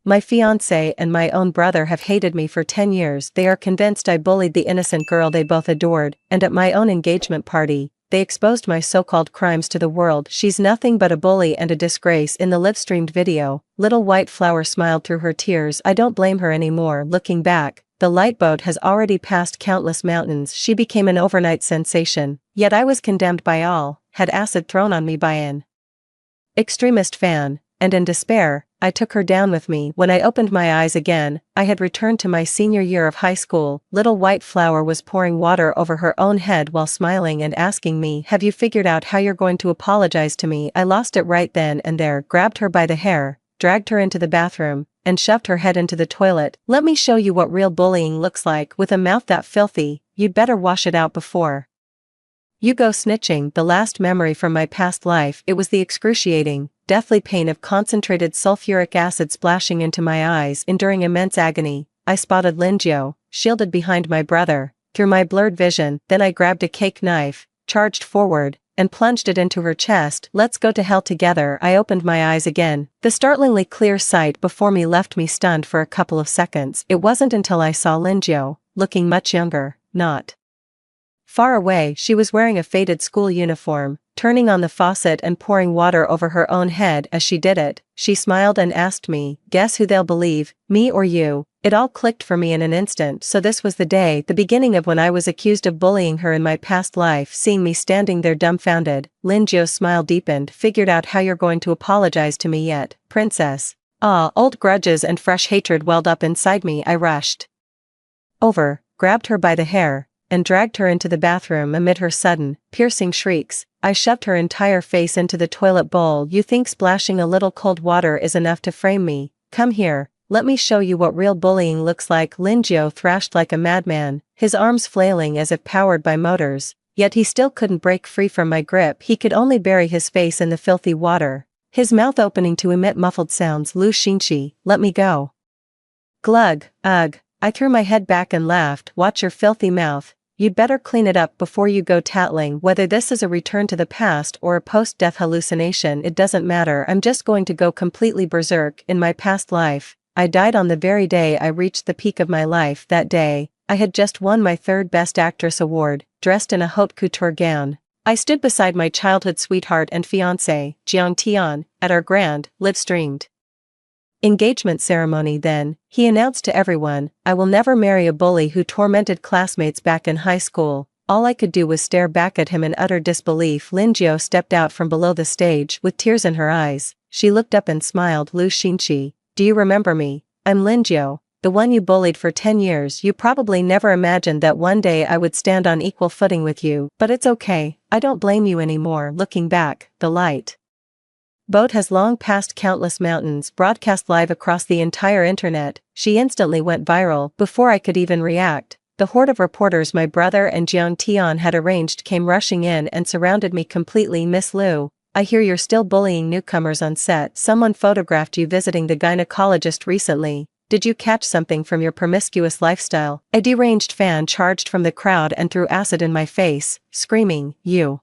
My fiancé and my own brother have hated me for 10 years. They are convinced I bullied the innocent girl they both adored, and at my own engagement party, they exposed my so-called crimes to the world. She's nothing but a bully and a disgrace. In the live-streamed video, Little White Flower smiled through her tears. I don't blame her anymore. Looking back, the light boat has already passed countless mountains. She became an overnight sensation, yet I was condemned by all, had acid thrown on me by an extremist fan, and in despair, I took her down with me. When I opened my eyes again, I had returned to my senior year of high school. Little White Flower was pouring water over her own head while smiling and asking me, "Have you figured out how you're going to apologize to me?" I lost it right then and there, grabbed her by the hair, dragged her into the bathroom, and shoved her head into the toilet. "Let me show you what real bullying looks like. With a mouth that filthy, you'd better wash it out before you go snitching." The last memory from my past life, it was the excruciating, deathly pain of concentrated sulfuric acid splashing into my eyes. Enduring immense agony, I spotted Lingio, shielded behind my brother, through my blurred vision. Then I grabbed a cake knife, charged forward, and plunged it into her chest. "Let's go to hell together." I opened my eyes again. The startlingly clear sight before me left me stunned for a couple of seconds. It wasn't until I saw Lingio, looking much younger, not far away. She was wearing a faded school uniform, turning on the faucet and pouring water over her own head. As she did it, she smiled and asked me, "Guess who they'll believe, me or you?" It all clicked for me in an instant. So this was the day, the beginning of when I was accused of bullying her in my past life. Seeing me standing there dumbfounded, Lingio's smile deepened. "Figured out how you're going to apologize to me yet, princess?" Ah, old grudges and fresh hatred welled up inside me. I rushed over, grabbed her by the hair, and dragged her into the bathroom. Amid her sudden, piercing shrieks, I shoved her entire face into the toilet bowl. "You think splashing a little cold water is enough to frame me? Come here, let me show you what real bullying looks like." Lingio thrashed like a madman, his arms flailing as if powered by motors, yet he still couldn't break free from my grip. He could only bury his face in the filthy water, his mouth opening to emit muffled sounds. "Lu Xinqi, let me go." Glug, ugh. I threw my head back and laughed. "Watch your filthy mouth. You'd better clean it up before you go tattling." Whether this is a return to the past or a post-death hallucination, it doesn't matter. I'm just going to go completely berserk. In my past life, I died on the very day I reached the peak of my life. That day, I had just won my third Best Actress award, dressed in a haute couture gown. I stood beside my childhood sweetheart and fiancé, Jiang Tian, at our grand, live-streamed engagement ceremony. Then, he announced to everyone, "I will never marry a bully who tormented classmates back in high school." All I could do was stare back at him in utter disbelief. Lingio stepped out from below the stage with tears in her eyes. She looked up and smiled. "Lu Xinqi, do you remember me? I'm Lingio, the one you bullied for 10 years. You probably never imagined that one day I would stand on equal footing with you, but it's okay, I don't blame you anymore." Looking back, the light boat has long passed countless mountains, broadcast live across the entire internet. She instantly went viral. Before I could even react, the horde of reporters my brother and Jiang Tian had arranged came rushing in and surrounded me completely. "Miss Lu, I hear you're still bullying newcomers on set. Someone photographed you visiting the gynecologist recently. Did you catch something from your promiscuous lifestyle?" A deranged fan charged from the crowd and threw acid in my face, screaming, "You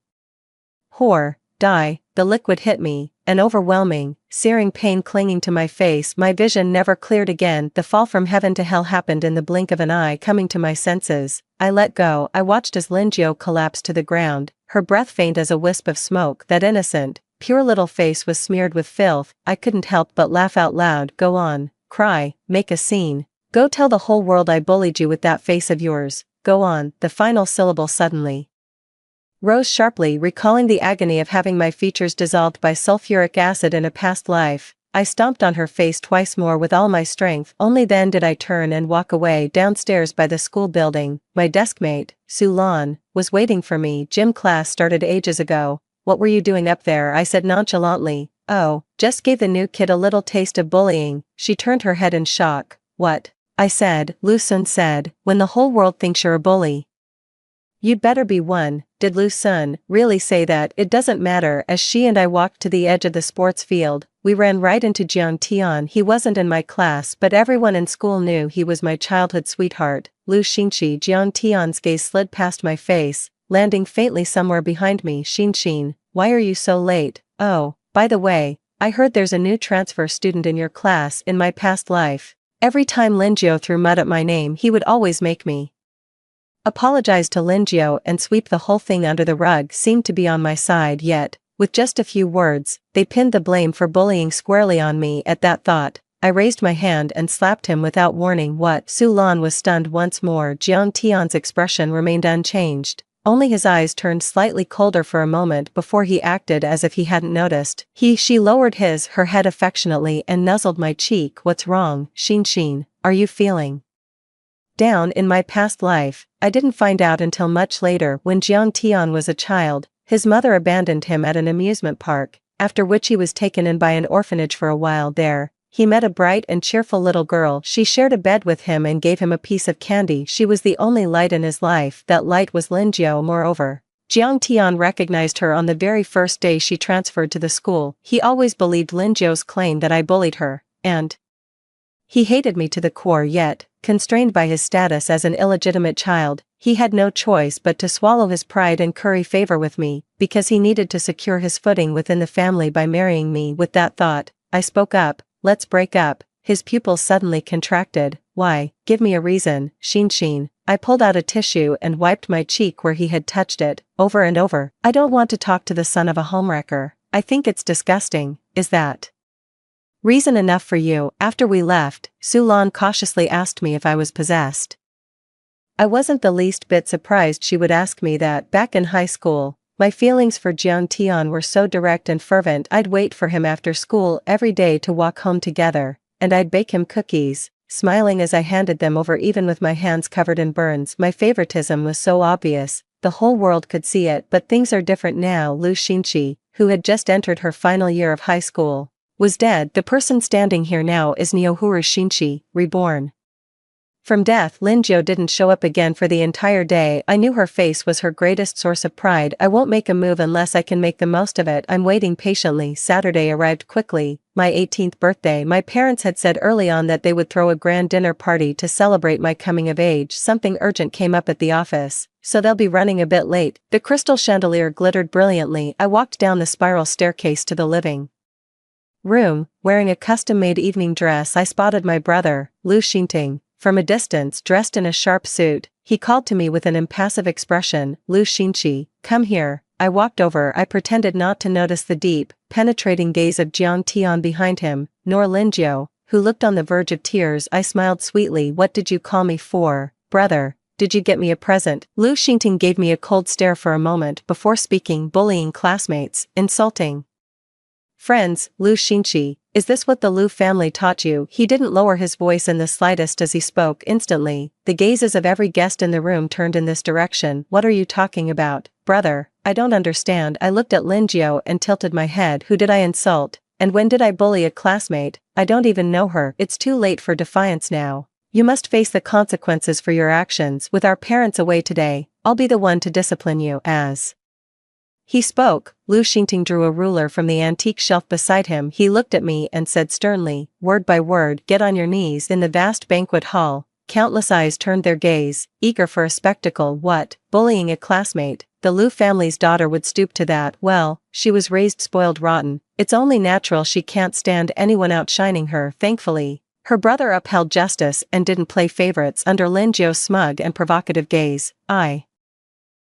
whore, die." The liquid hit me, an overwhelming, searing pain clinging to my face. My vision never cleared again. The fall from heaven to hell happened in the blink of an eye. Coming to my senses, I let go. I watched as Lingio collapsed to the ground, her breath faint as a wisp of smoke. That innocent, pure little face was smeared with filth. I couldn't help but laugh out loud. "Go on, cry, make a scene. Go tell the whole world I bullied you with that face of yours. Go on." The final syllable suddenly rose sharply, recalling the agony of having my features dissolved by sulfuric acid in a past life. I stomped on her face twice more with all my strength. Only then did I turn and walk away. Downstairs by the school building, my deskmate, Su Lan, was waiting for me. "Gym class started ages ago. What were you doing up there?" I said nonchalantly. "Oh, just gave the new kid a little taste of bullying." She turned her head in shock. "What?" I said. Lu Sun said, "When the whole world thinks you're a bully, you'd better be one." Did Lu Sun really say that? It doesn't matter. As she and I walked to the edge of the sports field, we ran right into Jiang Tian. He wasn't in my class, but everyone in school knew he was my childhood sweetheart, Lu Xinqi. Jiang Tian's gaze slid past my face, landing faintly somewhere behind me. "Xinqin, why are you so late? Oh, by the way, I heard there's a new transfer student in your class in my past life. Every time Linjiao threw mud at my name he would always make me apologize to Linjiao and sweep the whole thing under the rug. Seemed to be on my side, yet, with just a few words, they pinned the blame for bullying squarely on me. At that thought, I raised my hand and slapped him without warning. What? Su Lan was stunned once more. Jiang Tian's expression remained unchanged. Only his eyes turned slightly colder for a moment before he acted as if he hadn't noticed. She lowered her head affectionately and nuzzled my cheek. What's wrong, Xin? Are you feeling down? In my past life, I didn't find out until much later. When Jiang Tian was a child, his mother abandoned him at an amusement park, after which he was taken in by an orphanage for a while. There, he met a bright and cheerful little girl. She shared a bed with him and gave him a piece of candy. She was the only light in his life. That light was Linjiao. Moreover, Jiang Tian recognized her on the very first day she transferred to the school. He always believed Linjiao's claim that I bullied her, and he hated me to the core. Yet, constrained by his status as an illegitimate child, he had no choice but to swallow his pride and curry favor with me, because he needed to secure his footing within the family by marrying me. With that thought, I spoke up. Let's break up. His pupils suddenly contracted. Why? Give me a reason, Xin. I pulled out a tissue and wiped my cheek where he had touched it, over and over. I don't want to talk to the son of a homewrecker. I think it's disgusting. Is that reason enough for you? After we left, Su Lan cautiously asked me if I was possessed. I wasn't the least bit surprised she would ask me that. Back in high school, my feelings for Jiang Tian were so direct and fervent. I'd wait for him after school every day to walk home together, and I'd bake him cookies, smiling as I handed them over even with my hands covered in burns. My favoritism was so obvious, the whole world could see it. But things are different now. Lu Xinqi, who had just entered her final year of high school, was dead. The person standing here now is Niuhuru Xinqi, reborn from death. Linjiao didn't show up again for the entire day. I knew her face was her greatest source of pride. I won't make a move unless I can make the most of it. I'm waiting patiently. Saturday arrived quickly, my 18th birthday. My parents had said early on that they would throw a grand dinner party to celebrate my coming of age. Something urgent came up at the office, so they'll be running a bit late. The crystal chandelier glittered brilliantly. I walked down the spiral staircase to the living room. Wearing a custom-made evening dress, I spotted my brother, Lu Xinting, from a distance. Dressed in a sharp suit, he called to me with an impassive expression. Lu Xinqi, come here. I walked over. I pretended not to notice the deep, penetrating gaze of Jiang Tian behind him, nor Linjiao, who looked on the verge of tears. I smiled sweetly. What did you call me for, brother? Did you get me a present? Lu Xinting gave me a cold stare for a moment before speaking. Bullying classmates, insulting friends. Lu Xinqi, is this what the Lu family taught you? He didn't lower his voice in the slightest as he spoke. Instantly, the gazes of every guest in the room turned in this direction. What are you talking about, brother? I don't understand. I looked at Linjiao and tilted my head. Who did I insult? And when did I bully a classmate? I don't even know her. It's too late for defiance now. You must face the consequences for your actions. With our parents away today, I'll be the one to discipline you. As he spoke, Lu Xinting drew a ruler from the antique shelf beside him. He looked at me and said sternly, word by word, get on your knees. In the vast banquet hall, countless eyes turned their gaze, eager for a spectacle. What, bullying a classmate? The Lu family's daughter would stoop to that? Well, she was raised spoiled rotten. It's only natural she can't stand anyone outshining her. Thankfully, her brother upheld justice and didn't play favorites. Under Linjiao's smug and provocative gaze, I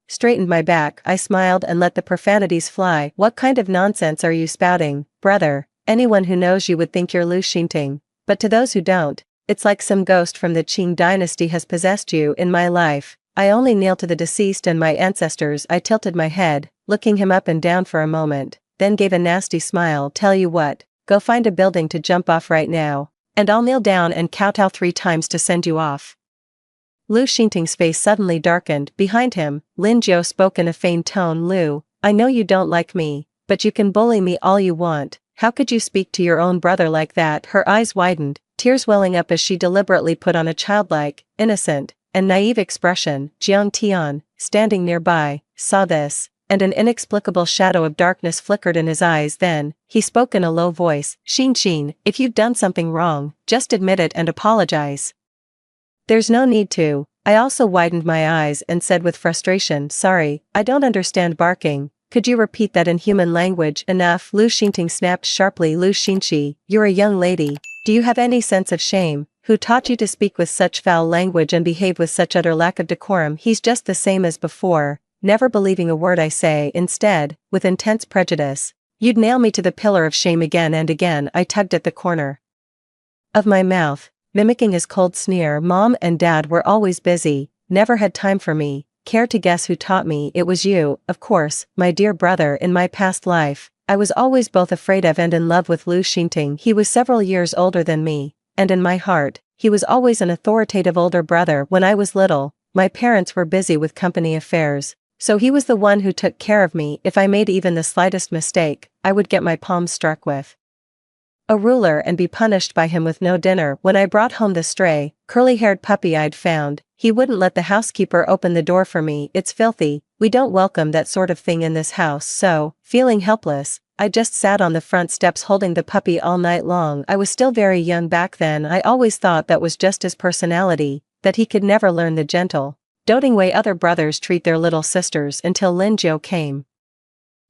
straightened my back. I smiled and let the profanities fly. What kind of nonsense are you spouting, brother? Anyone who knows you would think you're Lu Xinting. But to those who don't, it's like some ghost from the Qing dynasty has possessed you. In my life, I only kneel to the deceased and my ancestors. I tilted my head, looking him up and down for a moment, then gave a nasty smile. Tell you what, go find a building to jump off right now, and I'll kneel down and kowtow 3 times to send you off. Lu Xinting's face suddenly darkened. Behind him, Linjiao spoke in a feigned tone. Lu, I know you don't like me, but you can bully me all you want. How could you speak to your own brother like that? Her eyes widened, tears welling up as she deliberately put on a childlike, innocent, and naive expression. Jiang Tian, standing nearby, saw this, and an inexplicable shadow of darkness flickered in his eyes. Then, he spoke in a low voice. Xin, if you've done something wrong, just admit it and apologize. There's no need to. I also widened my eyes and said with frustration, sorry, I don't understand barking. Could you repeat that in human language? Enough, Lu Xingting snapped sharply. Lu Xingqi, you're a young lady. Do you have any sense of shame? Who taught you to speak with such foul language and behave with such utter lack of decorum? He's just the same as before, never believing a word I say. Instead, with intense prejudice, you'd nail me to the pillar of shame again and again. I tugged at the corner of my mouth, mimicking his cold sneer. Mom and Dad were always busy, never had time for me. Care to guess who taught me? It was you, of course, my dear brother. In my past life, I was always both afraid of and in love with Lu Xingting. He was several years older than me, and in my heart, he was always an authoritative older brother. When I was little, my parents were busy with company affairs, so he was the one who took care of me. If I made even the slightest mistake, I would get my palms struck with a ruler and be punished by him with no dinner. When I brought home the stray, curly-haired puppy I'd found, he wouldn't let the housekeeper open the door for me. It's filthy, we don't welcome that sort of thing in this house. So, feeling helpless, I just sat on the front steps holding the puppy all night long. I was still very young back then. I always thought that was just his personality, that he could never learn the gentle, doting way other brothers treat their little sisters, until Lin Jiu came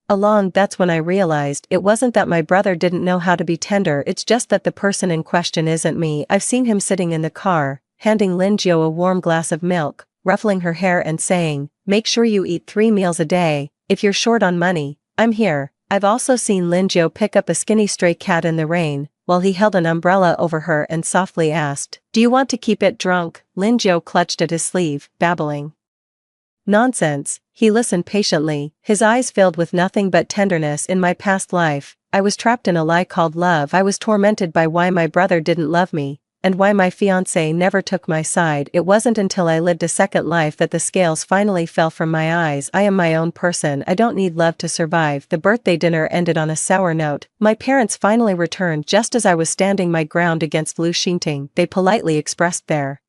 along. That's when I realized it wasn't that my brother didn't know how to be tender, it's just that the person in question isn't me. I've seen him sitting in the car, handing Lin Jiu a warm glass of milk, ruffling her hair and saying, "Make sure you eat 3 meals a day. If you're short on money, I'm here." I've also seen Lin Jiu pick up a skinny stray cat in the rain, while he held an umbrella over her and softly asked, "Do you want to keep it drunk?" Lin Jiu clutched at his sleeve, babbling nonsense. He listened patiently, his eyes filled with nothing but tenderness. In my past life, I was trapped in a lie called love. I was tormented by why my brother didn't love me, and why my fiancé never took my side. It wasn't until I lived a second life that the scales finally fell from my eyes. I am my own person. I don't need love to survive. The birthday dinner ended on a sour note. My parents finally returned just as I was standing my ground against Lu Xingting. They politely expressed their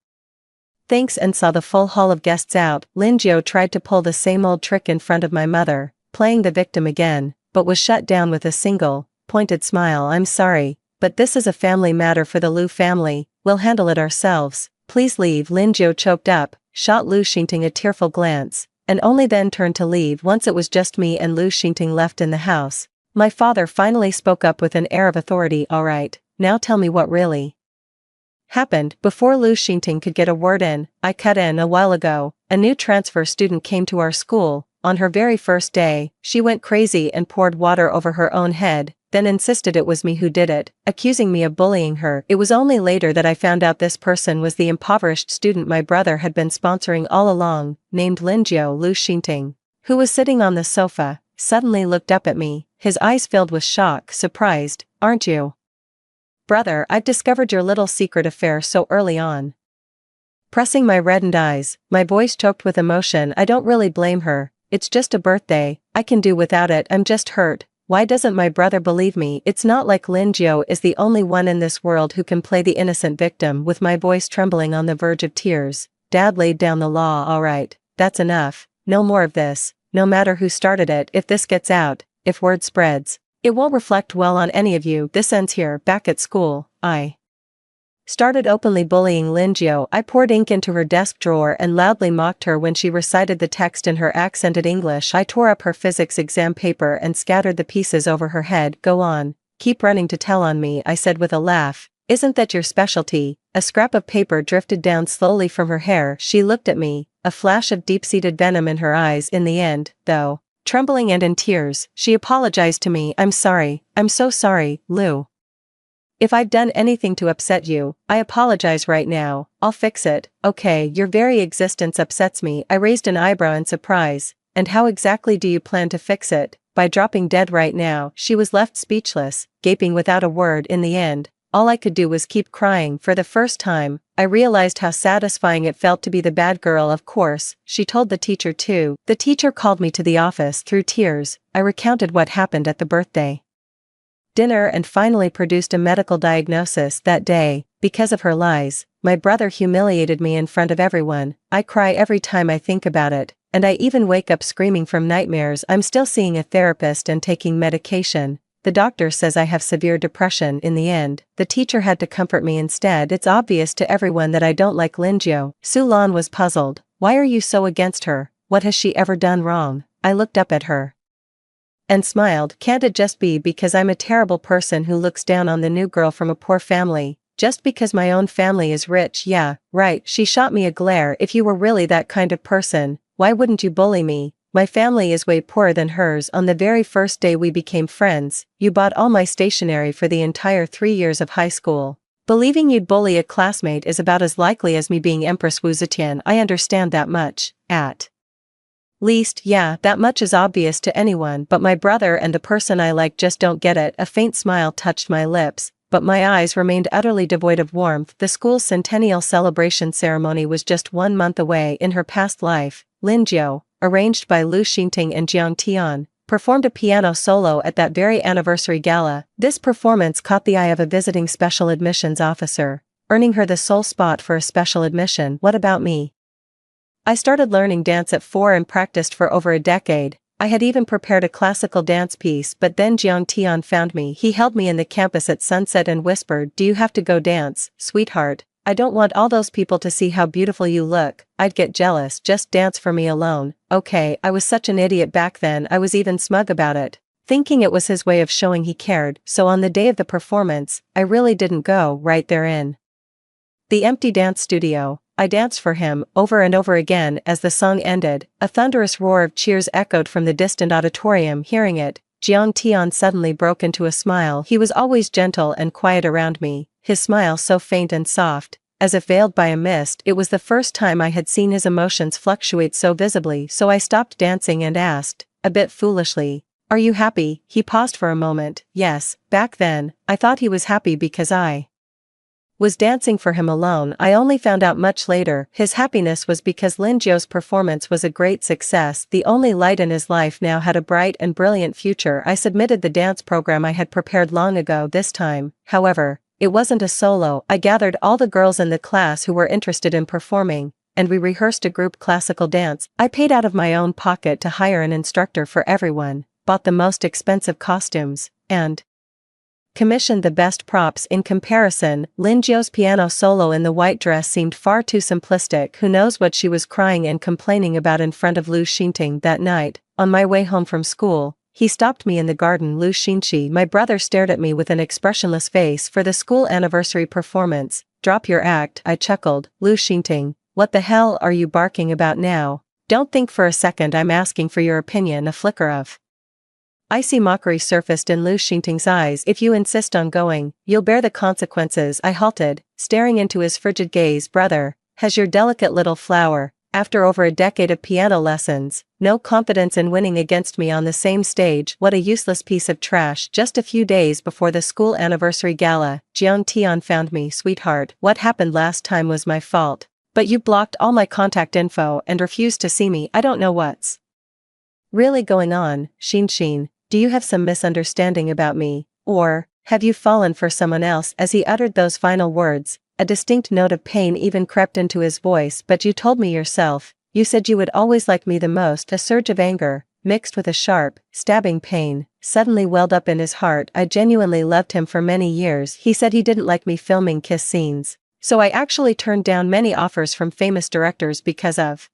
thanks and saw the full hall of guests out. Lin Jiu tried to pull the same old trick in front of my mother, playing the victim again, but was shut down with a single, pointed smile. "I'm sorry, but this is a family matter for the Lu family. We'll handle it ourselves. Please leave." Lin Jiu choked up, shot Lu Xingting a tearful glance, and only then turned to leave. Once it was just me and Lu Xingting left in the house, my father finally spoke up with an air of authority. "All right, now tell me what really happened." Before Lu Xingting could get a word in, I cut in. "A while ago, a new transfer student came to our school. On her very first day, she went crazy and poured water over her own head, then insisted it was me who did it, accusing me of bullying her. It was only later that I found out this person was the impoverished student my brother had been sponsoring all along, named Lin Jiu." Lu Xingting, who was sitting on the sofa, suddenly looked up at me, his eyes filled with shock. "Surprised, aren't you, brother? I've discovered your little secret affair so early on." Pressing my reddened eyes, my voice choked with emotion. "I don't really blame her. It's just a birthday. I can do without it. I'm just hurt. Why doesn't my brother believe me? It's not like Lin Jiu is the only one in this world who can play the innocent victim." With my voice trembling on the verge of tears, Dad laid down the law. "All right, that's enough. No more of this. No matter who started it, if this gets out, if word spreads, it won't reflect well on any of you. This ends here." Back at school, I started openly bullying Lin Jiu. I poured ink into her desk drawer and loudly mocked her when she recited the text in her accented English. I tore up her physics exam paper and scattered the pieces over her head. "Go on, keep running to tell on me," I said with a laugh. "Isn't that your specialty?" A scrap of paper drifted down slowly from her hair. She looked at me, a flash of deep-seated venom in her eyes. In the end, though, trembling and in tears, she apologized to me. "I'm sorry. I'm so sorry, Lu. If I've done anything to upset you, I apologize right now. I'll fix it." "Okay, your very existence upsets me." I raised an eyebrow in surprise. "And how exactly do you plan to fix it?" "By dropping dead right now." She was left speechless, gaping without a word. In the end, all I could do was keep crying. For the first time, I realized how satisfying it felt to be the bad girl. "Of course, she told the teacher too." The teacher called me to the office. Through tears, I recounted what happened at the birthday dinner and finally produced a medical diagnosis. That day, because of her lies, my brother humiliated me in front of everyone. I cry every time I think about it, and I even wake up screaming from nightmares. I'm still seeing a therapist and taking medication. The doctor says I have severe depression. In the end, the teacher had to comfort me instead. "It's obvious to everyone that I don't like Lin Jiu." Su Lan was puzzled. "Why are you so against her? What has she ever done wrong?" I looked up at her. and smiled. Can't it just be because I'm a terrible person who looks down on the new girl from a poor family? Just because my own family is rich? Yeah, right. She shot me a glare. If you were really that kind of person, why wouldn't you bully me? My family is way poorer than hers. On the very first day we became friends, you bought all my stationery for the entire 3 years of high school. Believing you'd bully a classmate is about as likely as me being Empress Wu Zetian. I understand that much. At least, yeah, that much is obvious to anyone, but my brother and the person I like just don't get it. A faint smile touched my lips, but my eyes remained utterly devoid of warmth. The school's centennial celebration ceremony was just 1 month away. In her past life, Lin Jiu, arranged by Lu Xingting and Jiang Tian, performed a piano solo at that very anniversary gala. This performance caught the eye of a visiting special admissions officer, earning her the sole spot for a special admission. What about me? I started learning dance at 4 and practiced for over a decade. I had even prepared a classical dance piece, but then Jiang Tian found me. He held me in the campus at sunset and whispered, "Do you have to go dance, sweetheart? I don't want all those people to see how beautiful you look. I'd get jealous. Just dance for me alone." Okay, I was such an idiot back then. I was even smug about it, thinking it was his way of showing he cared. So on the day of the performance, I really didn't go. Right there in the empty dance studio, I danced for him, over and over again. As the song ended, a thunderous roar of cheers echoed from the distant auditorium. Hearing it, Jiang Tian suddenly broke into a smile. He was always gentle and quiet around me, his smile so faint and soft, as if veiled by a mist. It was the first time I had seen his emotions fluctuate so visibly, so I stopped dancing and asked, a bit foolishly, "Are you happy?" He paused for a moment. Yes, back then, I thought he was happy because I was dancing for him alone. I only found out much later, his happiness was because Lin Jiu's performance was a great success. The only light in his life now had a bright and brilliant future. I submitted the dance program I had prepared long ago. This time, however, it wasn't a solo. I gathered all the girls in the class who were interested in performing, and we rehearsed a group classical dance. I paid out of my own pocket to hire an instructor for everyone, bought the most expensive costumes, and commissioned the best props. In comparison, Lin Jiu's piano solo in the white dress seemed far too simplistic. Who knows what she was crying and complaining about in front of Lu Xingting that night. On my way home from school, he stopped me in the garden. "Lu Xingqi," my brother stared at me with an expressionless face. "For the school anniversary performance, drop your act," I chuckled. "Lu Xingting, what the hell are you barking about now? Don't think for a second I'm asking for your opinion." A flicker of icy mockery surfaced in Lu Xingting's eyes. "If you insist on going, you'll bear the consequences." I halted, staring into his frigid gaze. "Brother, has your delicate little flower, after over a decade of piano lessons, no confidence in winning against me on the same stage? What a useless piece of trash." Just a few days before the school anniversary gala, Jiang Tian found me. "Sweetheart, what happened last time was my fault, but you blocked all my contact info and refused to see me. I don't know what's really going on. Xin, do you have some misunderstanding about me? Or have you fallen for someone else?" As he uttered those final words, a distinct note of pain even crept into his voice. "But you told me yourself, you said you would always like me the most." A surge of anger, mixed with a sharp, stabbing pain, suddenly welled up in his heart. I genuinely loved him for many years. He said he didn't like me filming kiss scenes, so I actually turned down many offers from famous directors because of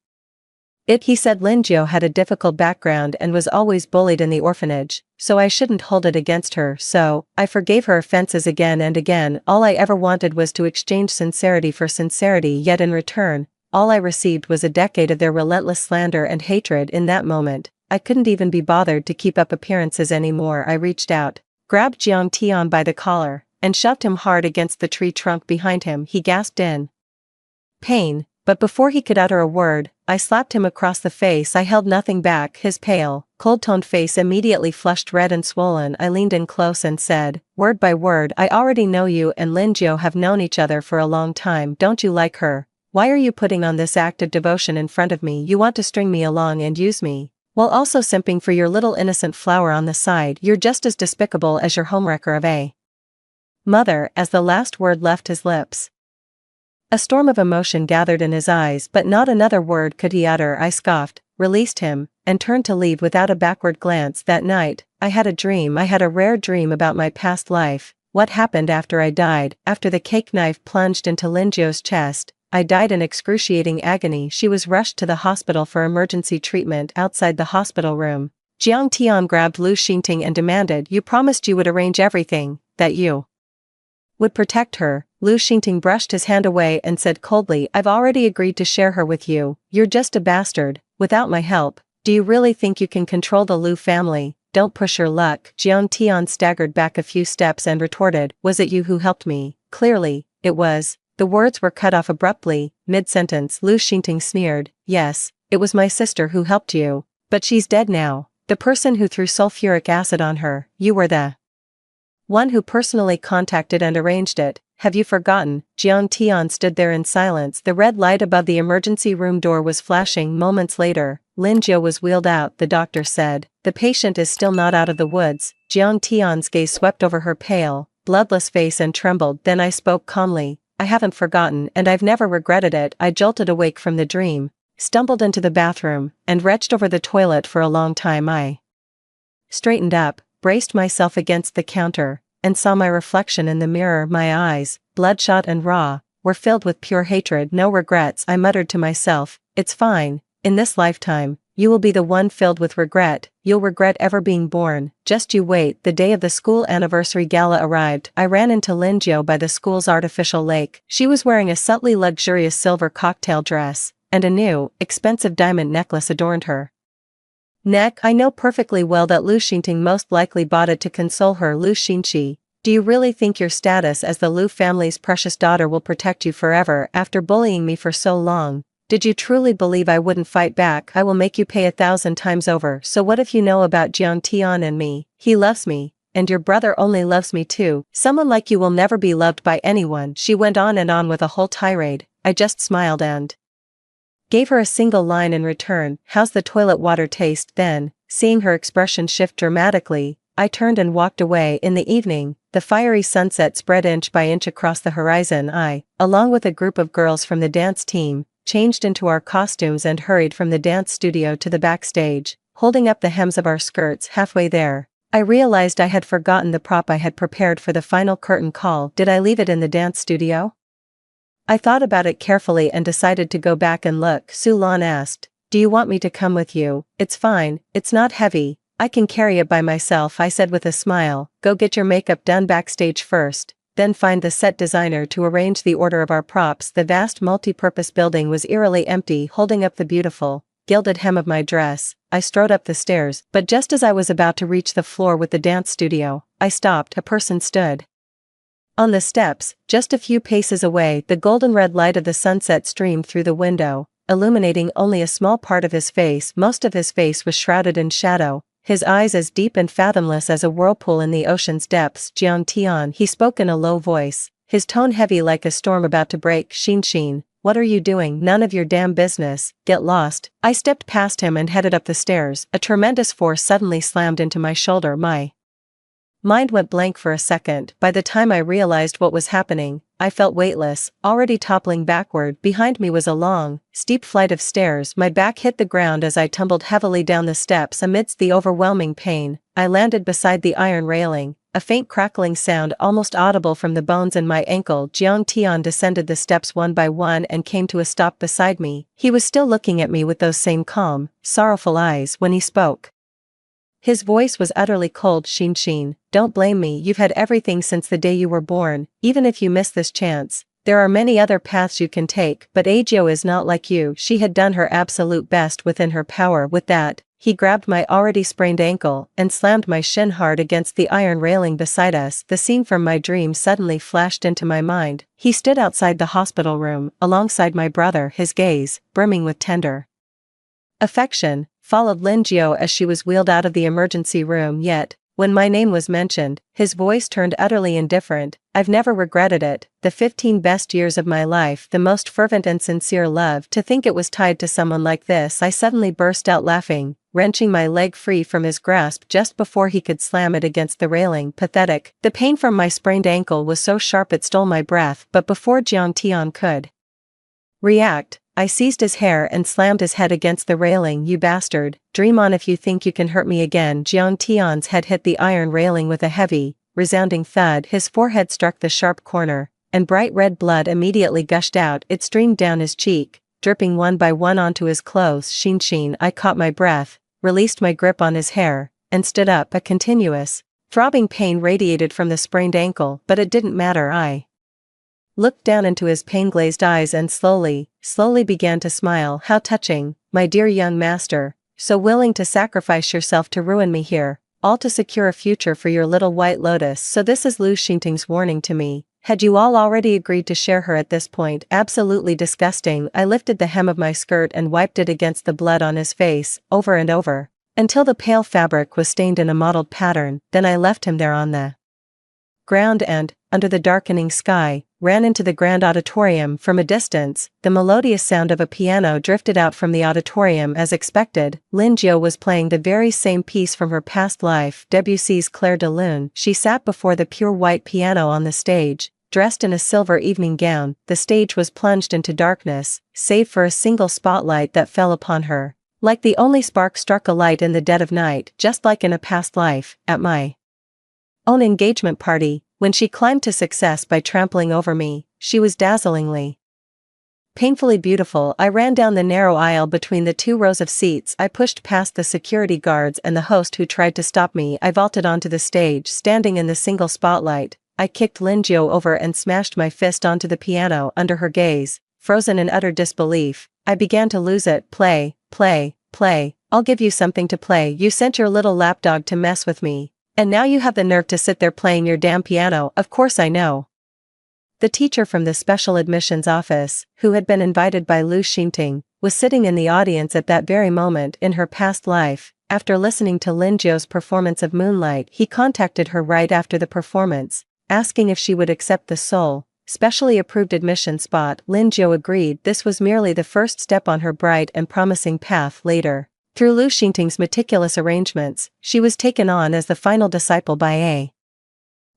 it. He said Lin Jiu had a difficult background and was always bullied in the orphanage, so I shouldn't hold it against her. So I forgave her offenses again and again. All I ever wanted was to exchange sincerity for sincerity, yet in return, all I received was a decade of their relentless slander and hatred. In that moment, I couldn't even be bothered to keep up appearances anymore. I reached out, grabbed Jiang Tian by the collar, and shoved him hard against the tree trunk behind him. He gasped in pain, but before he could utter a word, I slapped him across the face. I held nothing back. His pale, cold-toned face immediately flushed red and swollen. I leaned in close and said, word by word, "I already know you and Lin Jiu have known each other for a long time. Don't you like her? Why are you putting on this act of devotion in front of me? You want to string me along and use me, while also simping for your little innocent flower on the side. You're just as despicable as your homewrecker of a mother." As the last word left his lips, a storm of emotion gathered in his eyes, but not another word could he utter. I scoffed, released him, and turned to leave without a backward glance. That night, I had a dream. I had a rare dream about my past life, what happened after I died. After the cake knife plunged into Lin Jiu's chest, I died in excruciating agony. She was rushed to the hospital for emergency treatment. Outside the hospital room, Jiang Tian grabbed Lu Xingting and demanded, "You promised you would arrange everything, that you would protect her." Lu Xingting brushed his hand away and said coldly, "I've already agreed to share her with you. You're just a bastard, without my help. Do you really think you can control the Lu family? Don't push your luck." Jiang Tian staggered back a few steps and retorted, "Was it you who helped me?" "Clearly, it was." The words were cut off abruptly, mid-sentence. Lu Xingting sneered, "Yes, it was my sister who helped you. But she's dead now. The person who threw sulfuric acid on her, you were the one who personally contacted and arranged it. Have you forgotten?" Jiang Tian stood there in silence. The red light above the emergency room door was flashing. Moments later, Lin Jiu was wheeled out. The doctor said, "The patient is still not out of the woods." Jiang Tian's gaze swept over her pale, bloodless face and trembled. Then I spoke calmly, "I haven't forgotten and I've never regretted it." I jolted awake from the dream, stumbled into the bathroom, and retched over the toilet for a long time. I straightened up, braced myself against the counter, and saw my reflection in the mirror. My eyes, bloodshot and raw, were filled with pure hatred. "No regrets," I muttered to myself. "It's fine. In this lifetime, you will be the one filled with regret. You'll regret ever being born. Just you wait." The day of the school anniversary gala arrived. I ran into Lin Jiu by the school's artificial lake. She was wearing a subtly luxurious silver cocktail dress, and a new, expensive diamond necklace adorned her neck. I know perfectly well that Lu Xingting most likely bought it to console her. "Lu Xingqi, do you really think your status as the Lu family's precious daughter will protect you forever after bullying me for so long? Did you truly believe I wouldn't fight back? I will make you pay 1,000 times over." "So what if you know about Jiang Tian and me? He loves me, and your brother only loves me too. Someone like you will never be loved by anyone." She went on and on with a whole tirade. I just smiled and gave her a single line in return, "How's the toilet water taste?" Then, seeing her expression shift dramatically, I turned and walked away. In the evening, the fiery sunset spread inch by inch across the horizon. I, along with a group of girls from the dance team, changed into our costumes and hurried from the dance studio to the backstage, holding up the hems of our skirts. Halfway there, I realized I had forgotten the prop I had prepared for the final curtain call. Did I leave it in the dance studio? I thought about it carefully and decided to go back and look. Su Lan asked, "Do you want me to come with you?" "It's fine, it's not heavy, I can carry it by myself," I said with a smile. "Go get your makeup done backstage first, then find the set designer to arrange the order of our props." The vast multi-purpose building was eerily empty. Holding up the beautiful, gilded hem of my dress, I strode up the stairs, but just as I was about to reach the floor with the dance studio, I stopped. A person stood on the steps, just a few paces away. The golden red light of the sunset streamed through the window, illuminating only a small part of his face. Most of his face was shrouded in shadow, his eyes as deep and fathomless as a whirlpool in the ocean's depths. "Jiang Tian," he spoke in a low voice, his tone heavy like a storm about to break. Xin, what are you doing?" "None of your damn business, get lost." I stepped past him and headed up the stairs. A tremendous force suddenly slammed into my shoulder. My mind went blank for a second. By the time I realized what was happening, I felt weightless, already toppling backward. Behind me was a long, steep flight of stairs. My back hit the ground as I tumbled heavily down the steps. Amidst the overwhelming pain, I landed beside the iron railing, a faint crackling sound almost audible from the bones in my ankle. Jiang Tian descended the steps one by one and came to a stop beside me. He was still looking at me with those same calm, sorrowful eyes. When he spoke, his voice was utterly cold. "Xin, don't blame me. You've had everything since the day you were born. Even if you miss this chance, there are many other paths you can take. But Ajo is not like you." She had done her absolute best within her power. With that, he grabbed my already sprained ankle and slammed my shin hard against the iron railing beside us. The scene from my dream suddenly flashed into my mind. He stood outside the hospital room, alongside my brother, his gaze, brimming with tender affection, followed Lin Jiu as she was wheeled out of the emergency room. Yet, when my name was mentioned, his voice turned utterly indifferent. "I've never regretted it. The 15 best years of my life, the most fervent and sincere love. To think it was tied to someone like this." I suddenly burst out laughing, wrenching my leg free from his grasp just before he could slam it against the railing. Pathetic. The pain from my sprained ankle was so sharp it stole my breath. But before Jiang Tian could react, I seized his hair and slammed his head against the railing. "You bastard, dream on if you think you can hurt me again." Jiang Tian's head hit the iron railing with a heavy, resounding thud. His forehead struck the sharp corner, and bright red blood immediately gushed out. It streamed down his cheek, dripping one by one onto his clothes. Xin, I caught my breath, released my grip on his hair, and stood up. A continuous, throbbing pain radiated from the sprained ankle, but it didn't matter. I looked down into his pain-glazed eyes and slowly began to smile. How touching, my dear young master, so willing to sacrifice yourself to ruin me here, all to secure a future for your little white lotus. So this is Lu Xingting's warning to me. Had you all already agreed to share her at this point? Absolutely disgusting. I lifted the hem of my skirt and wiped it against the blood on his face, over and over, until the pale fabric was stained in a mottled pattern. Then I left him there on the ground and, under the darkening sky, ran into the grand auditorium. From a distance, the melodious sound of a piano drifted out from the auditorium. As expected, Lin Jiu was playing the very same piece from her past life, Debussy's Clair de Lune. She sat before the pure white piano on the stage, dressed in a silver evening gown. The stage was plunged into darkness, save for a single spotlight that fell upon her, like the only spark struck a light in the dead of night. Just like in a past life, at my own engagement party, when she climbed to success by trampling over me, she was dazzlingly, painfully beautiful. I ran down the narrow aisle between the 2 rows of seats. I pushed past the security guards and the host who tried to stop me. I vaulted onto the stage. Standing in the single spotlight, I kicked Lin Jiu over and smashed my fist onto the piano. Under her gaze, frozen in utter disbelief, I began to lose it. Play, play, play. I'll give you something to play. You sent your little lapdog to mess with me, and now you have the nerve to sit there playing your damn piano. Of course I know. The teacher from the special admissions office, who had been invited by Lu Xingting, was sitting in the audience at that very moment. In her past life, after listening to Lin Jiu's performance of Moonlight, he contacted her right after the performance, asking if she would accept the sole, specially approved admission spot. Lin Jiu agreed. This was merely the first step on her bright and promising path. Later, through Lu Xingting's meticulous arrangements, she was taken on as the final disciple by a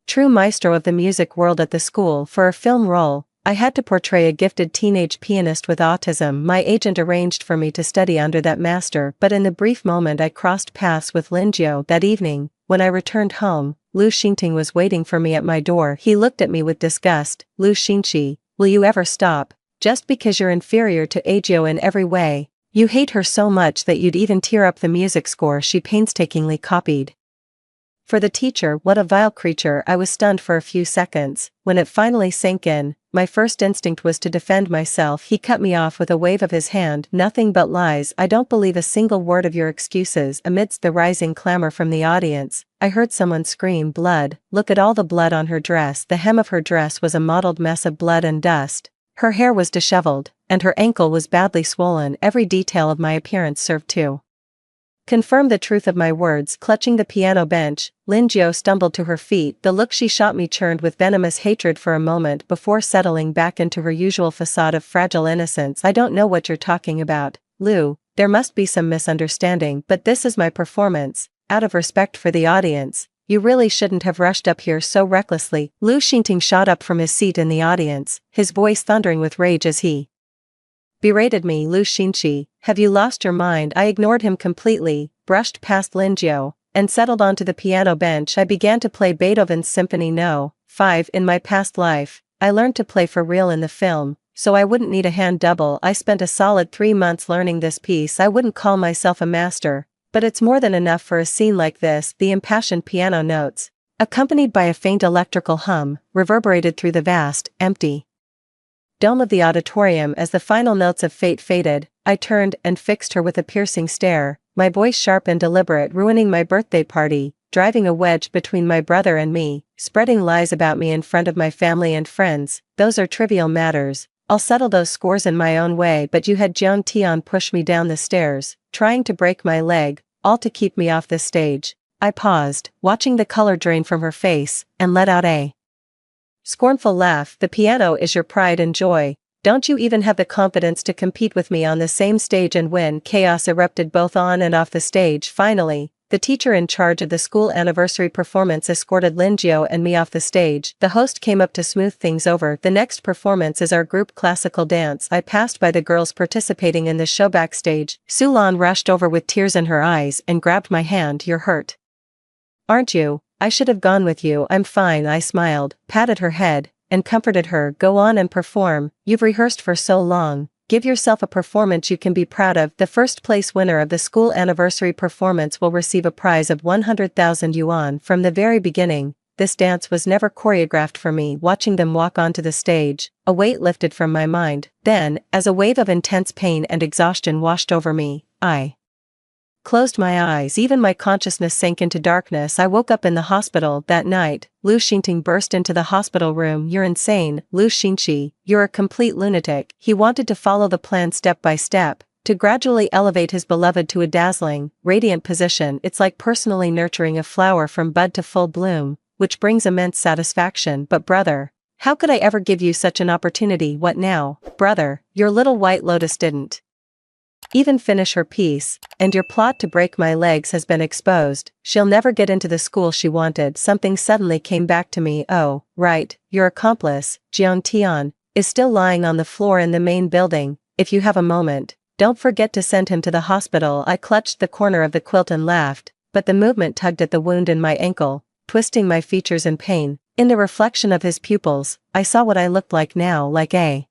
true maestro of the music world at the school. For a film role, I had to portray a gifted teenage pianist with autism. My agent arranged for me to study under that master, but in the brief moment I crossed paths with Lin Jiu that evening, when I returned home, Lu Xingting was waiting for me at my door. He looked at me with disgust. Lu Xingqi, will you ever stop? Just because you're inferior to Ajiu in every way, you hate her so much that you'd even tear up the music score she painstakingly copied. For the teacher, what a vile creature. I was stunned for a few seconds. When it finally sank in, my first instinct was to defend myself. He cut me off with a wave of his hand. Nothing but lies. I don't believe a single word of your excuses. Amidst the rising clamor from the audience, I heard someone scream, blood. Look at all the blood on her dress. The hem of her dress was a mottled mess of blood and dust. Her hair was disheveled, and her ankle was badly swollen. Every detail of my appearance served to confirm the truth of my words. Clutching the piano bench, Lin Jiu stumbled to her feet. The look she shot me churned with venomous hatred for a moment before settling back into her usual facade of fragile innocence. I don't know what you're talking about, Lu. There must be some misunderstanding, but this is my performance. Out of respect for the audience, you really shouldn't have rushed up here so recklessly. Lu Xingting shot up from his seat in the audience, his voice thundering with rage as he berated me. Lu Xingqi, have you lost your mind? I ignored him completely, brushed past Lin Jiu, and settled onto the piano bench. I began to play Beethoven's Symphony No. 5. In my past life, I learned to play for real in the film, so I wouldn't need a hand double. I spent a solid 3 months learning this piece. I wouldn't call myself a master, but it's more than enough for a scene like this. The impassioned piano notes, accompanied by a faint electrical hum, reverberated through the vast, empty dome of the auditorium. As the final notes of fate faded, I turned and fixed her with a piercing stare, my voice sharp and deliberate. Ruining my birthday party, driving a wedge between my brother and me, spreading lies about me in front of my family and friends. Those are trivial matters. I'll settle those scores in my own way. But you had Jiang Tian push me down the stairs, trying to break my leg, all to keep me off the stage. I paused, watching the color drain from her face, and let out a scornful laugh. The piano is your pride and joy. Don't you even have the confidence to compete with me on the same stage and win? Chaos erupted both on and off the stage. Finally, the teacher in charge of the school anniversary performance escorted Lin Jiu and me off the stage. The host came up to smooth things over. The next performance is our group classical dance. I passed by the girls participating in the show backstage. Su Lan rushed over with tears in her eyes and grabbed my hand. You're hurt, aren't you? I should have gone with you. I'm fine. I smiled, patted her head, and comforted her. Go on and perform. You've rehearsed for so long. Give yourself a performance you can be proud of. The first place winner of the school anniversary performance will receive a prize of 100,000 yuan. From the very beginning, this dance was never choreographed for me. Watching them walk onto the stage, a weight lifted from my mind. Then, as a wave of intense pain and exhaustion washed over me, I closed my eyes. Even my consciousness sank into darkness. I woke up in the hospital. That night, Lu Xingting burst into the hospital room. "You're insane, Lu Xingqi. You're a complete lunatic." He wanted to follow the plan step by step, to gradually elevate his beloved to a dazzling, radiant position. It's like personally nurturing a flower from bud to full bloom, which brings immense satisfaction. "But brother, how could I ever give you such an opportunity?" "What now, brother? Your little white lotus didn't even finish her piece, and your plot to break my legs has been exposed. She'll never get into the school she wanted." Something suddenly came back to me. Oh, right, your accomplice, Jian Tian, is still lying on the floor in the main building. If you have a moment, don't forget to send him to the hospital. I clutched the corner of the quilt and laughed, but the movement tugged at the wound in my ankle, twisting my features in pain. In the reflection of his pupils, I saw what I looked like now, like a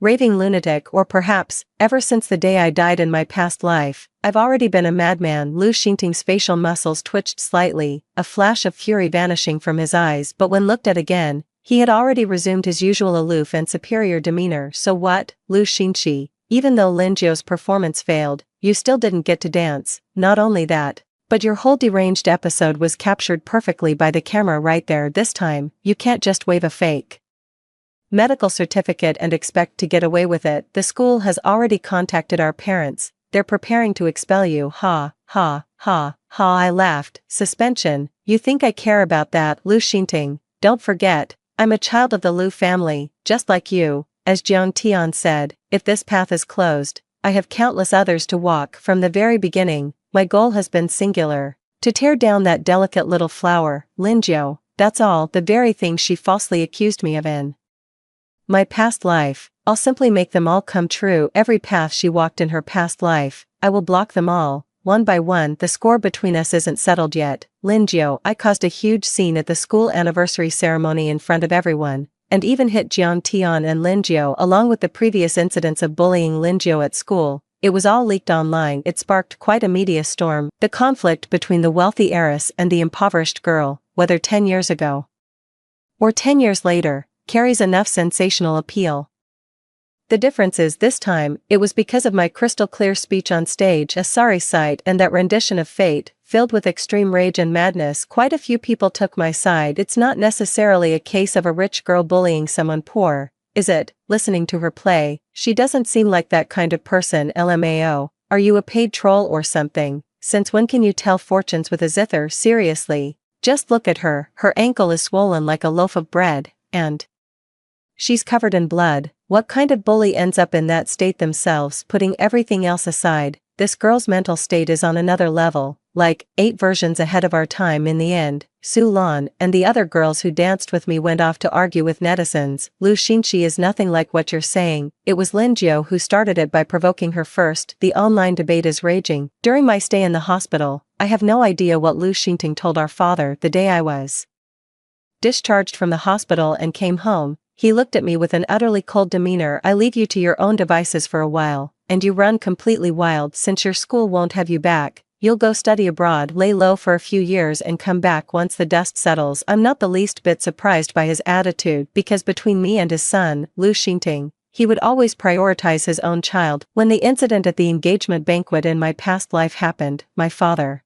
raving lunatic, or perhaps, ever since the day I died in my past life, I've already been a madman. Lu Xingting's facial muscles twitched slightly, a flash of fury vanishing from his eyes, but when looked at again, he had already resumed his usual aloof and superior demeanor. "So what, Lu Xingqi? Even though Lin Jiu's performance failed, you still didn't get to dance. Not only that, but your whole deranged episode was captured perfectly by the camera right there. This time, you can't just wave a fake medical certificate and expect to get away with it. The school has already contacted our parents. They're preparing to expel you." Ha, ha, ha, ha. I laughed. "Suspension? You think I care about that, Lu Xingting? Don't forget, I'm a child of the Lu family, just like you." As Jian Tian said, "If this path is closed, I have countless others to walk." From the very beginning, my goal has been singular: to tear down that delicate little flower, Lin Jiu. That's all. The very thing she falsely accused me of in my past life, I'll simply make them all come true. Every path she walked in her past life, I will block them all, one by one. The score between us isn't settled yet, Lin Jiu. I caused a huge scene at the school anniversary ceremony in front of everyone, and even hit Jian Tian and Lin Jiu. Along with the previous incidents of bullying Lin Jiu at school, it was all leaked online. It sparked quite a media storm. The conflict between the wealthy heiress and the impoverished girl, whether 10 years ago or 10 years later, carries enough sensational appeal. The difference is this time, it was because of my crystal clear speech on stage, a sorry sight, and that rendition of Fate, filled with extreme rage and madness. Quite a few people took my side. It's not necessarily a case of a rich girl bullying someone poor, is it? Listening to her play, she doesn't seem like that kind of person. LMAO, are you a paid troll or something? Since when can you tell fortunes with a zither? Seriously, just look at her. Her ankle is swollen like a loaf of bread, and she's covered in blood. What kind of bully ends up in that state themselves? Putting everything else aside, this girl's mental state is on another level, like 8 versions ahead of our time. In the end, Su Lan and the other girls who danced with me went off to argue with netizens. Lu Xingqi is nothing like what you're saying. It was Lin Jiu who started it by provoking her first. The online debate is raging. During my stay in the hospital, I have no idea what Lu Xingting told our father. The day I was discharged from the hospital and came home, he looked at me with an utterly cold demeanor. "I leave you to your own devices for a while, and you run completely wild. Since your school won't have you back, you'll go study abroad, lay low for a few years and come back once the dust settles." I'm not the least bit surprised by his attitude, because between me and his son, Lu Xingting, he would always prioritize his own child. When the incident at the engagement banquet in my past life happened, my father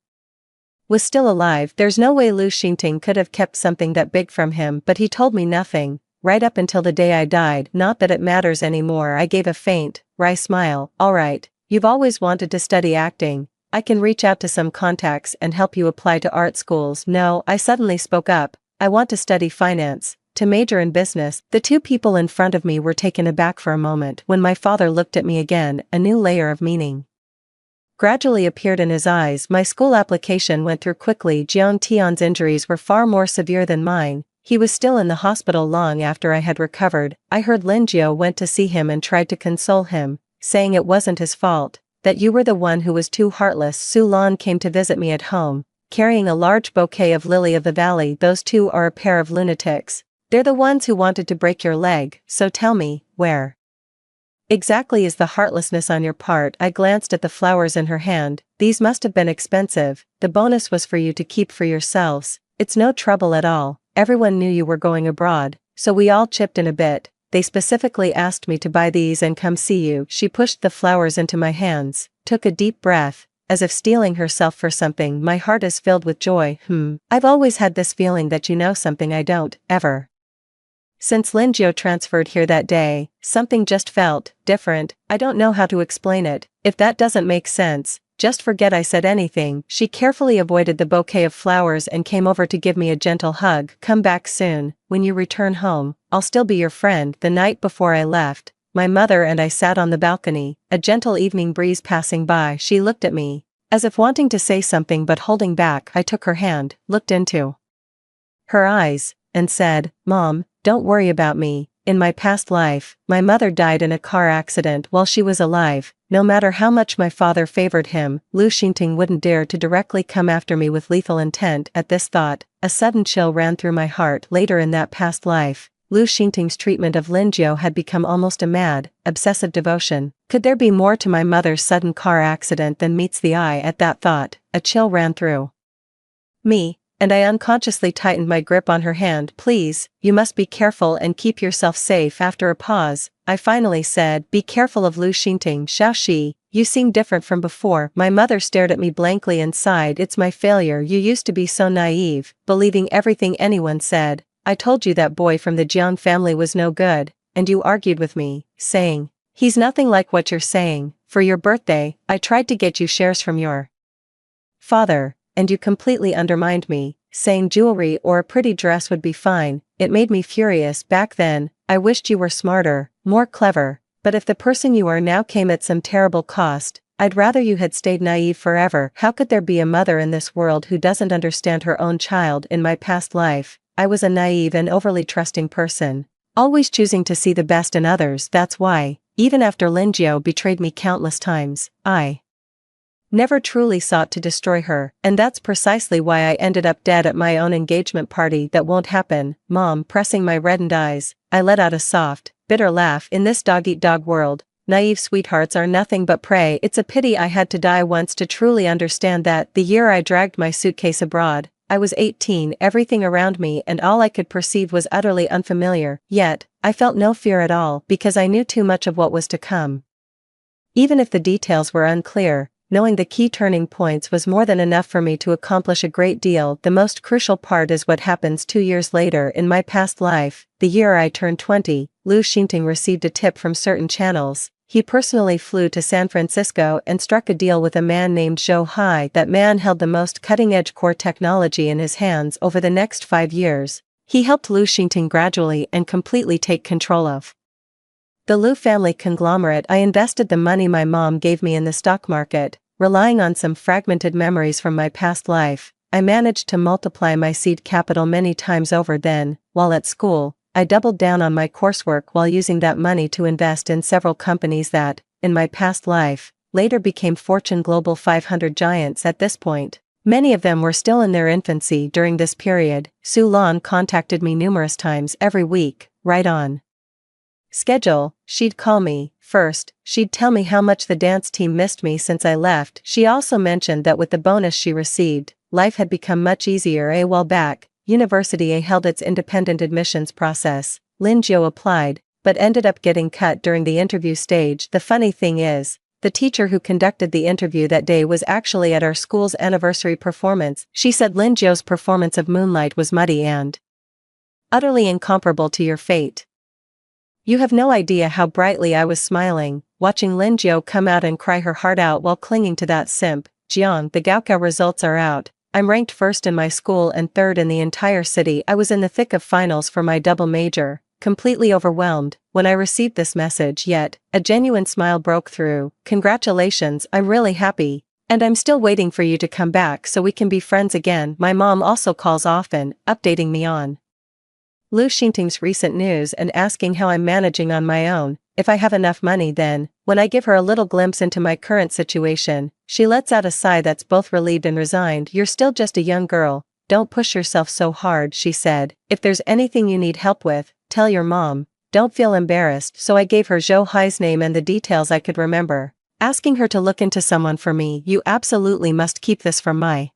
was still alive. There's no way Lu Xingting could have kept something that big from him, but he told me nothing, right up until the day I died. Not that it matters anymore. I gave a faint, wry smile. "All right, you've always wanted to study acting. I can reach out to some contacts and help you apply to art schools." "No," I suddenly spoke up, "I want to study finance, to major in business." The two people in front of me were taken aback for a moment. When my father looked at me again, a new layer of meaning gradually appeared in his eyes. My school application went through quickly. Jian Tian's injuries were far more severe than mine. He was still in the hospital long after I had recovered. I heard Lin Jiu went to see him and tried to console him, saying it wasn't his fault, that you were the one who was too heartless. Su Lan came to visit me at home, carrying a large bouquet of lily of the valley. "Those two are a pair of lunatics. They're the ones who wanted to break your leg, so tell me, where Exactly is the heartlessness on your part. I glanced at the flowers in her hand. These must have been expensive. The bonus was for you to keep for yourselves. It's no trouble at all. Everyone knew you were going abroad, so we all chipped in a bit. They specifically asked me to buy these and come see you. She pushed the flowers into my hands, took a deep breath, as if steeling herself for something. My heart is filled with joy. I've always had this feeling that you know something I don't, ever. Since Linjo transferred here that day, something just felt different. I don't know how to explain it. If that doesn't make sense, just forget I said anything. She carefully avoided the bouquet of flowers and came over to give me a gentle hug. Come back soon. When you return home, I'll still be your friend. The night before I left, my mother and I sat on the balcony, a gentle evening breeze passing by. She looked at me, as if wanting to say something but holding back. I took her hand, looked into her eyes, and said, Mom, don't worry about me. In my past life, my mother died in a car accident while she was alive. No matter how much my father favored him, Lu Xingting wouldn't dare to directly come after me with lethal intent. At this thought, a sudden chill ran through my heart. Later in that past life, Lu Xingting's treatment of Linjiao had become almost a mad, obsessive devotion. Could there be more to my mother's sudden car accident than meets the eye? At that thought, a chill ran through me, and I unconsciously tightened my grip on her hand. Please, you must be careful and keep yourself safe. After a pause, I finally said, be careful of Lu Xingting. Xiaoxi, you seem different from before. My mother stared at me blankly and sighed. It's my failure. You used to be so naive, believing everything anyone said. I told you that boy from the Jiang family was no good, and you argued with me, saying, he's nothing like what you're saying. For your birthday, I tried to get you shares from your father, and you completely undermined me, saying jewelry or a pretty dress would be fine. It made me furious. Back then, I wished you were smarter, more clever, but if the person you are now came at some terrible cost, I'd rather you had stayed naive forever. How could there be a mother in this world who doesn't understand her own child? In my past life, I was a naive and overly trusting person, always choosing to see the best in others. That's why, even after Linjiao betrayed me countless times, I never truly sought to destroy her, and that's precisely why I ended up dead at my own engagement party. That won't happen, Mom. Pressing my reddened eyes, I let out a soft, bitter laugh. In this dog-eat-dog world, naive sweethearts are nothing but prey. It's a pity I had to die once to truly understand that. The year I dragged my suitcase abroad, I was 18. Everything around me and all I could perceive was utterly unfamiliar, yet, I felt no fear at all because I knew too much of what was to come. Even if the details were unclear, knowing the key turning points was more than enough for me to accomplish a great deal. The most crucial part is what happens 2 years later. In my past life, the year I turned 20, Lu Xingting received a tip from certain channels. He personally flew to San Francisco and struck a deal with a man named Zhou Hai. That man held the most cutting-edge core technology in his hands. Over the next 5 years, he helped Lu Xingting gradually and completely take control of the Lu family conglomerate. I invested the money my mom gave me in the stock market. Relying on some fragmented memories from my past life, I managed to multiply my seed capital many times over. Then, while at school, I doubled down on my coursework while using that money to invest in several companies that, in my past life, later became Fortune Global 500 giants. At this point, many of them were still in their infancy. During this period, Su Lan contacted me numerous times every week, right on schedule. She'd call me. First, she'd tell me how much the dance team missed me since I left. She also mentioned that with the bonus she received, life had become much easier. A while back, University A held its independent admissions process. Linjiao applied, but ended up getting cut during the interview stage. The funny thing is, the teacher who conducted the interview that day was actually at our school's anniversary performance. She said Linjiao's performance of Moonlight was muddy and utterly incomparable to your fate. You have no idea how brightly I was smiling, watching Linjiao come out and cry her heart out while clinging to that simp. Jiang, the Gaokao results are out. I'm ranked first in my school and third in the entire city. I was in the thick of finals for my double major, completely overwhelmed, when I received this message. Yet, a genuine smile broke through. Congratulations, I'm really happy. And I'm still waiting for you to come back so we can be friends again. My mom also calls often, updating me on Lu Xingting's recent news and asking how I'm managing on my own. If I have enough money. Then, when I give her a little glimpse into my current situation, she lets out a sigh that's both relieved and resigned. You're still just a young girl, don't push yourself so hard, she said. If there's anything you need help with, tell your mom. Don't feel embarrassed, so I gave her Zhou Hai's name and the details I could remember. Asking her to look into someone for me. You absolutely must keep this from my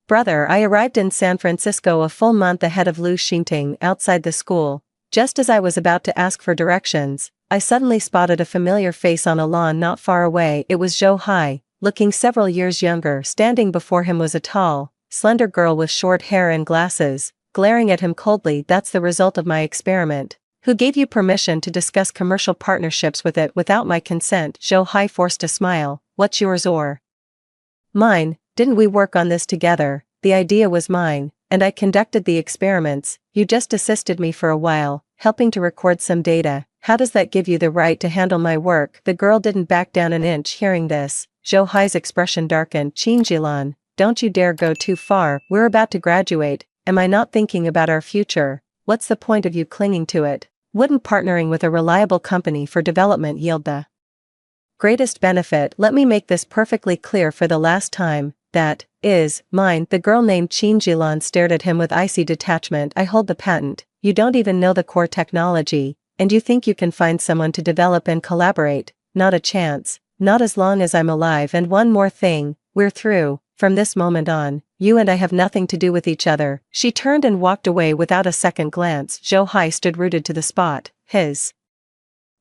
brother. I arrived in San Francisco a full month ahead of Lu Xingting outside the school. Just as I was about to ask for directions, I suddenly spotted a familiar face on a lawn not far away. It was Zhou Hai, looking several years younger. Standing before him was a tall, slender girl with short hair and glasses, glaring at him coldly. That's the result of my experiment. Who gave you permission to discuss commercial partnerships with it without my consent? Zhou Hai forced a smile. What's yours or mine? Didn't we work on this together? The idea was mine, and I conducted the experiments. You just assisted me for a while, helping to record some data. How does that give you the right to handle my work? The girl didn't back down an inch. Hearing this, Zhou Hai's expression darkened. Qin Jilan, don't you dare go too far. We're about to graduate. Am I not thinking about our future? What's the point of you clinging to it? Wouldn't partnering with a reliable company for development yield the greatest benefit? Let me make this perfectly clear for the last time. That is mine. The girl named Qin Jilan stared at him with icy detachment. I hold the patent. You don't even know the core technology, and you think you can find someone to develop and collaborate? Not a chance. Not as long as I'm alive. And one more thing, we're through. From this moment on, you and I have nothing to do with each other. She turned and walked away without a second glance. Zhou Hai stood rooted to the spot, his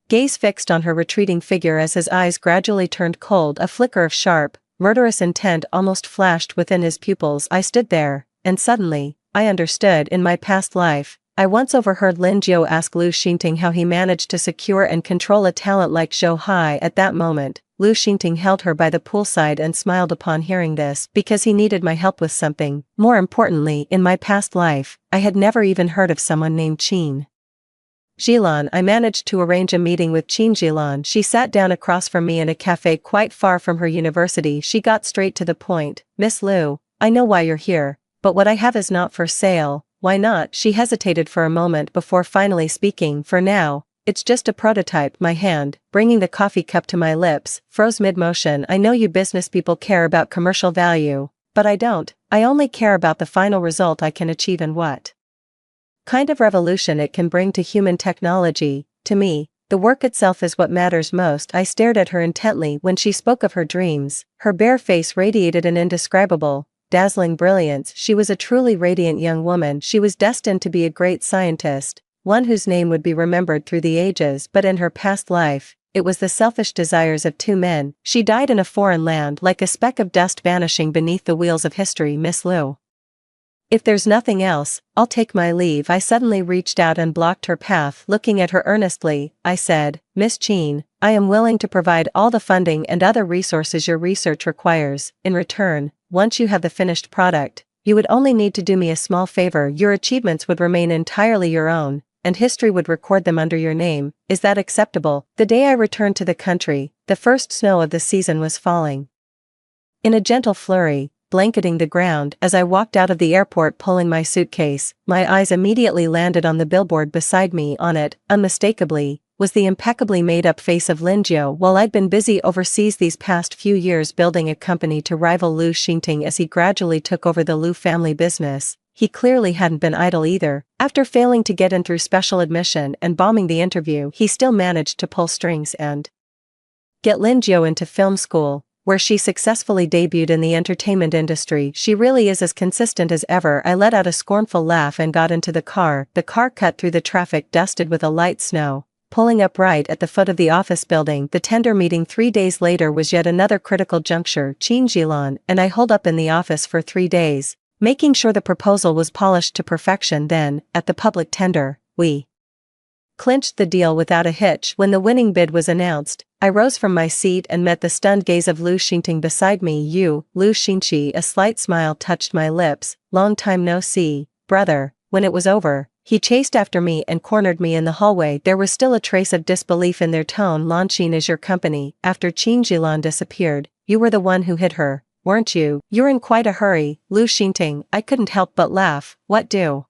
gaze fixed on her retreating figure. As his eyes gradually turned cold, a flicker of sharp, murderous intent almost flashed within his pupils. I stood there, and suddenly, I understood. In my past life, I once overheard Lin Jiu ask Lu Xingting how he managed to secure and control a talent like Zhou Hai. At that moment, Lu Xingting held her by the poolside and smiled upon hearing this. Because he needed my help with something. More importantly, in my past life, I had never even heard of someone named Qin Jilan. I managed to arrange a meeting with Qin Jilan. She sat down across from me in a cafe quite far from her university. She got straight to the point. Miss Lu, I know why you're here, but what I have is not for sale. Why not? She hesitated for a moment before finally speaking. For now, it's just a prototype. My hand, bringing the coffee cup to my lips, froze mid-motion. I know you business people care about commercial value, but I don't. I only care about the final result I can achieve and what kind of revolution it can bring to human technology. To me, the work itself is what matters most. I stared at her intently when she spoke of her dreams. Her bare face radiated an indescribable, dazzling brilliance. She was a truly radiant young woman. She was destined to be a great scientist, one whose name would be remembered through the ages. But in her past life, it was the selfish desires of two men. She died in a foreign land like a speck of dust vanishing beneath the wheels of history. Miss Lu, if there's nothing else, I'll take my leave. I suddenly reached out and blocked her path. Looking at her earnestly, I said, Miss Qin, I am willing to provide all the funding and other resources your research requires. In return, once you have the finished product, you would only need to do me a small favor. Your achievements would remain entirely your own, and history would record them under your name. Is that acceptable? The day I returned to the country, the first snow of the season was falling in a gentle flurry, blanketing the ground. As I walked out of the airport pulling my suitcase, my eyes immediately landed on the billboard beside me. On it, unmistakably, was the impeccably made-up face of Lin Jiu. While I'd been busy overseas these past few years building a company to rival Lu Xingting as he gradually took over the Lu family business, he clearly hadn't been idle either. After failing to get in through special admission and bombing the interview, he still managed to pull strings and get Lin Jiu into film school, where she successfully debuted in the entertainment industry. She really is as consistent as ever. I let out a scornful laugh and got into the car. The car cut through the traffic dusted with a light snow, pulling up right at the foot of the office building. The tender meeting 3 days later was yet another critical juncture. Qin Jilan and I holed up in the office for 3 days, making sure the proposal was polished to perfection. Then, at the public tender, we clinched the deal without a hitch. When the winning bid was announced, I rose from my seat and met the stunned gaze of Lu Xingting beside me. You, Lu Xingqi. A slight smile touched my lips. Long time no see, brother. When it was over, he chased after me and cornered me in the hallway. There was still a trace of disbelief in their tone. Lanqin is your company. After Qin Jilan disappeared, you were the one who hid her, weren't you? You're in quite a hurry, Lu Xingting. I couldn't help but laugh. What do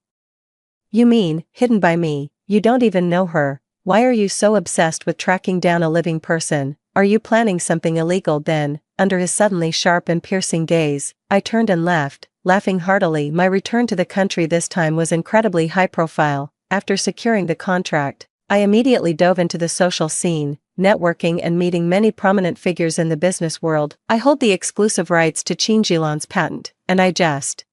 you mean, hidden by me? You don't even know her. Why are you so obsessed with tracking down a living person? Are you planning something illegal? Then, under his suddenly sharp and piercing gaze, I turned and left, laughing heartily. My return to the country this time was incredibly high profile. After securing the contract, I immediately dove into the social scene, networking and meeting many prominent figures in the business world. I hold the exclusive rights to Qingjilon's patent, and I just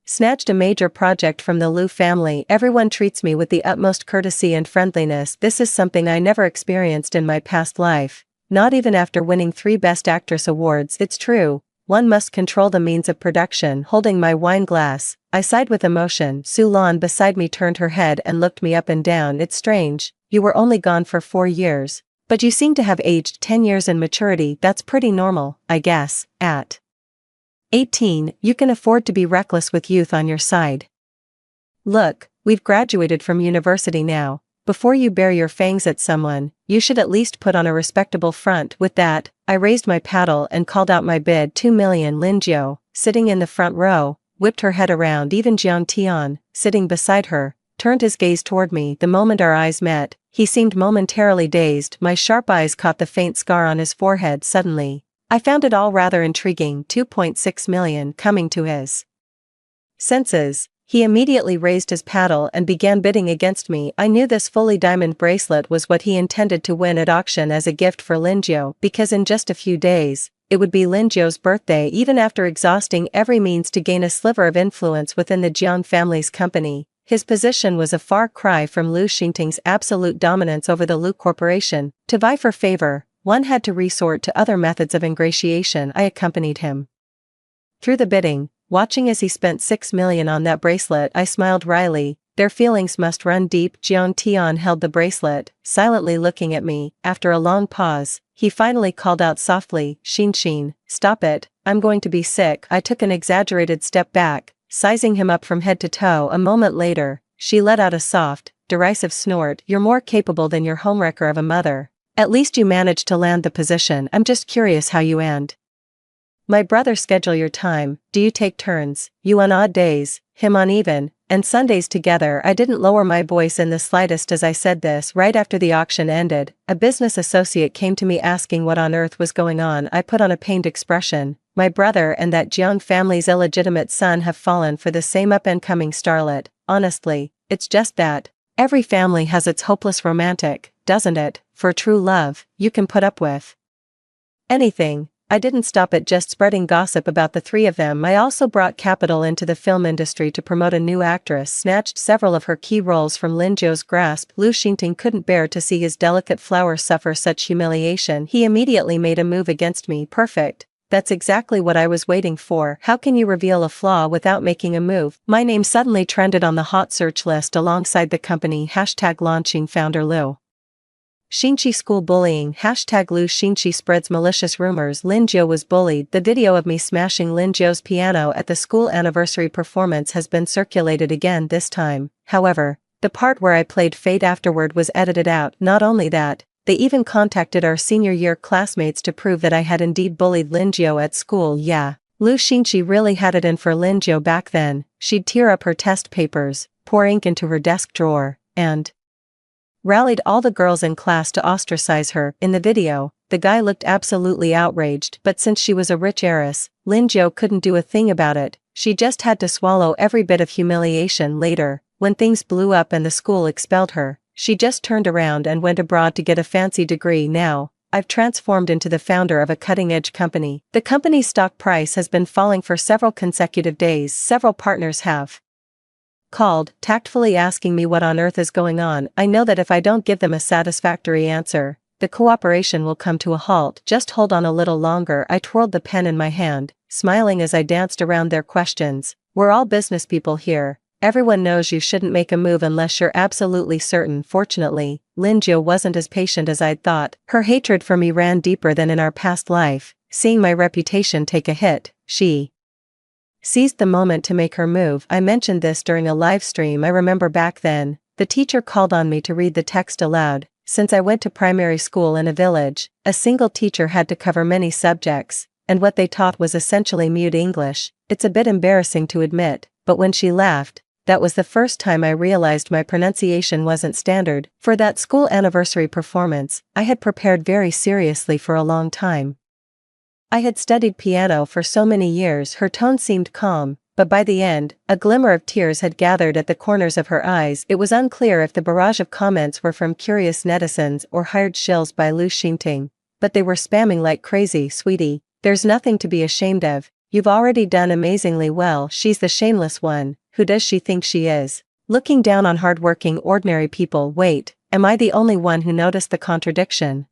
snatched a major project from the Liu family. Everyone treats me with the utmost courtesy and friendliness. This is something I never experienced in my past life, not even after winning 3 Best Actress awards. It's true, one must control the means of production. Holding my wine glass, I sighed with emotion. Su Lan beside me turned her head and looked me up and down. It's strange, you were only gone for 4 years, but you seem to have aged 10 years in maturity. That's pretty normal, I guess. At 18, you can afford to be reckless with youth on your side. Look, we've graduated from university now. Before you bare your fangs at someone, you should at least put on a respectable front. With that, I raised my paddle and called out my bid. 2 million. Lin Jiu, sitting in the front row, whipped her head around. Even Jiang Tian, sitting beside her, turned his gaze toward me. The moment our eyes met, he seemed momentarily dazed. My sharp eyes caught the faint scar on his forehead. Suddenly, I found it all rather intriguing. 2.6 million. Coming to his senses, he immediately raised his paddle and began bidding against me. I knew this fully diamond bracelet was what he intended to win at auction as a gift for Lin Jiu, because in just a few days, it would be Lin Jiu's birthday. Even after exhausting every means to gain a sliver of influence within the Jiang family's company, his position was a far cry from Liu Xingting's absolute dominance over the Liu Corporation. To vie for favor, one had to resort to other methods of ingratiation. I accompanied him through the bidding, watching as he spent 6 million on that bracelet. I smiled wryly. Their feelings must run deep. Jiang Tian held the bracelet, silently looking at me. After a long pause, he finally called out softly, Xin, stop it, I'm going to be sick. I took an exaggerated step back, sizing him up from head to toe. A moment later, she let out a soft, derisive snort. You're more capable than your homewrecker of a mother. At least you managed to land the position. I'm just curious how you and my brother schedule your time. Do you take turns, you on odd days, him on even, and Sundays together? I didn't lower my voice in the slightest as I said this. Right after the auction ended, a business associate came to me asking what on earth was going on. I put on a pained expression. My brother and that Jiang family's illegitimate son have fallen for the same up-and-coming starlet. Honestly, it's just that. Every family has its hopeless romantic, doesn't it? For true love, you can put up with anything. I didn't stop at just spreading gossip about the 3 of them. I also brought capital into the film industry to promote a new actress, snatched several of her key roles from Lin Jiu's grasp. Liu Xingting couldn't bear to see his delicate flower suffer such humiliation. He immediately made a move against me. Perfect. That's exactly what I was waiting for. How can you reveal a flaw without making a move? My name suddenly trended on the hot search list alongside the company #launching founder Liu Xinqi school bullying #Liu Xinqi spreads malicious rumors. Lin Jiu was bullied. The video of me smashing Lin Jiu's piano at the school anniversary performance has been circulated again this time. However, the part where I played Fate afterward was edited out. Not only that, they even contacted our senior year classmates to prove that I had indeed bullied Lin Jiu at school. Yeah, Liu Xinqi really had it in for Lin Jiu back then. She'd tear up her test papers, pour ink into her desk drawer, and rallied all the girls in class to ostracize her. In the video, the guy looked absolutely outraged, but since she was a rich heiress, Lin Jiu couldn't do a thing about it. She just had to swallow every bit of humiliation. Later, when things blew up and the school expelled her, she just turned around and went abroad to get a fancy degree. Now, I've transformed into the founder of a cutting-edge company. The company's stock price has been falling for several consecutive days. Several partners have called, tactfully asking me what on earth is going on. I know that if I don't give them a satisfactory answer, the cooperation will come to a halt. Just hold on a little longer. I twirled the pen in my hand, smiling as I danced around their questions. We're all business people here. Everyone knows you shouldn't make a move unless you're absolutely certain. Fortunately, Lin Jiu wasn't as patient as I'd thought. Her hatred for me ran deeper than in our past life. Seeing my reputation take a hit, she seized the moment to make her move. I mentioned this during a live stream. I remember back then, the teacher called on me to read the text aloud. Since I went to primary school in a village, a single teacher had to cover many subjects, and what they taught was essentially mute English. It's a bit embarrassing to admit, but when she laughed, that was the first time I realized my pronunciation wasn't standard. For that school anniversary performance, I had prepared very seriously for a long time. I had studied piano for so many years. Her tone seemed calm, but by the end, a glimmer of tears had gathered at the corners of her eyes. It was unclear if the barrage of comments were from curious netizens or hired shills by Lu Xingting, but they were spamming like crazy. Sweetie, there's nothing to be ashamed of, you've already done amazingly well. She's the shameless one, who does she think she is? Looking down on hardworking ordinary people. Wait, am I the only one who noticed the contradiction?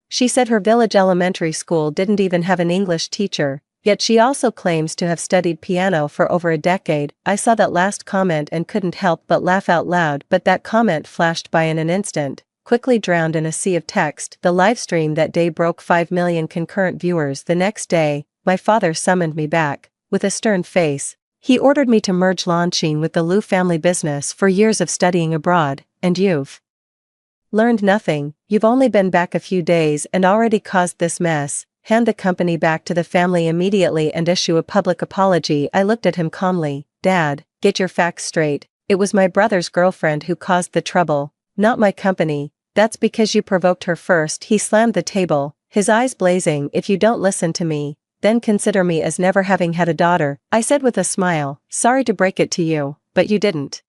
She said her village elementary school didn't even have an English teacher, yet she also claims to have studied piano for over a decade. I saw that last comment and couldn't help but laugh out loud, but that comment flashed by in an instant, quickly drowned in a sea of text. The livestream that day broke 5 million concurrent viewers. The next day, my father summoned me back, with a stern face. He ordered me to merge Lanqing with the Lu family business. For years of studying abroad, and you've learned nothing. You've only been back a few days and already caused this mess. Hand the company back to the family immediately and issue a public apology. I looked at him calmly. Dad, get your facts straight. It was my brother's girlfriend who caused the trouble, not my company. That's because you provoked her first. He slammed the table, his eyes blazing. If you don't listen to me, then consider me as never having had a daughter, I said with a smile. Sorry to break it to you, but you didn't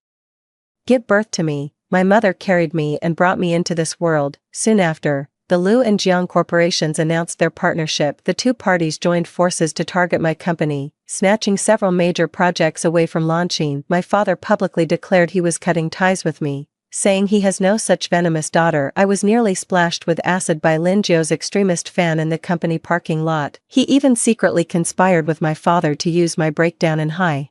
give birth to me. My mother carried me and brought me into this world. Soon after, the Lu and Jiang corporations announced their partnership. The two parties joined forces to target my company, snatching several major projects away from Lanqing. My father publicly declared he was cutting ties with me, saying he has no such venomous daughter. I was nearly splashed with acid by Lin Jiu's extremist fan in the company parking lot. He even secretly conspired with my father to use my breakdown in high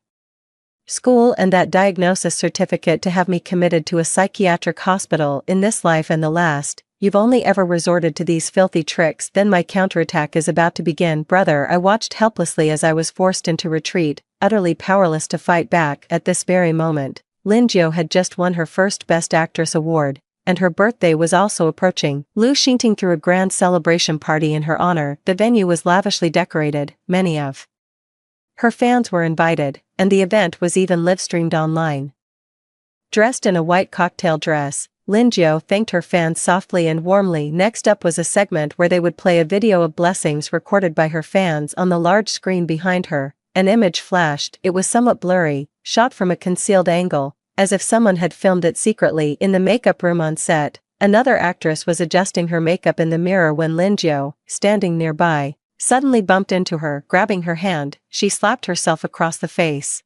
school and that diagnosis certificate to have me committed to a psychiatric hospital. In this life and the last, you've only ever resorted to these filthy tricks. Then my counterattack is about to begin. Brother, I watched helplessly as I was forced into retreat, utterly powerless to fight back. At this very moment, Lin Jiu had just won her first Best Actress award, and her birthday was also approaching. Lu Xingting threw a grand celebration party in her honor. The venue was lavishly decorated. Many of her fans were invited, and the event was even live-streamed online. Dressed in a white cocktail dress, Lin Jiu thanked her fans softly and warmly. Next up was a segment where they would play a video of blessings recorded by her fans. On the large screen behind her, an image flashed. It was somewhat blurry, shot from a concealed angle, as if someone had filmed it secretly. In the makeup room on set, another actress was adjusting her makeup in the mirror when Lin Jiu, standing nearby, suddenly bumped into her. Grabbing her hand, she slapped herself across the face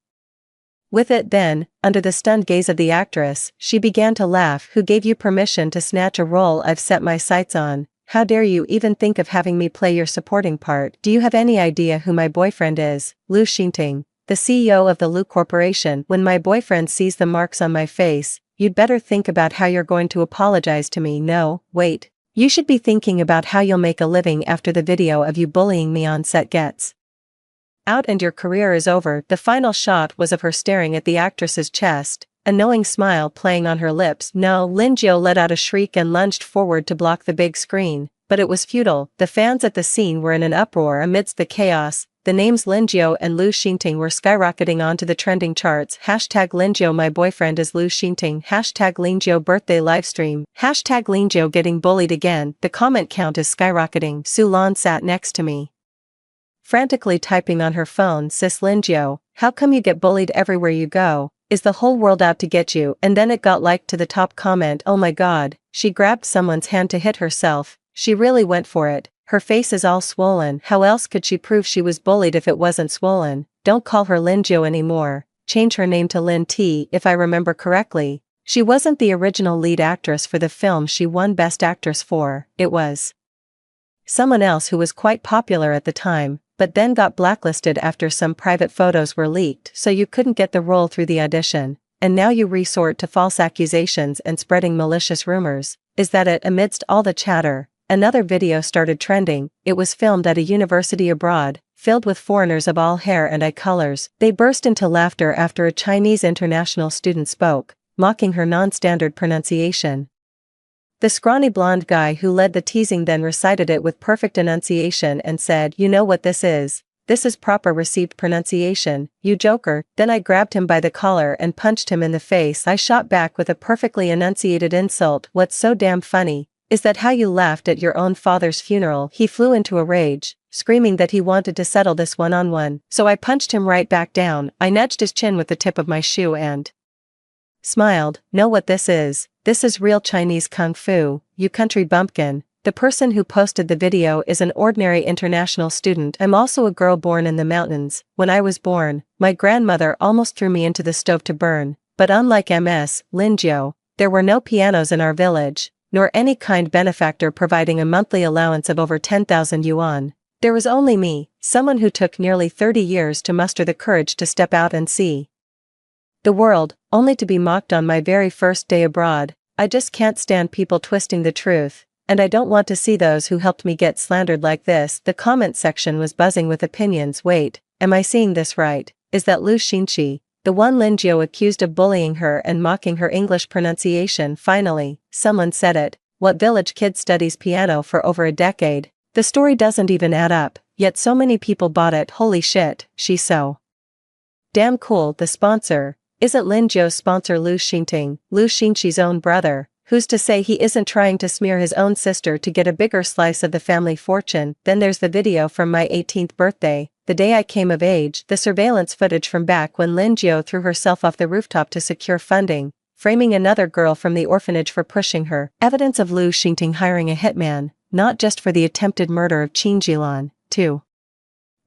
with it. Then, under the stunned gaze of the actress, she began to laugh. Who gave you permission to snatch a role I've set my sights on? How dare you even think of having me play your supporting part? Do you have any idea who my boyfriend is? Lu Xingting, the CEO of the Lu Corporation. When my boyfriend sees the marks on my face, you'd better think about how you're going to apologize to me. No, wait. You should be thinking about how you'll make a living after the video of you bullying me on set gets out and your career is over. The final shot was of her staring at the actress's chest, a knowing smile playing on her lips. No, Lin Jiu let out a shriek and lunged forward to block the big screen, but it was futile. The fans at the scene were in an uproar. Amidst the chaos, the names Lin Jiu and Lu Xingting were skyrocketing onto the trending charts. Hashtag Lin Jiu my boyfriend is Lu Xingting. Hashtag Lin Jiu birthday livestream. Hashtag Lin Jiu getting bullied again. The comment count is skyrocketing. Su Lan sat next to me, frantically typing on her phone. Sis Lin Jiu, how come you get bullied everywhere you go? Is the whole world out to get you? And then it got liked to the top comment. Oh my god, she grabbed someone's hand to hit herself. She really went for it. Her face is all swollen. How else could she prove she was bullied if it wasn't swollen? Don't call her Lin Jiu anymore. Change her name to Lin T. If I remember correctly, she wasn't the original lead actress for the film she won Best Actress for. It was someone else who was quite popular at the time, but then got blacklisted after some private photos were leaked, so you couldn't get the role through the audition, and now you resort to false accusations and spreading malicious rumors. Is that it? Amidst all the chatter, another video started trending. It was filmed at a university abroad, filled with foreigners of all hair and eye colors. They burst into laughter after a Chinese international student spoke, mocking her non-standard pronunciation. The scrawny blonde guy who led the teasing then recited it with perfect enunciation and said, "You know what this is? This is proper received pronunciation, you joker." Then I grabbed him by the collar and punched him in the face. I shot back with a perfectly enunciated insult. What's so damn funny Is that how you laughed at your own father's funeral?" He flew into a rage, screaming that he wanted to settle this one-on-one, so I punched him right back down. I nudged his chin with the tip of my shoe and smiled. "Know what this is? This is real Chinese kung fu, you country bumpkin." The person who posted the video is an ordinary international student. I'm also a girl born in the mountains. When I was born, my grandmother almost threw me into the stove to burn, but unlike Ms. Linjiu, there were no pianos in our village, nor any kind benefactor providing a monthly allowance of over 10,000 yuan. There was only me, someone who took nearly 30 years to muster the courage to step out and see the world, only to be mocked on my very first day abroad. I just can't stand people twisting the truth. And I don't want to see those who helped me get slandered like this. The comment section was buzzing with opinions. Wait, am I seeing this right? Is that Lu Xinqi, the one Linjiu accused of bullying her and mocking her English pronunciation? Finally, someone said it. What village kid studies piano for over a decade? The story doesn't even add up, yet so many people bought it. Holy shit, she's so damn cool. The sponsor, isn't Linjiu's sponsor Lu Xinqi's own brother? Who's to say he isn't trying to smear his own sister to get a bigger slice of the family fortune? Then there's the video from my 18th birthday, the day I came of age, the surveillance footage from back when Linjiu threw herself off the rooftop to secure funding, framing another girl from the orphanage for pushing her, evidence of Lu Xinqi hiring a hitman, not just for the attempted murder of Qin Jilan, to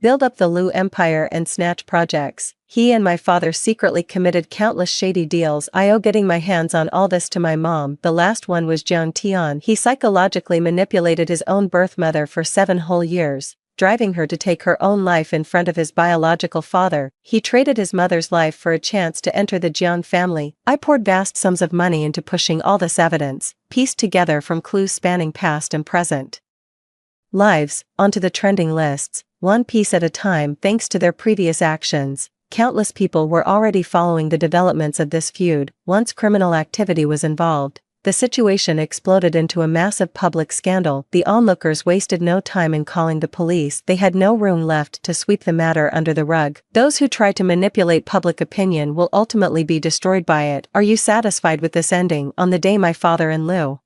build up the Lu Empire and snatch projects. He and my father secretly committed countless shady deals. I owe getting my hands on all this to my mom. The last one was Jiang Tian. He psychologically manipulated his own birth mother for 7 whole years, driving her to take her own life in front of his biological father. He traded his mother's life for a chance to enter the Jiang family. I poured vast sums of money into pushing all this evidence, pieced together from clues spanning past and present lives, onto the trending lists, one piece at a time. Thanks to their previous actions, countless people were already following the developments of this feud. Once criminal activity was involved, the situation exploded into a massive public scandal. The onlookers wasted no time in calling the police. They had no room left to sweep the matter under the rug. Those who try to manipulate public opinion will ultimately be destroyed by it. Are you satisfied with this ending? On the day my father and Lu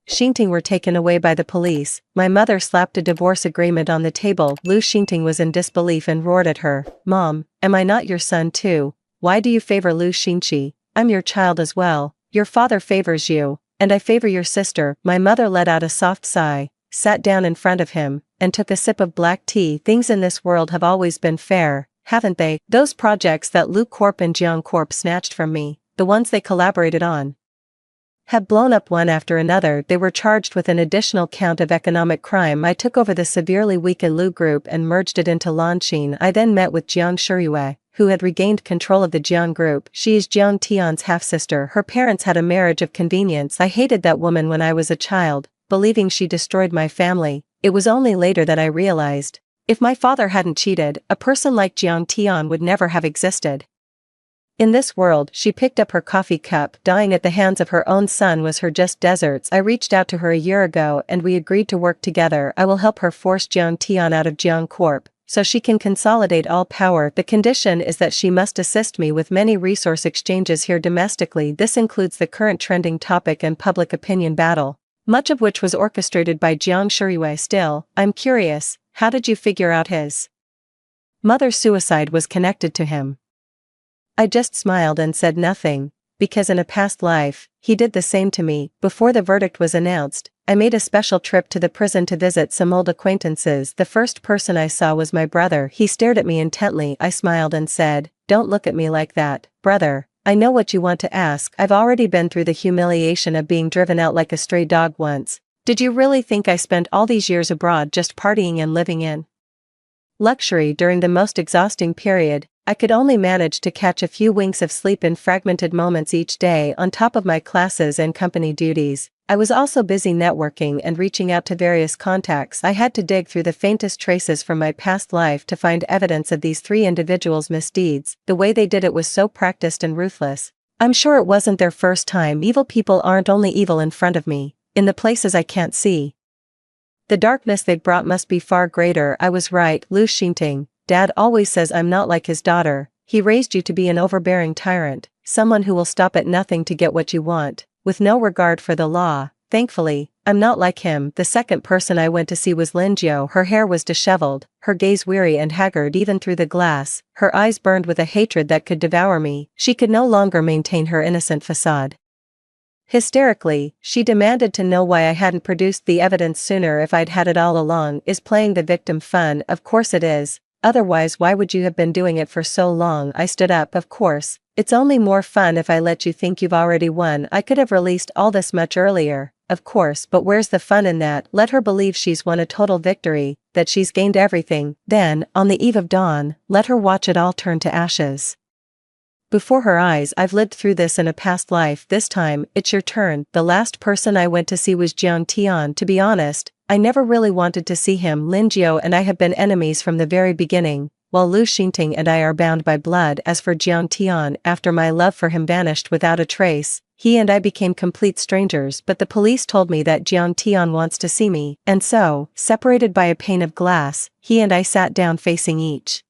Xinqi were taken away by the police, my mother slapped a divorce agreement on the table. Lu Xinqi was in disbelief and roared at her, "Mom, am I not your son too? Why do you favor Lu Xinqi? I'm your child as well. Your father favors you, and I favor your sister." My mother let out a soft sigh, sat down in front of him, and took a sip of black tea. Things in this world have always been fair, haven't they? Those projects that Lu Corp and Jiang Corp snatched from me, the ones they collaborated on, have blown up one after another. They were charged with an additional count of economic crime. I took over the severely weakened Lu group and merged it into Lanqin. I then met with Jiang Shirue, who had regained control of the Jiang group. She is Jiang Tian's half-sister. Her parents had a marriage of convenience. I hated that woman when I was a child, believing she destroyed my family. It was only later that I realized, if my father hadn't cheated, a person like Jiang Tian would never have existed. In this world, she picked up her coffee cup. Dying at the hands of her own son was her just desserts. I reached out to her a year ago and we agreed to work together. I will help her force Jiang Tian out of Jiang Corp, so she can consolidate all power. The condition is that she must assist me with many resource exchanges here domestically. This includes the current trending topic and public opinion battle, much of which was orchestrated by Jiang Shirue. Still, I'm curious, how did you figure out his mother's suicide was connected to him? I just smiled and said nothing, because in a past life, he did the same to me. Before the verdict was announced, I made a special trip to the prison to visit some old acquaintances. The first person I saw was my brother. He stared at me intently. I smiled and said, "Don't look at me like that, brother. I know what you want to ask. I've already been through the humiliation of being driven out like a stray dog once. Did you really think I spent all these years abroad just partying and living in luxury? During the most exhausting period, I could only manage to catch a few winks of sleep in fragmented moments each day on top of my classes and company duties. I was also busy networking and reaching out to various contacts. I had to dig through the faintest traces from my past life to find evidence of these 3 individuals' misdeeds. The way they did it was so practiced and ruthless. I'm sure it wasn't their first time. Evil people aren't only evil in front of me, in the places I can't see. The darkness they brought must be far greater. I was right. Lu Xinqi, Dad always says I'm not like his daughter. He raised you to be an overbearing tyrant, someone who will stop at nothing to get what you want, with no regard for the law. Thankfully, I'm not like him. The second person I went to see was Linjo. Her hair was disheveled, her gaze weary and haggard even through the glass, her eyes burned with a hatred that could devour me. She could no longer maintain her innocent facade. Hysterically, she demanded to know why I hadn't produced the evidence sooner. If I'd had it all along. Is playing the victim fun? Of course it is. Otherwise why would you have been doing it for so long? I stood up. Of course. It's only more fun if I let you think you've already won. I could have released all this much earlier, of course, but where's the fun in that? Let her believe she's won a total victory, that she's gained everything, then, on the eve of dawn, let her watch it all turn to ashes. Before her eyes. I've lived through this in a past life. This time, it's your turn. The last person I went to see was Jiang Tian. To be honest, I never really wanted to see him. Lin Jiao and I have been enemies from the very beginning, while Lu Xingting and I are bound by blood. As for Jiang Tian, after my love for him vanished without a trace, he and I became complete strangers. But the police told me that Jiang Tian wants to see me, and so, separated by a pane of glass, he and I sat down facing each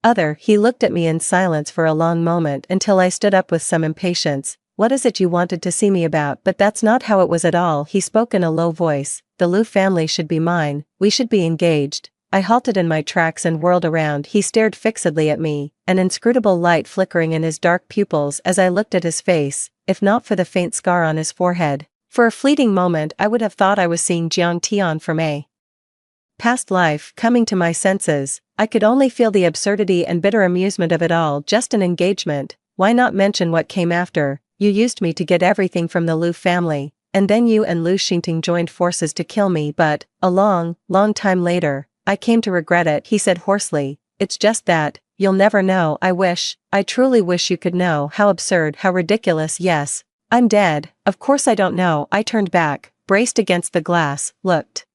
other. He looked at me in silence for a long moment until I stood up with some impatience. What is it you wanted to see me about? But that's not how it was at all. He spoke in a low voice. The Lu family should be mine. We should be engaged. I halted in my tracks and whirled around. He stared fixedly at me, an inscrutable light flickering in his dark pupils as I looked at his face, if not for the faint scar on his forehead. For a fleeting moment I would have thought I was seeing Jiang Tian from a past life. Coming to my senses, I could only feel the absurdity and bitter amusement of it all. Just an engagement. Why not mention what came after? You used me to get everything from the Lu family, and then you and Lu Xingting joined forces to kill me. But, a long, long time later, I came to regret it. He said hoarsely. It's just that, you'll never know. I truly wish you could know. How absurd, how ridiculous. Yes, I'm dead. Of course I don't know. I turned back, braced against the glass, looked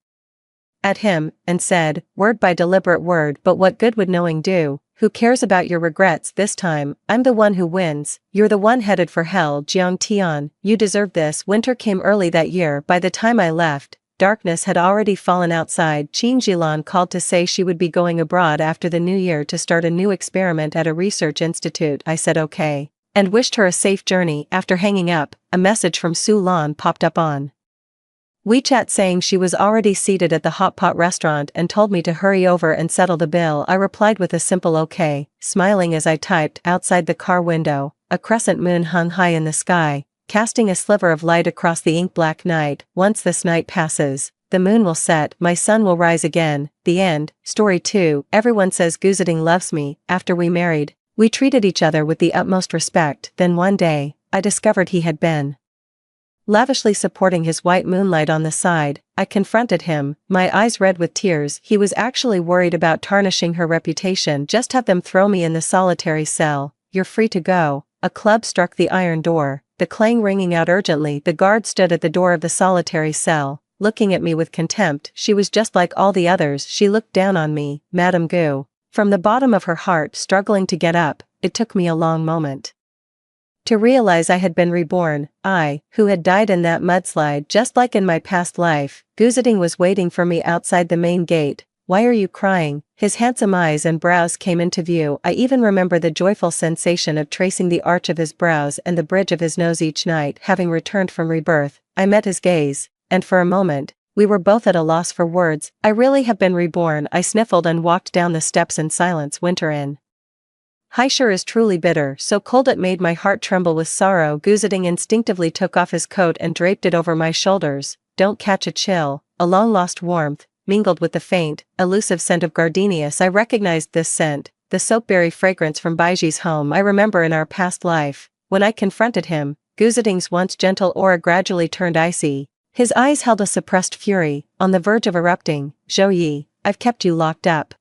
at him, and said, word by deliberate word. But what good would knowing do? Who cares about your regrets? This time, I'm the one who wins. You're the one headed for hell. Jiang Tian, you deserve this. Winter came early that year. By the time I left, darkness had already fallen outside. Qin Jilan called to say she would be going abroad after the new year to start a new experiment at a research institute. I said okay, and wished her a safe journey. After hanging up, a message from Su Lan popped up on WeChat saying she was already seated at the hot pot restaurant and told me to hurry over and settle the bill. I replied with a simple okay, smiling as I typed. Outside the car window, a crescent moon hung high in the sky, casting a sliver of light across the ink-black night. Once this night passes, the moon will set, my sun will rise again. The end. Story 2. Everyone says Guzading loves me. After we married, we treated each other with the utmost respect. Then one day, I discovered he had been lavishly supporting his white moonlight on the side. I confronted him, my eyes red with tears. He was actually worried about tarnishing her reputation. Just have them throw me in the solitary cell. You're free to go. A club struck the iron door, the clang ringing out urgently. The guard stood at the door of the solitary cell, looking at me with contempt. She was just like all the others. She looked down on me, Madame Gu, from the bottom of her heart. Struggling to get up, it took me a long moment to realize I had been reborn, I, who had died in that mudslide just like in my past life. Guzading was waiting for me outside the main gate. Why are you crying? His handsome eyes and brows came into view. I even remember the joyful sensation of tracing the arch of his brows and the bridge of his nose each night. Having returned from rebirth, I met his gaze, and for a moment, we were both at a loss for words. I really have been reborn. I sniffled and walked down the steps in silence. Winter in Haishur is truly bitter, so cold it made my heart tremble with sorrow. Guzading instinctively took off his coat and draped it over my shoulders. Don't catch a chill. A long-lost warmth mingled with the faint, elusive scent of gardenias. I recognized this scent, the soapberry fragrance from Baiji's home. I remember in our past life, when I confronted him, Guzading's once gentle aura gradually turned icy. His eyes held a suppressed fury, on the verge of erupting. Zhou Yi, I've kept you locked up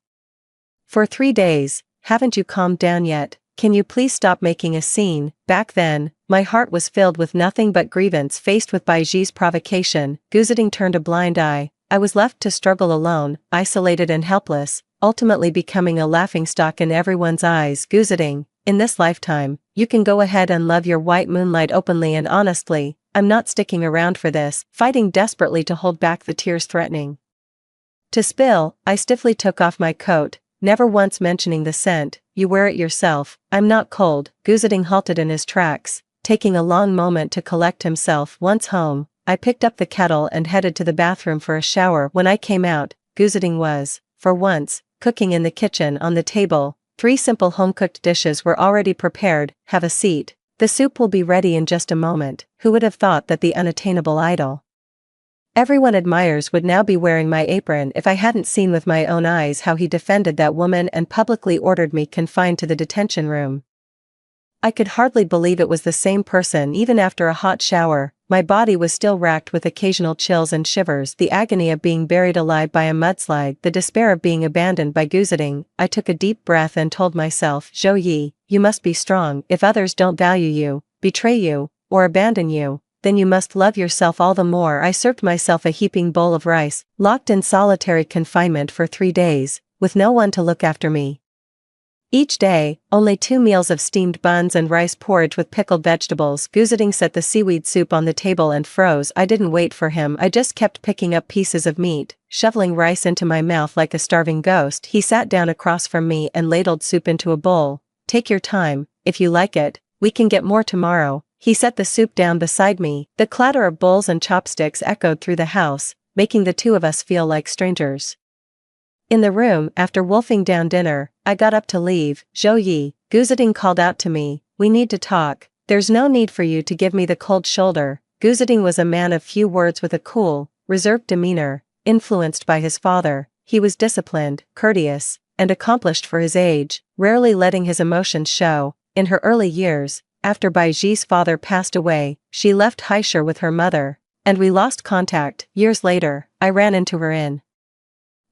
for 3 days. Haven't you calmed down yet? Can you please stop making a scene? Back then, my heart was filled with nothing but grievance. Faced with Baiji's provocation, Guzading turned a blind eye. I was left to struggle alone, isolated and helpless, ultimately becoming a laughingstock in everyone's eyes. Guzading, in this lifetime, you can go ahead and love your white moonlight openly and honestly. I'm not sticking around for this. Fighting desperately to hold back the tears threatening to spill, I stiffly took off my coat, never once mentioning the scent. You wear it yourself. I'm not cold. Guzading halted in his tracks, taking a long moment to collect himself. Once home, I picked up the kettle and headed to the bathroom for a shower. When I came out, Guzading was, for once, cooking in the kitchen. On the table, 3 simple home-cooked dishes were already prepared. Have a seat. The soup will be ready in just a moment. Who would have thought that the unattainable idol everyone admires would now be wearing my apron? If I hadn't seen with my own eyes how he defended that woman and publicly ordered me confined to the detention room. I could hardly believe it was the same person. Even after a hot shower, my body was still racked with occasional chills and shivers. The agony of being buried alive by a mudslide, the despair of being abandoned by Guzading. I took a deep breath and told myself, Zhou Yi, you must be strong. If others don't value you, betray you, or abandon you, then you must love yourself all the more. I served myself a heaping bowl of rice, locked in solitary confinement for 3 days, with no one to look after me. Each day, only 2 meals of steamed buns and rice porridge with pickled vegetables. Guzading set the seaweed soup on the table and froze. I didn't wait for him. I just kept picking up pieces of meat, shoveling rice into my mouth like a starving ghost. He sat down across from me and ladled soup into a bowl. Take your time, if you like it, we can get more tomorrow. He set the soup down beside me. The clatter of bowls and chopsticks echoed through the house, making the 2 of us feel like strangers. In the room, after wolfing down dinner, I got up to leave. Zhou Yi, Guzading called out to me, we need to talk. There's no need for you to give me the cold shoulder. Guzading was a man of few words with a cool, reserved demeanor. Influenced by his father, he was disciplined, courteous, and accomplished for his age, rarely letting his emotions show. In her early years, after Baiji's father passed away, she left Haishur with her mother, and we lost contact. Years later, I ran into her in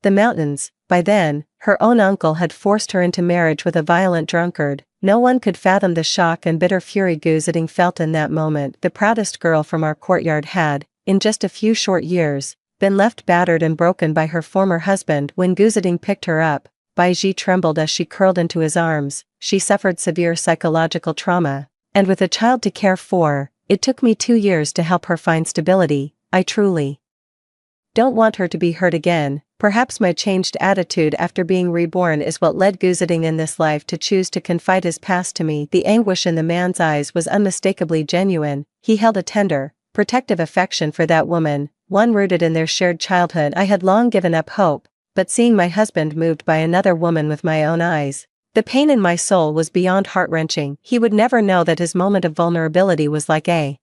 the mountains. By then, her own uncle had forced her into marriage with a violent drunkard. No one could fathom the shock and bitter fury Guzading felt in that moment. The proudest girl from our courtyard had, in just a few short years, been left battered and broken by her former husband. When Guzading picked her up, Baiji trembled as she curled into his arms. She suffered severe psychological trauma, and with a child to care for, it took me 2 years to help her find stability. I truly don't want her to be hurt again. Perhaps my changed attitude after being reborn is what led Guzading in this life to choose to confide his past to me. The anguish in the man's eyes was unmistakably genuine. He held a tender, protective affection for that woman, one rooted in their shared childhood. I had long given up hope, but seeing my husband moved by another woman with my own eyes, the pain in my soul was beyond heart-wrenching. He would never know that his moment of vulnerability was like a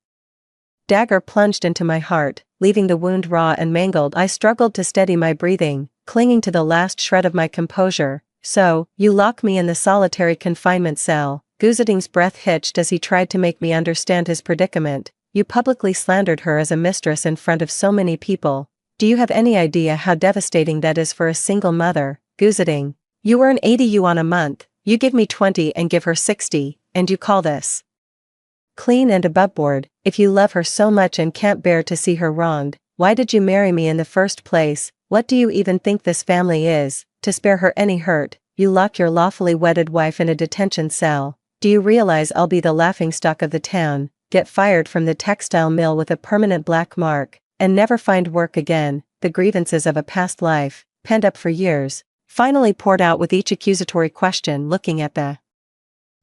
dagger plunged into my heart, leaving the wound raw and mangled. I struggled to steady my breathing, clinging to the last shred of my composure. So, you lock me in the solitary confinement cell. Guzading's breath hitched as he tried to make me understand his predicament. You publicly slandered her as a mistress in front of so many people. Do you have any idea how devastating that is for a single mother? Guzading, you earn 80 yuan a month, you give me 20 and give her 60, and you call this clean and aboveboard? If you love her so much and can't bear to see her wronged, why did you marry me in the first place? What do you even think this family is? To spare her any hurt, you lock your lawfully wedded wife in a detention cell. Do you realize I'll be the laughingstock of the town, get fired from the textile mill with a permanent black mark, and never find work again? The grievances of a past life, penned up for years, finally poured out with each accusatory question. Looking at the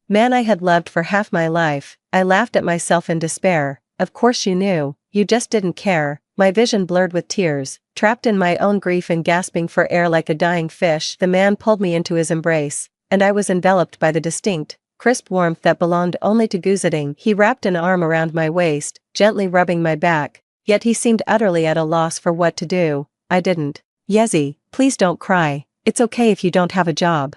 man I had loved for half my life, I laughed at myself in despair. Of course you knew, you just didn't care. My vision blurred with tears, trapped in my own grief and gasping for air like a dying fish. The man pulled me into his embrace, and I was enveloped by the distinct, crisp warmth that belonged only to Guzading. He wrapped an arm around my waist, gently rubbing my back, yet he seemed utterly at a loss for what to do. I didn't. Yezi, please don't cry. It's okay if you don't have a job.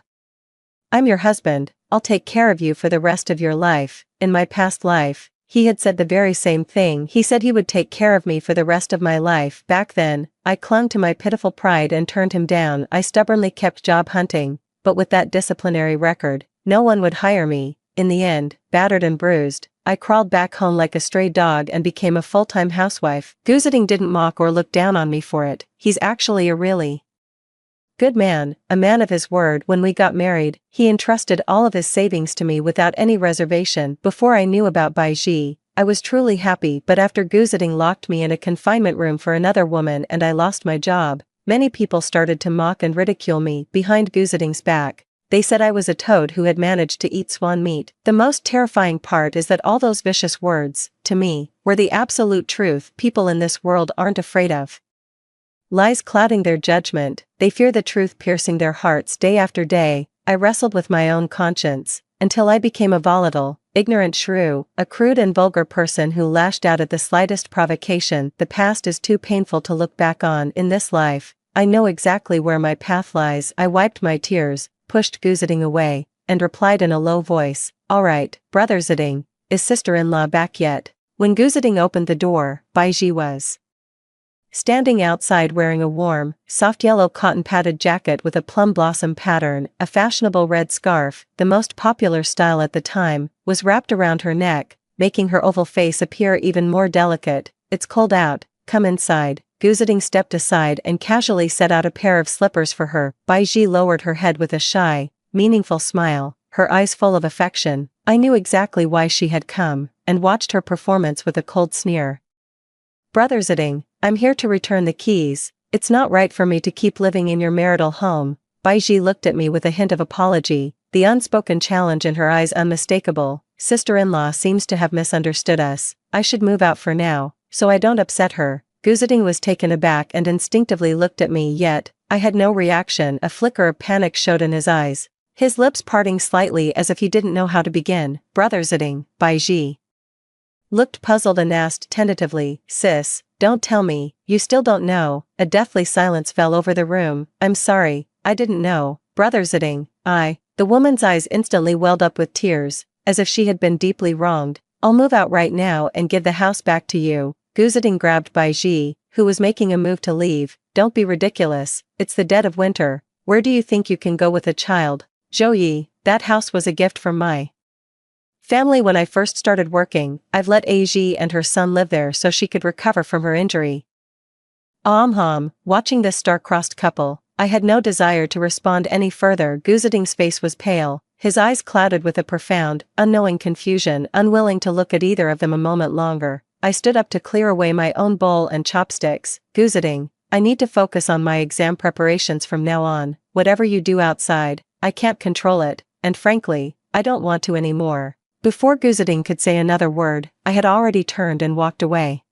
I'm your husband, I'll take care of you for the rest of your life. In my past life, he had said the very same thing. He said he would take care of me for the rest of my life. Back then, I clung to my pitiful pride and turned him down. I stubbornly kept job hunting, but with that disciplinary record, no one would hire me. In the end, battered and bruised, I crawled back home like a stray dog and became a full-time housewife. Guzading didn't mock or look down on me for it. He's actually a really good man, a man of his word. When we got married, he entrusted all of his savings to me without any reservation. Before I knew about Baiji, I was truly happy, but after Guzading locked me in a confinement room for another woman and I lost my job, many people started to mock and ridicule me behind Guzading's back. They said I was a toad who had managed to eat swan meat. The most terrifying part is that all those vicious words, to me, were the absolute truth people in this world aren't afraid of. Lies clouding their judgment, they fear the truth piercing their hearts day after day. I wrestled with my own conscience, until I became a volatile, ignorant shrew, a crude and vulgar person who lashed out at the slightest provocation. The past is too painful to look back on in this life. I know exactly where my path lies. I wiped my tears, pushed Guzading away, and replied in a low voice, "All right, brother Ziding, is sister-in-law back yet?" When Guzading opened the door, Baiji was standing outside wearing a warm, soft yellow cotton-padded jacket with a plum blossom pattern. A fashionable red scarf, the most popular style at the time, was wrapped around her neck, making her oval face appear even more delicate. "It's cold out, come inside." Guzading stepped aside and casually set out a pair of slippers for her. Baiji lowered her head with a shy, meaningful smile, her eyes full of affection. I knew exactly why she had come, and watched her performance with a cold sneer. "Brother Ziding, I'm here to return the keys. It's not right for me to keep living in your marital home." Baiji looked at me with a hint of apology, the unspoken challenge in her eyes unmistakable. "Sister-in-law seems to have misunderstood us. I should move out for now, so I don't upset her." Guzading was taken aback and instinctively looked at me, yet I had no reaction. A flicker of panic showed in his eyes, his lips parting slightly as if he didn't know how to begin. "Brother Ziding," Baiji looked puzzled and asked tentatively, "Sis, don't tell me, you still don't know?" A deathly silence fell over the room. "I'm sorry, I didn't know, Brother Ziding." The woman's eyes instantly welled up with tears, as if she had been deeply wronged. "I'll move out right now and give the house back to you." Guzading grabbed Baiji, who was making a move to leave. "Don't be ridiculous, it's the dead of winter. Where do you think you can go with a child?" "Zhouyi, that house was a gift from my family when I first started working. I've let Aiji and her son live there so she could recover from her injury." Watching this star-crossed couple, I had no desire to respond any further. Guzading's face was pale, his eyes clouded with a profound, unknowing confusion. Unwilling to look at either of them a moment longer, I stood up to clear away my own bowl and chopsticks. "Guzading, I need to focus on my exam preparations from now on. Whatever you do outside, I can't control it, and frankly, I don't want to anymore." Before Guzading could say another word, I had already turned and walked away.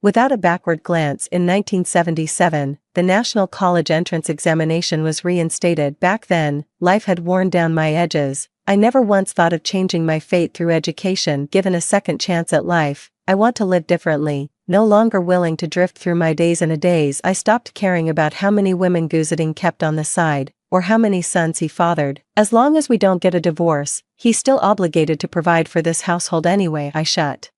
Without a backward glance, in 1977, the National College Entrance Examination was reinstated. Back then, life had worn down my edges. I never once thought of changing my fate through education. Given a second chance at life, I want to live differently. No longer willing to drift through my days in a daze, I stopped caring about how many women Guzading kept on the side, or how many sons he fathered. As long as we don't get a divorce, he's still obligated to provide for this household anyway. I shut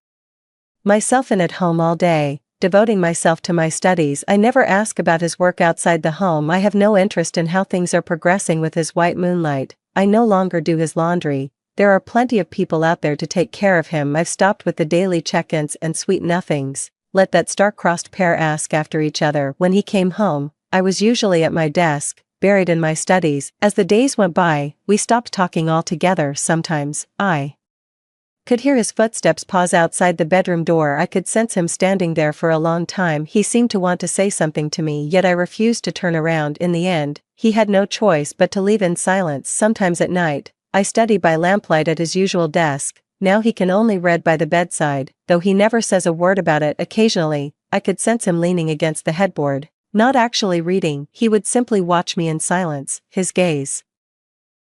myself in at home all day, devoting myself to my studies. I never ask about his work outside the home. I have no interest in how things are progressing with his white moonlight. I no longer do his laundry. There are plenty of people out there to take care of him. I've stopped with the daily check-ins and sweet nothings. Let that star-crossed pair ask after each other. When he came home, I was usually at my desk, buried in my studies. As the days went by, we stopped talking altogether. Sometimes, I could hear his footsteps pause outside the bedroom door. I could sense him standing there for a long time. He seemed to want to say something to me, yet I refused to turn around. In the end, he had no choice but to leave in silence. Sometimes at night, I study by lamplight at his usual desk. Now he can only read by the bedside, though he never says a word about it. Occasionally, I could sense him leaning against the headboard, not actually reading. He would simply watch me in silence, his gaze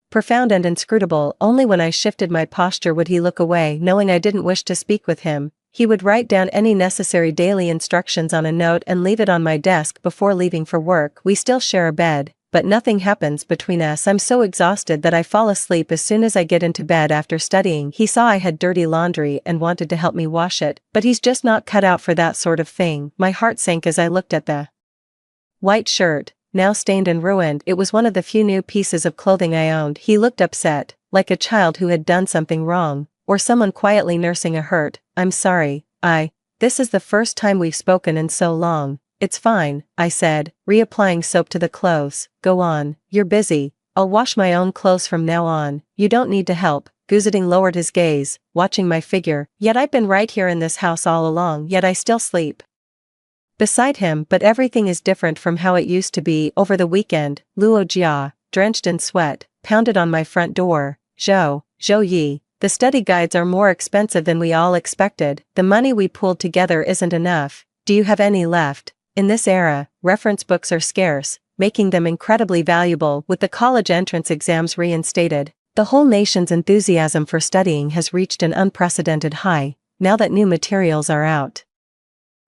profound and inscrutable. Only when I shifted my posture would he look away. Knowing I didn't wish to speak with him, he would write down any necessary daily instructions on a note and leave it on my desk before leaving for work. We still share a bed, but nothing happens between us. I'm so exhausted that I fall asleep as soon as I get into bed after studying. He saw I had dirty laundry and wanted to help me wash it, but he's just not cut out for that sort of thing. My heart sank as I looked at the white shirt, now stained and ruined. It was one of the few new pieces of clothing I owned. He looked upset, like a child who had done something wrong, or someone quietly nursing a hurt. "I'm sorry, this is the first time we've spoken in so long." "It's fine," I said, reapplying soap to the clothes. "Go on, you're busy. I'll wash my own clothes from now on. You don't need to help." Guzading lowered his gaze, watching my figure. "Yet I've been right here in this house all along, yet I still sleep beside him." "But everything is different from how it used to be." Over the weekend, Luo Jia, drenched in sweat, pounded on my front door. Zhou Yi, the study guides are more expensive than we all expected. The money we pooled together isn't enough. Do you have any left? In this era, reference books are scarce, making them incredibly valuable. With the college entrance exams reinstated, the whole nation's enthusiasm for studying has reached an unprecedented high, now that new materials are out.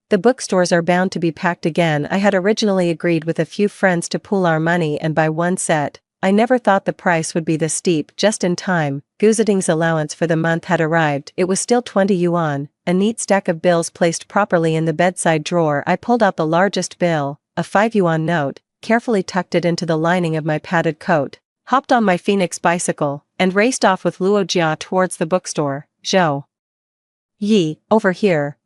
The bookstores are bound to be packed again. I had originally agreed with a few friends to pool our money and buy one set. I never thought the price would be this steep. Just in time, Guziding's allowance for the month had arrived. It was still 20 yuan, a neat stack of bills placed properly in the bedside drawer. I pulled out the largest bill, a 5 yuan note, carefully tucked it into the lining of my padded coat, hopped on my Phoenix bicycle, and raced off with Luo Jia towards the bookstore. Zhou Yi, over here,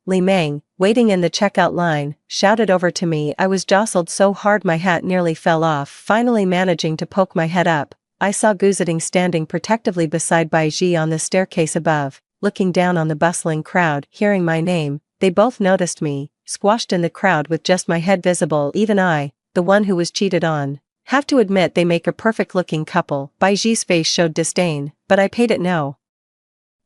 Li Meng, waiting in the checkout line, shouted over to me. I was jostled so hard my hat nearly fell off. Finally managing to poke my head up, I saw Guziding standing protectively beside Bai Ji on the staircase above, looking down on the bustling crowd. Hearing my name, they both noticed me, squashed in the crowd with just my head visible. Even I, the one who was cheated on, have to admit they make a perfect-looking couple. Bai Ji's face showed disdain, but I paid it no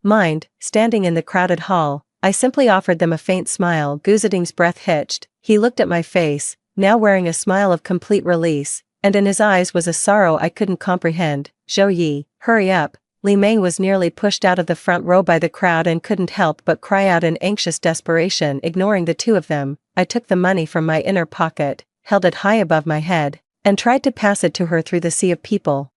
mind. Standing in the crowded hall, I simply offered them a faint smile. Guziding's breath hitched. He looked at my face, now wearing a smile of complete release, and in his eyes was a sorrow I couldn't comprehend. Zhou Yi, hurry up. Li Meng was nearly pushed out of the front row by the crowd and couldn't help but cry out in anxious desperation. Ignoring the two of them, I took the money from my inner pocket, held it high above my head, and tried to pass it to her through the sea of people.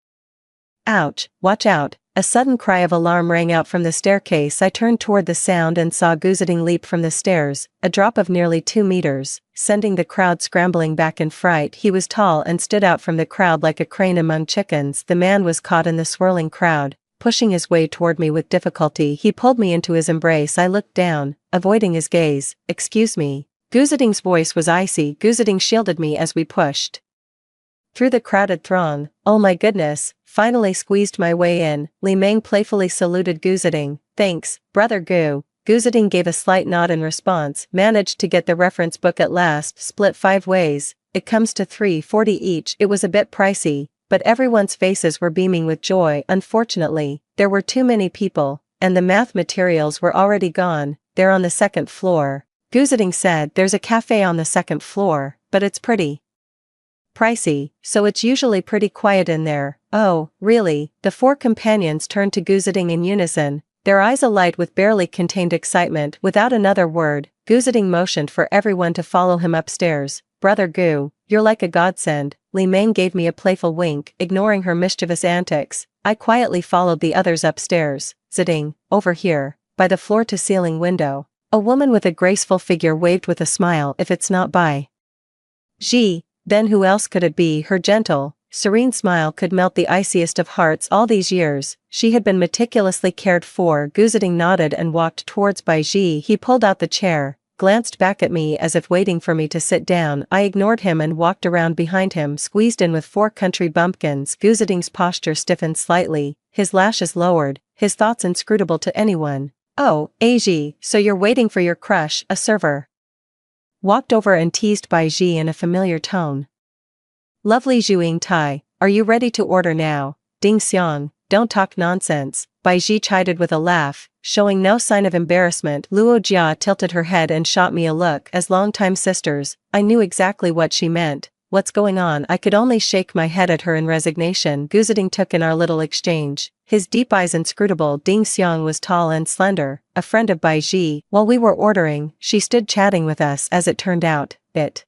Ouch, watch out. A sudden cry of alarm rang out from the staircase. I turned toward the sound and saw Guziding leap from the stairs, a drop of nearly 2 meters, sending the crowd scrambling back in fright. He was tall and stood out from the crowd like a crane among chickens. The man was caught in the swirling crowd, pushing his way toward me with difficulty. He pulled me into his embrace. I looked down, avoiding his gaze. Excuse me. Guziding's voice was icy. Guziding shielded me as we pushed through the crowded throng. Oh my goodness, finally squeezed my way in. Li Meng playfully saluted Guziding. Thanks, brother Gu. Guziding gave a slight nod in response. Managed to get the reference book at last. Split 5 ways. It comes to 340 each. It was a bit pricey, but everyone's faces were beaming with joy. Unfortunately, there were too many people, and the math materials were already gone. They're on the 2nd floor. Guziding said. There's a cafe on the 2nd floor, but it's pretty pricey, so it's usually pretty quiet in there. Oh, really? The 4 companions turned to Guziding in unison, their eyes alight with barely contained excitement. Without another word, Guziding motioned for everyone to follow him upstairs. Brother Gu, you're like a godsend. Li Meng gave me a playful wink. Ignoring her mischievous antics, I quietly followed the others upstairs. Ziding, over here, by the floor-to-ceiling window. A woman with a graceful figure waved with a smile. If it's not Bai Ji, then who else could it be? Her gentle, serene smile could melt the iciest of hearts. All these years, she had been meticulously cared for. Guziding nodded and walked towards Bai Ji. He pulled out the chair, glanced back at me as if waiting for me to sit down. I ignored him and walked around behind him, squeezed in with 4 country bumpkins. Guziding's posture stiffened slightly, his lashes lowered, his thoughts inscrutable to anyone. Oh, Aji, so you're waiting for your crush. A server walked over and teased Bai Ji in a familiar tone. Lovely Zhuing Tai, are you ready to order now? Ding Xiang, don't talk nonsense. Bai Ji chided with a laugh, showing no sign of embarrassment. Luo Jia tilted her head and shot me a look. As longtime sisters, I knew exactly what she meant. What's going on? I could only shake my head at her in resignation. Guziding took in our little exchange, his deep eyes inscrutable. Ding Xiang was tall and slender, a friend of Bai Ji. While we were ordering, she stood chatting with us. As it turned out, it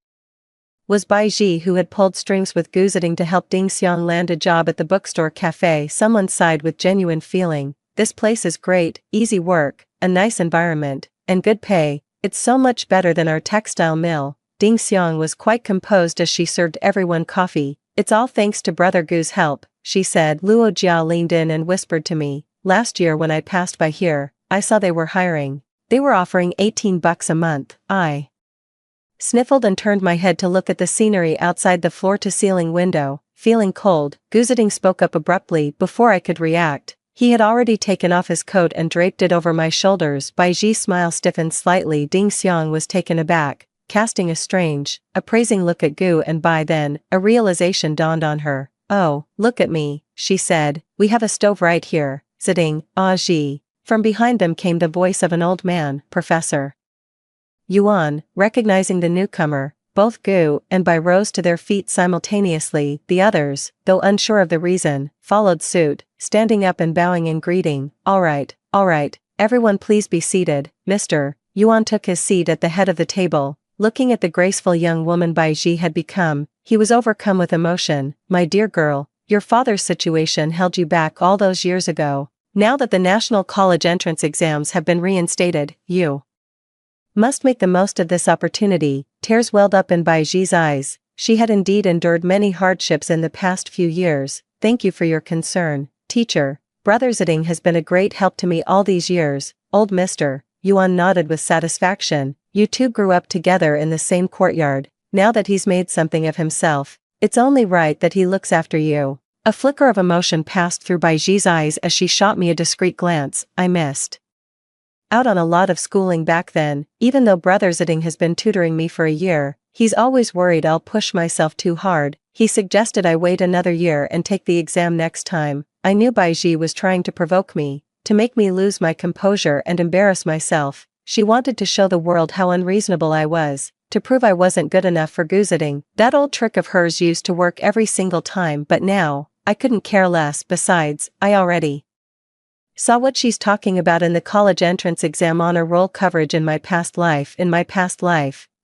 was Bai Ji who had pulled strings with Guziding to help Ding Xiang land a job at the bookstore cafe. Someone sighed with genuine feeling. This place is great, easy work, a nice environment, and good pay. It's so much better than our textile mill. Ding Xiang was quite composed as she served everyone coffee. It's all thanks to Brother Gu's help, she said. Luo Jia leaned in and whispered to me. Last year when I passed by here, I saw they were hiring. They were offering $18 a month. I sniffled and turned my head to look at the scenery outside the floor-to-ceiling window. Feeling cold, Guziding spoke up abruptly. Before I could react, he had already taken off his coat and draped it over my shoulders. Bai Ji's smile stiffened slightly. Ding Xiang was taken aback, casting a strange, appraising look at Gu and Bai. Then, a realization dawned on her. "Oh, look at me," she said, "we have a stove right here." Zitting, "Ah ji." From behind them came the voice of an old man, Professor Yuan. Recognizing the newcomer, both Gu and Bai rose to their feet simultaneously. The others, though unsure of the reason, followed suit, standing up and bowing in greeting. All right, everyone please be seated." Mr. Yuan took his seat at the head of the table. Looking at the graceful young woman Bai Ji had become, he was overcome with emotion. "My dear girl, your father's situation held you back all those years ago. Now that the national college entrance exams have been reinstated, you must make the most of this opportunity." Tears welled up in Bai Ji's eyes. She had indeed endured many hardships in the past few years. "Thank you for your concern, teacher. Brother Ziding has been a great help to me all these years." Old Mr. Yuan nodded with satisfaction. "You two grew up together in the same courtyard. Now that he's made something of himself, it's only right that he looks after you." A flicker of emotion passed through Bai Ji's eyes as she shot me a discreet glance. "I missed out on a lot of schooling back then. Even though Brother Ziding has been tutoring me for a year, he's always worried I'll push myself too hard. He suggested I wait another year and take the exam next time." I knew Bai Ji was trying to provoke me, to make me lose my composure and embarrass myself. She wanted to show the world how unreasonable I was, to prove I wasn't good enough for Gu Ziding. That old trick of hers used to work every single time, but now, I couldn't care less. Besides, I already saw what she's talking about in the college entrance exam honor roll coverage in my past life.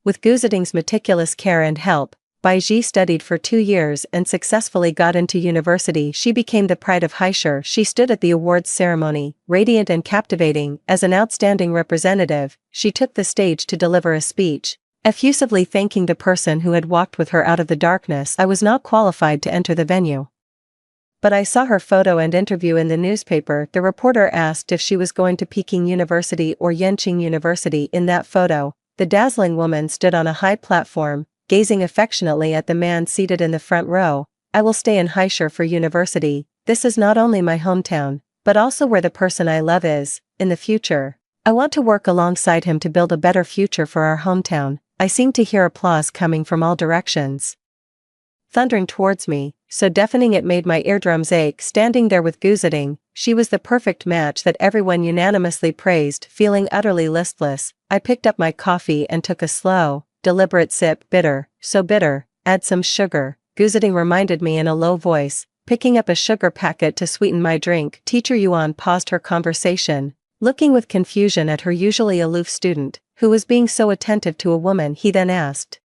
With Gu Ziding's meticulous care and help, Bai Ji studied for 2 years and successfully got into university. She became the pride of Haishur. She stood at the awards ceremony, radiant and captivating. As an outstanding representative, she took the stage to deliver a speech, effusively thanking the person who had walked with her out of the darkness. I was not qualified to enter the venue, but I saw her photo and interview in the newspaper. The reporter asked if she was going to Peking University or Yenching University. In that photo, the dazzling woman stood on a high platform, gazing affectionately at the man seated in the front row. "I will stay in Haishur for university. This is not only my hometown, but also where the person I love is. In the future, I want to work alongside him to build a better future for our hometown." I seemed to hear applause coming from all directions, thundering towards me, so deafening it made my eardrums ache. Standing there with Gu Ziding, she was the perfect match that everyone unanimously praised. Feeling utterly listless, I picked up my coffee and took a slow, deliberate sip. "Bitter, so bitter, add some sugar," Gu Ziding reminded me in a low voice, picking up a sugar packet to sweeten my drink. Teacher Yuan paused her conversation, looking with confusion at her usually aloof student, who was being so attentive to a woman. He then asked,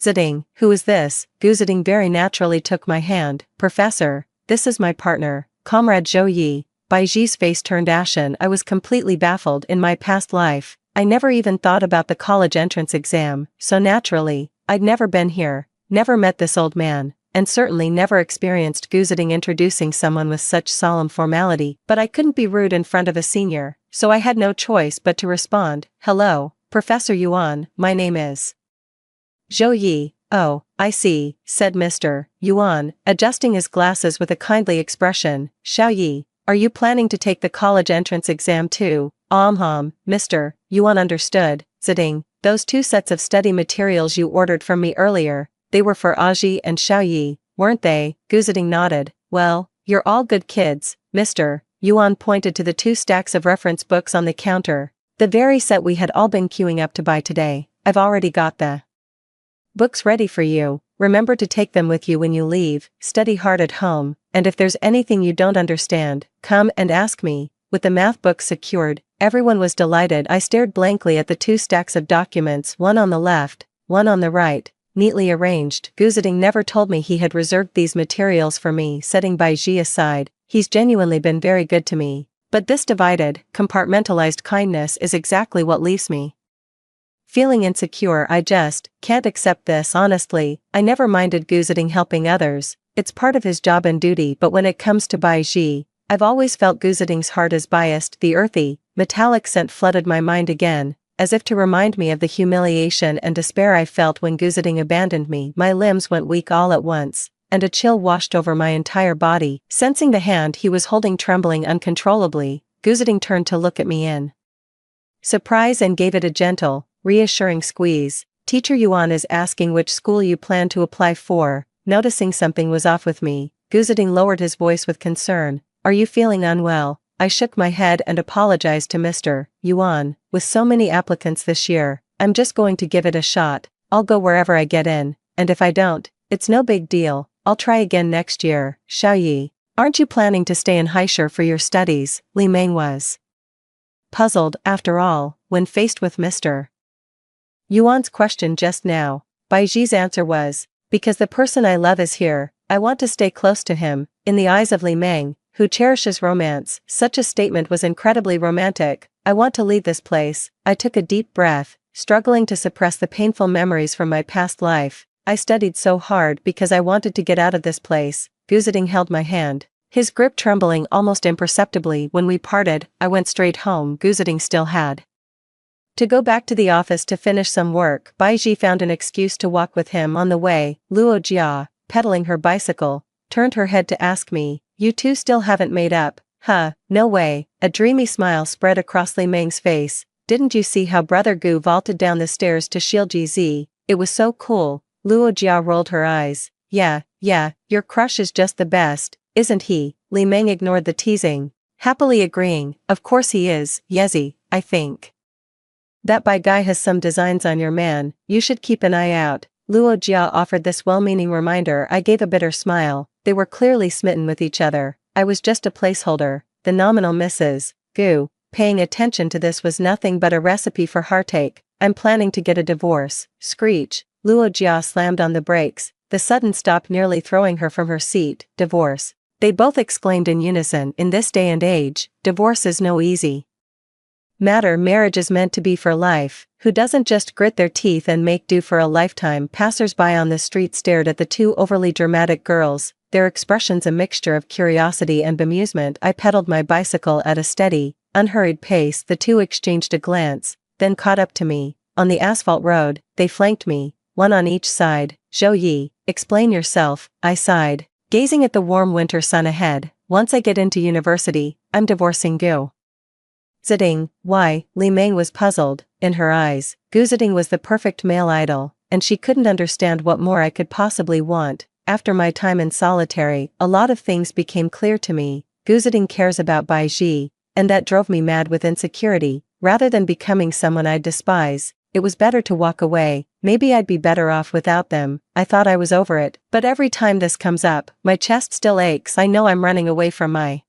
"Ziding, who is this?" Gu Ziding very naturally took my hand. "Professor, this is my partner, Comrade Zhou Yi." Bai Ji's face turned ashen. I was completely baffled. In my past life, I never even thought about the college entrance exam, so naturally, I'd never been here, never met this old man, and certainly never experienced Gu Ziding introducing someone with such solemn formality. But I couldn't be rude in front of a senior, so I had no choice but to respond. "Hello, Professor Yuan, my name is Zhou Yi." "Oh, I see," said Mr. Yuan, adjusting his glasses with a kindly expression. "Xiao Yi, are you planning to take the college entrance exam too?" Mr. Yuan understood. "Ziding, those 2 sets of study materials you ordered from me earlier, they were for Aji and Xiao Yi, weren't they?" Gu Ziding nodded. "Well, you're all good kids." Mr. Yuan pointed to the 2 stacks of reference books on the counter, the very set we had all been queuing up to buy today. "I've already got the books ready for you. Remember to take them with you when you leave. Study hard at home, and if there's anything you don't understand, come and ask me." With the math books secured, everyone was delighted. I stared blankly at the 2 stacks of documents, one on the left, one on the right, neatly arranged. Gu Ziding never told me he had reserved these materials for me. Setting Bai Ji aside, he's genuinely been very good to me, but this divided, compartmentalized kindness is exactly what leaves me feeling insecure. I just can't accept this. Honestly, I never minded Gu Ziding helping others, it's part of his job and duty, but when it comes to Bai Ji, I've always felt Gu Ziding's heart is biased. The earthy, metallic scent flooded my mind again, as if to remind me of the humiliation and despair I felt when Gu Ziding abandoned me. My limbs went weak all at once, and a chill washed over my entire body. Sensing the hand he was holding trembling uncontrollably, Gu Ziding turned to look at me in surprise and gave it a gentle, reassuring squeeze. "Teacher Yuan is asking which school you plan to apply for." noticing something was off with me. Guziding lowered his voice with concern. Are you feeling unwell? I shook my head and apologized to Mr. Yuan. With so many applicants this year, I'm just going to give it a shot. I'll go wherever I get in, and if I don't, it's no big deal. I'll try again next year. Xiao Yi, aren't you planning to stay in Haisher for your studies? Li Meng was puzzled, after all, when faced with Mr. Yuan's question just now. Bai Ji's answer was, because the person I love is here, I want to stay close to him. In the eyes of Li Meng, who cherishes romance, such a statement was incredibly romantic. I want to leave this place. I took a deep breath, struggling to suppress the painful memories from my past life. I studied so hard because I wanted to get out of this place. Guziding held my hand, his grip trembling almost imperceptibly. When we parted, I went straight home. Guziding still had to go back to the office to finish some work. Bai Ji found an excuse to walk with him on the way. Luo Jia, pedaling her bicycle, turned her head to ask me, you two still haven't made up? Huh, no way. A dreamy smile spread across Li Meng's face. Didn't you see how Brother Gu vaulted down the stairs to shield GZ? It was so cool. Luo Jia rolled her eyes. Yeah, your crush is just the best, isn't he? Li Meng ignored the teasing, happily agreeing, of course he is. Yezi, I think that Bai guy has some designs on your man, you should keep an eye out. Luo Jia offered this well-meaning reminder. I gave a bitter smile. They were clearly smitten with each other. I was just a placeholder, the nominal Mrs. Gu. Paying attention to this was nothing but a recipe for heartache. I'm planning to get a divorce. Screech. Luo Jia slammed on the brakes, the sudden stop nearly throwing her from her seat. Divorce. They both exclaimed in unison. In this day and age, divorce is no easy matter. Marriage is meant to be for life. Who doesn't just grit their teeth and make do for a lifetime? Passers-by on the street stared at the two overly dramatic girls, their expressions a mixture of curiosity and bemusement. I pedaled my bicycle at a steady, unhurried pace. The two exchanged a glance, then caught up to me. On the asphalt road, they flanked me, one on each side. Zhou Yi, explain yourself, I sighed, gazing at the warm winter sun ahead. Once I get into university, I'm divorcing Gu Ziding. Why? Li Meng was puzzled. In her eyes, Gu Ziding was the perfect male idol, and she couldn't understand what more I could possibly want. After my time in solitary, a lot of things became clear to me. Gu Ziding cares about Bai Ji, and that drove me mad with insecurity. Rather than becoming someone I'd despise, it was better to walk away. Maybe I'd be better off without them. I thought I was over it, but every time this comes up, my chest still aches. I know I'm running away from my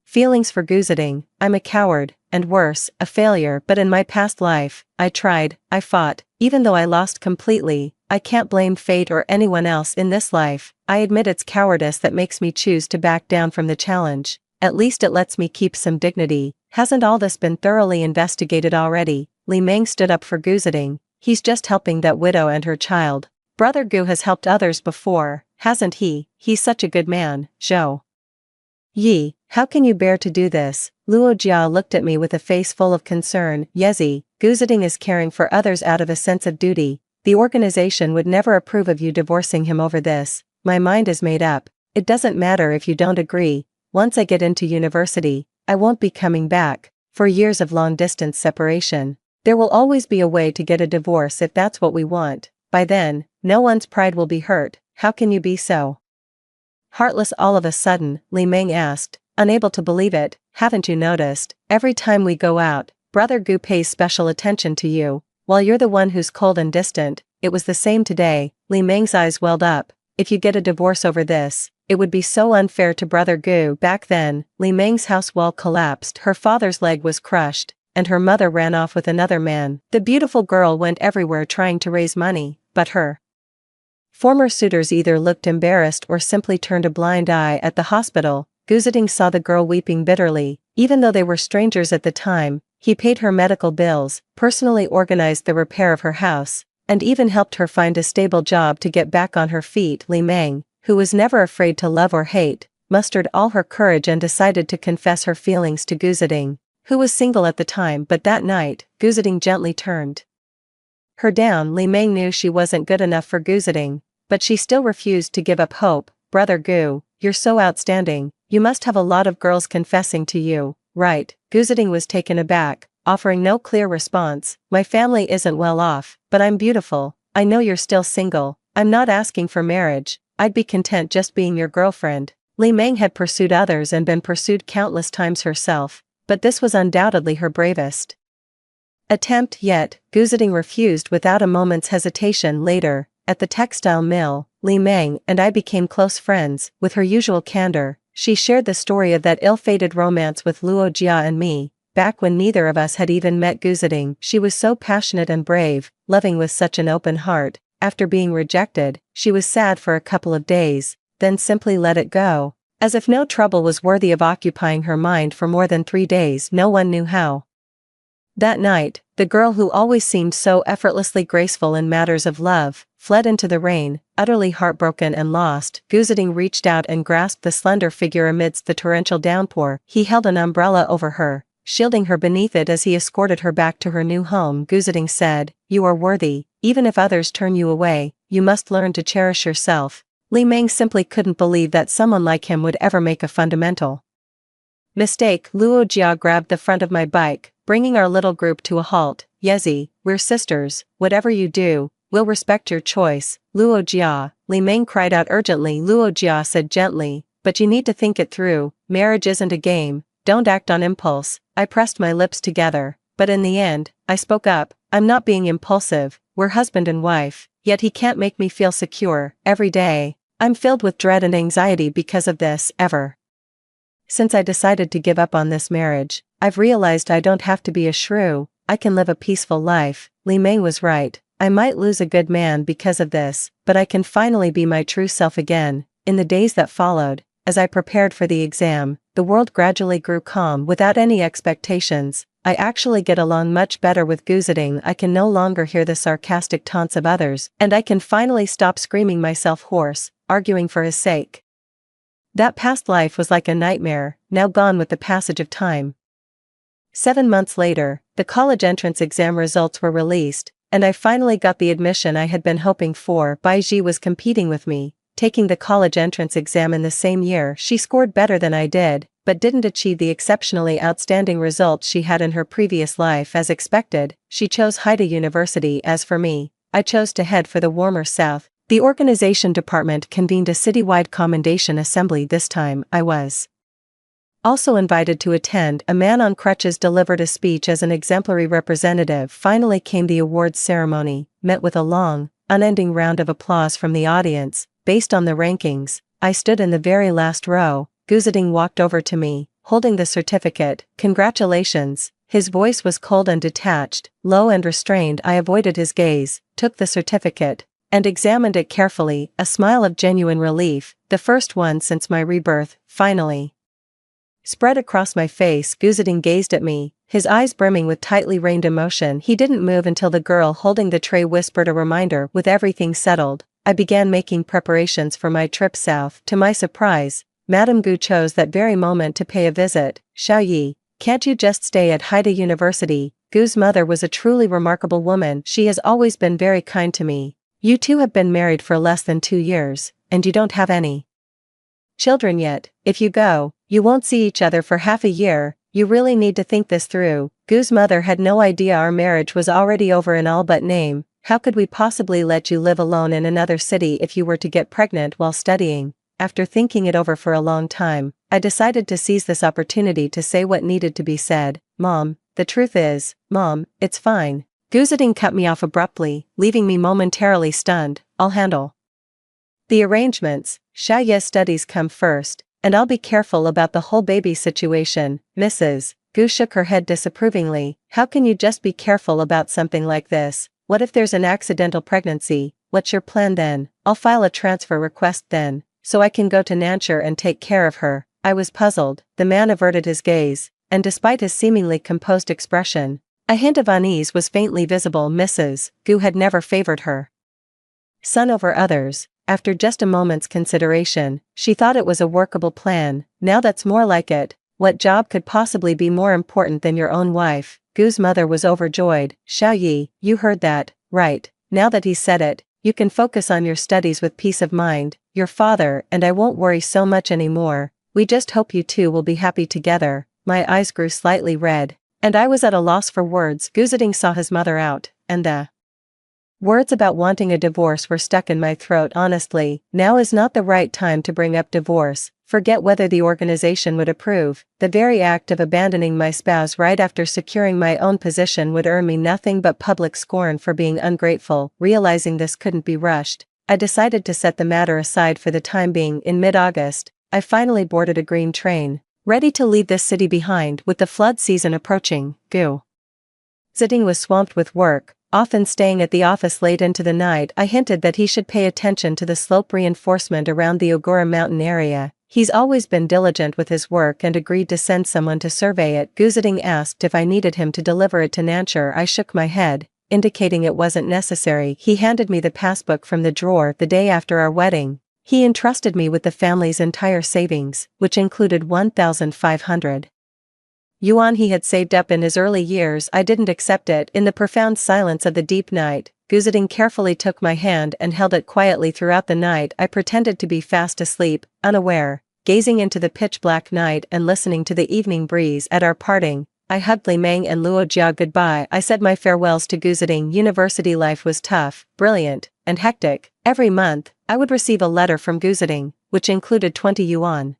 feelings for Gu Ziding. I'm a coward, and worse, a failure. But in my past life, I tried, I fought, even though I lost completely. I can't blame fate or anyone else in this life. I admit it's cowardice that makes me choose to back down from the challenge. At least it lets me keep some dignity. Hasn't all this been thoroughly investigated already? Li Meng stood up for Gu Ziding. He's just helping that widow and her child. Brother Gu has helped others before, hasn't he? He's such a good man. Zhou Yi, how can you bear to do this? Luo Jia looked at me with a face full of concern. Yezi, Gu Ziding is caring for others out of a sense of duty. The organization would never approve of you divorcing him over this. My mind is made up. It doesn't matter if you don't agree. Once I get into university, I won't be coming back. For years of long-distance separation, there will always be a way to get a divorce if that's what we want. By then, no one's pride will be hurt. How can you be so heartless all of a sudden? Li Meng asked, unable to believe it. Haven't you noticed? Every time we go out, Brother Gu pays special attention to you, while you're the one who's cold and distant. It was the same today. Li Meng's eyes welled up. If you get a divorce over this, it would be so unfair to Brother Gu. Back then, Li Meng's house wall collapsed. Her father's leg was crushed, and her mother ran off with another man. The beautiful girl went everywhere trying to raise money, but her former suitors either looked embarrassed or simply turned a blind eye. At the hospital, Gu Ziding saw the girl weeping bitterly. Even though they were strangers at the time, he paid her medical bills, personally organized the repair of her house, and even helped her find a stable job to get back on her feet. Li Meng, who was never afraid to love or hate, mustered all her courage and decided to confess her feelings to Gu Ziding, who was single at the time. But that night, Gu Ziding gently turned her down. Li Meng knew she wasn't good enough for Gu Ziding, but she still refused to give up hope. Brother Gu, you're so outstanding. You must have a lot of girls confessing to you, right? Gu Ziding was taken aback, offering no clear response. My family isn't well off, but I'm beautiful. I know you're still single. I'm not asking for marriage. I'd be content just being your girlfriend. Li Meng had pursued others and been pursued countless times herself, but this was undoubtedly her bravest attempt yet. Gu Ziding refused without a moment's hesitation. Later, at the textile mill, Li Meng and I became close friends. With her usual candor, she shared the story of that ill-fated romance with Luo Jia and me, back when neither of us had even met Gu Ziding. She was so passionate and brave, loving with such an open heart. After being rejected, she was sad for a couple of days, then simply let it go, as if no trouble was worthy of occupying her mind for more than 3 days. No one knew how. That night, the girl who always seemed so effortlessly graceful in matters of love, fled into the rain, utterly heartbroken and lost. Gu Ziding reached out and grasped the slender figure amidst the torrential downpour. He held an umbrella over her, shielding her beneath it as he escorted her back to her new home. Gu Ziding said, "You are worthy, even if others turn you away. You must learn to cherish yourself." Li Meng simply couldn't believe that someone like him would ever make a fundamental mistake. Luo Jia grabbed the front of my bike, bringing our little group to a halt. "Yezi, we're sisters, whatever you do, we'll respect your choice." "Luo Jia," Li Meng cried out urgently. Luo Jia said gently, "But you need to think it through. Marriage isn't a game, don't act on impulse." I pressed my lips together, but in the end, I spoke up. "I'm not being impulsive, we're husband and wife, yet he can't make me feel secure. Every day, I'm filled with dread and anxiety because of this. Ever since I decided to give up on this marriage, I've realized I don't have to be a shrew, I can live a peaceful life." Li Meng was right. I might lose a good man because of this, but I can finally be my true self again. In the days that followed, as I prepared for the exam, the world gradually grew calm without any expectations. I actually get along much better with Gu Ziding. I can no longer hear the sarcastic taunts of others, and I can finally stop screaming myself hoarse, arguing for his sake. That past life was like a nightmare, now gone with the passage of time. 7 months later, the college entrance exam results were released, and I finally got the admission I had been hoping for. Bai Ji was competing with me, taking the college entrance exam in the same year. She scored better than I did, but didn't achieve the exceptionally outstanding results she had in her previous life. As expected, she chose Haida University. As for me, I chose to head for the warmer south. The organization department convened a citywide commendation assembly. This time, I was also invited to attend. A man on crutches delivered a speech as an exemplary representative. Finally came the awards ceremony, met with a long, unending round of applause from the audience. Based on the rankings, I stood in the very last row. Gu Ziding walked over to me, holding the certificate. "Congratulations." His voice was cold and detached, low and restrained. I avoided his gaze, took the certificate, and examined it carefully, a smile of genuine relief, the first one since my rebirth, finally spread across my face. Gu Ziding gazed at me, his eyes brimming with tightly reined emotion. He didn't move until the girl holding the tray whispered a reminder. With everything settled, I began making preparations for my trip south. To my surprise, Madame Gu chose that very moment to pay a visit. "Xiao Yi, can't you just stay at Haida University?" Gu's mother was a truly remarkable woman. "She has always been very kind to me. You two have been married for less than 2 years, and you don't have any children yet. If you go, you won't see each other for half a year. You really need to think this through." Gu's mother had no idea our marriage was already over in all but name. "How could we possibly let you live alone in another city if you were to get pregnant while studying?" After thinking it over for a long time, I decided to seize this opportunity to say what needed to be said. "Mom, the truth is, Mom, it's fine." Gu Ziding cut me off abruptly, leaving me momentarily stunned. "I'll handle the arrangements. Xiao Ye's studies come first, and I'll be careful about the whole baby situation." "Mrs. Gu shook her head disapprovingly. "How can you just be careful about something like this? What if there's an accidental pregnancy? What's your plan then?" "I'll file a transfer request then, so I can go to Nanchur and take care of her." I was puzzled. The man averted his gaze, and despite his seemingly composed expression, a hint of unease was faintly visible. Mrs. Gu had never favored her son over others. After just a moment's consideration, she thought it was a workable plan. "Now that's more like it. What job could possibly be more important than your own wife?" Gu's mother was overjoyed. "Xiao Yi, you heard that, right? Now that he said it, you can focus on your studies with peace of mind. Your father and I won't worry so much anymore. We just hope you two will be happy together." My eyes grew slightly red, and I was at a loss for words. Gu Ziding saw his mother out, and the Words about wanting a divorce were stuck in my throat. Honestly, now is not the right time to bring up divorce. Forget whether the organization would approve. The very act of abandoning my spouse right after securing my own position would earn me nothing but public scorn for being ungrateful. Realizing this couldn't be rushed, I decided to set the matter aside for the time being. In mid-August, I finally boarded a green train, ready to leave this city behind. With the flood season approaching, Ziding was swamped with work, often staying at the office late into the night. I hinted that he should pay attention to the slope reinforcement around the Ogura mountain area. He's always been diligent with his work and agreed to send someone to survey it. Ziding asked if I needed him to deliver it to Nanchur. I shook my head, indicating it wasn't necessary. He handed me the passbook from the drawer. The day after our wedding, he entrusted me with the family's entire savings, which included 1,500 yuan he had saved up in his early years. I didn't accept it. In the profound silence of the deep night, Ziding carefully took my hand and held it quietly throughout the night. I pretended to be fast asleep, unaware, gazing into the pitch-black night and listening to the evening breeze. At our parting, I hugged Li Meng and Luo Jia goodbye. I said my farewells to Ziding. University life was tough, brilliant, and hectic. Every month, I would receive a letter from Ziding, which included 20 yuan.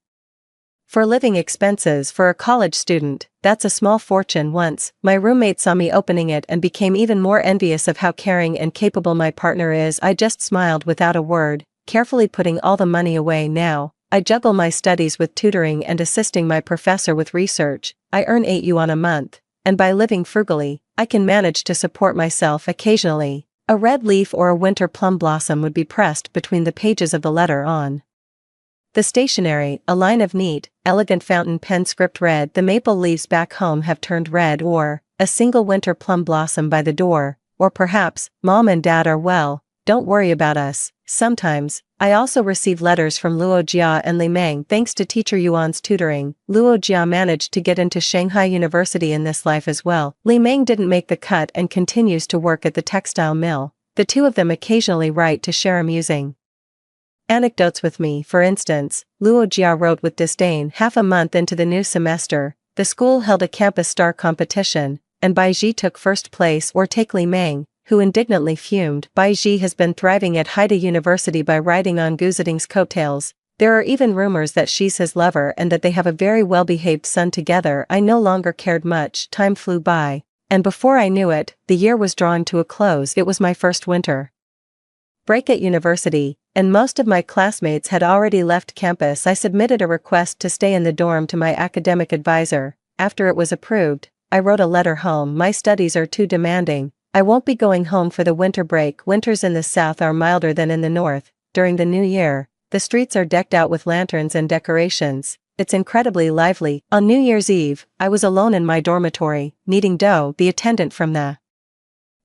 For living expenses for a college student, that's a small fortune. Once, my roommate saw me opening it and became even more envious of how caring and capable my partner is. I just smiled without a word, carefully putting all the money away. Now, I juggle my studies with tutoring and assisting my professor with research. I earn 8 yuan a month, and by living frugally, I can manage to support myself. Occasionally, a red leaf or a winter plum blossom would be pressed between the pages of the letter. On the stationery, a line of neat, elegant fountain pen script read, "The maple leaves back home have turned red," or "A single winter plum blossom by the door," or perhaps, "Mom and Dad are well, don't worry about us." Sometimes, I also receive letters from Luo Jia and Li Meng. Thanks to teacher Yuan's tutoring, Luo Jia managed to get into Shanghai University in this life as well. Li Meng didn't make the cut and continues to work at the textile mill. The two of them occasionally write to share amusing anecdotes with me. For instance, Luo Jia wrote with disdain. Half a month into the new semester, the school held a campus star competition, and Bai Ji took first place. Or take Li Meng, who indignantly fumed. Bai Ji has been thriving at Haida University by riding on Ziding's coattails. There are even rumors that she's his lover and that they have a very well-behaved son together. I no longer cared much. Time flew by, and before I knew it, the year was drawing to a close. It was my first winter break at university, and most of my classmates had already left campus. I submitted a request to stay in the dorm to my academic advisor. After it was approved, I wrote a letter home. My studies are too demanding. I won't be going home for the winter break. Winters in the south are milder than in the north. During the new year, the streets are decked out with lanterns and decorations. It's incredibly lively. On New Year's Eve, I was alone in my dormitory, meeting Do. The attendant from the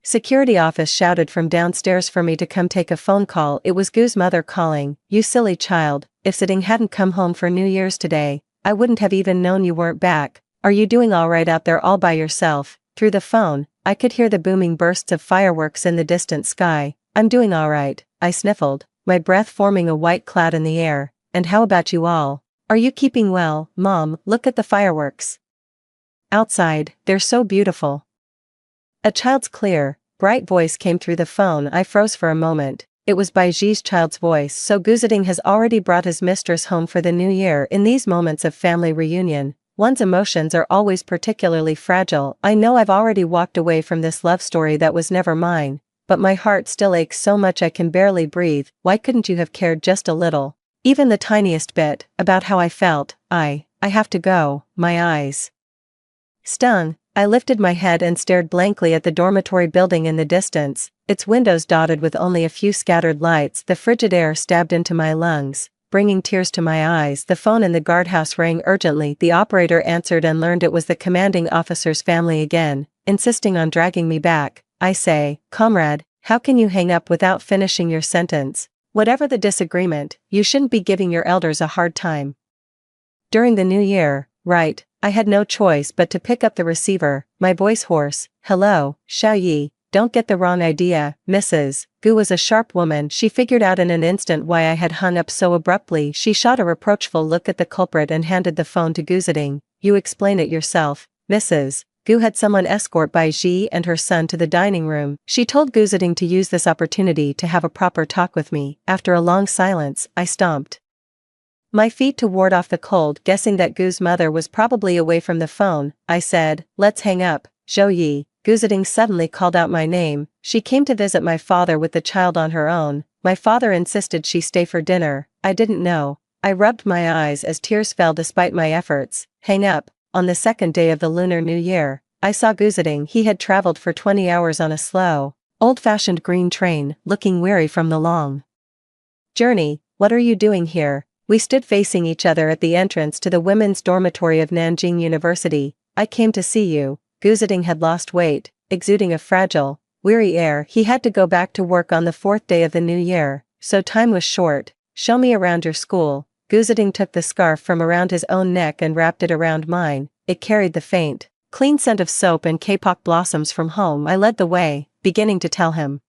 security office shouted from downstairs for me to come take a phone call. It was Gu's mother calling. "You silly child, if Ziding hadn't come home for New Year's today, I wouldn't have even known you weren't back. Are you doing all right out there all by yourself?" Through the phone, I could hear the booming bursts of fireworks in the distant sky. "I'm doing all right," I sniffled, my breath forming a white cloud in the air. "And how about you all? Are you keeping well, Mom? Look at the fireworks outside, they're so beautiful." A child's clear, bright voice came through the phone. I froze for a moment. It was Bai Ji's child's voice. So Ziding has already brought his mistress home for the new year. In these moments of family reunion, one's emotions are always particularly fragile. I know I've already walked away from this love story that was never mine, but my heart still aches so much I can barely breathe. Why couldn't you have cared just a little, even the tiniest bit, about how I felt? I have to go. My eyes stung. I lifted my head and stared blankly at the dormitory building in the distance, its windows dotted with only a few scattered lights. The frigid air stabbed into my lungs, bringing tears to my eyes. The phone in the guardhouse rang urgently. The operator answered and learned it was the commanding officer's family again, insisting on dragging me back. I say, "Comrade, how can you hang up without finishing your sentence? Whatever the disagreement, you shouldn't be giving your elders a hard time." During the new year, right, I had no choice but to pick up the receiver, my voice hoarse. "Hello, Xiao Yi, don't get the wrong idea, Mrs. Gu was a sharp woman. She figured out in an instant why I had hung up so abruptly. She shot a reproachful look at the culprit and handed the phone to Ziding. "You explain it yourself, Mrs. Gu had someone escort Bai Ji and her son to the dining room. She told Gu Ziding to use this opportunity to have a proper talk with me. After a long silence, I stomped my feet to ward off the cold, guessing that Gu's mother was probably away from the phone. I said, "Let's hang up, Zhou Yi." Gu Ziding suddenly called out my name. She came to visit my father with the child on her own. My father insisted she stay for dinner. I didn't know. I rubbed my eyes as tears fell despite my efforts. Hang up. On the second day of the Lunar New Year, I saw Gu Ziding. He had traveled for 20 hours on a slow, old-fashioned green train, looking weary from the long journey. "What are you doing here?" We stood facing each other at the entrance to the women's dormitory of Nanjing University. "I came to see you." Gu Ziding had lost weight, exuding a fragile, weary air. He had to go back to work on the fourth day of the new year, so time was short. "Show me around your school." Gu Ziding took the scarf from around his own neck and wrapped it around mine. It carried the faint, clean scent of soap and kapok blossoms from home. I led the way, beginning to tell him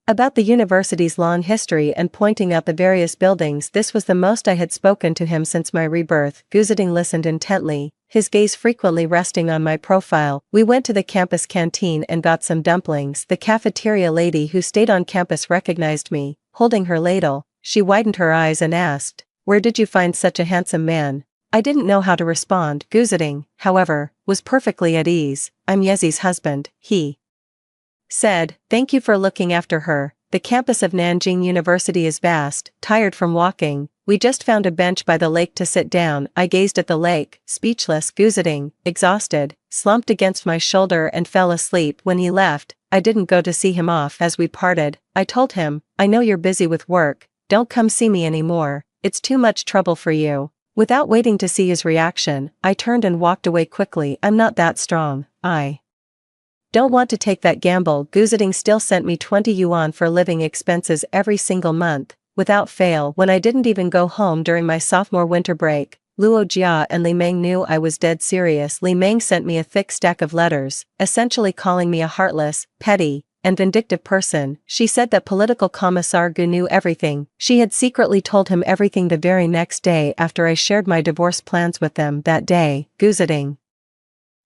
about the university's long history and pointing out the various buildings. This was the most I had spoken to him since my rebirth. Gu Ziding listened intently, his gaze frequently resting on my profile. We went to the campus canteen and got some dumplings. The cafeteria lady who stayed on campus recognized me. Holding her ladle, she widened her eyes and asked, "Where did you find such a handsome man?" I didn't know how to respond. Gu Ziding, however, was perfectly at ease. "I'm Yezi's husband," he said. "Thank you for looking after her." The campus of Nanjing University is vast. Tired from walking, we just found a bench by the lake to sit down. I gazed at the lake, speechless. Gu Ziding, exhausted, slumped against my shoulder and fell asleep. When he left, I didn't go to see him off. As we parted, I told him, "I know you're busy with work, don't come see me anymore, it's too much trouble for you." Without waiting to see his reaction, I turned and walked away quickly. "I'm not that strong. I don't want to take that gamble." Gu Ziding still sent me 20 yuan for living expenses every single month, without fail. When I didn't even go home during my sophomore winter break, Luo Jia and Li Meng knew I was dead serious. Li Meng sent me a thick stack of letters, essentially calling me a heartless, petty, and vindictive person. She said that political commissar Gu knew everything. She had secretly told him everything the very next day after I shared my divorce plans with them. That day, Gu Ziding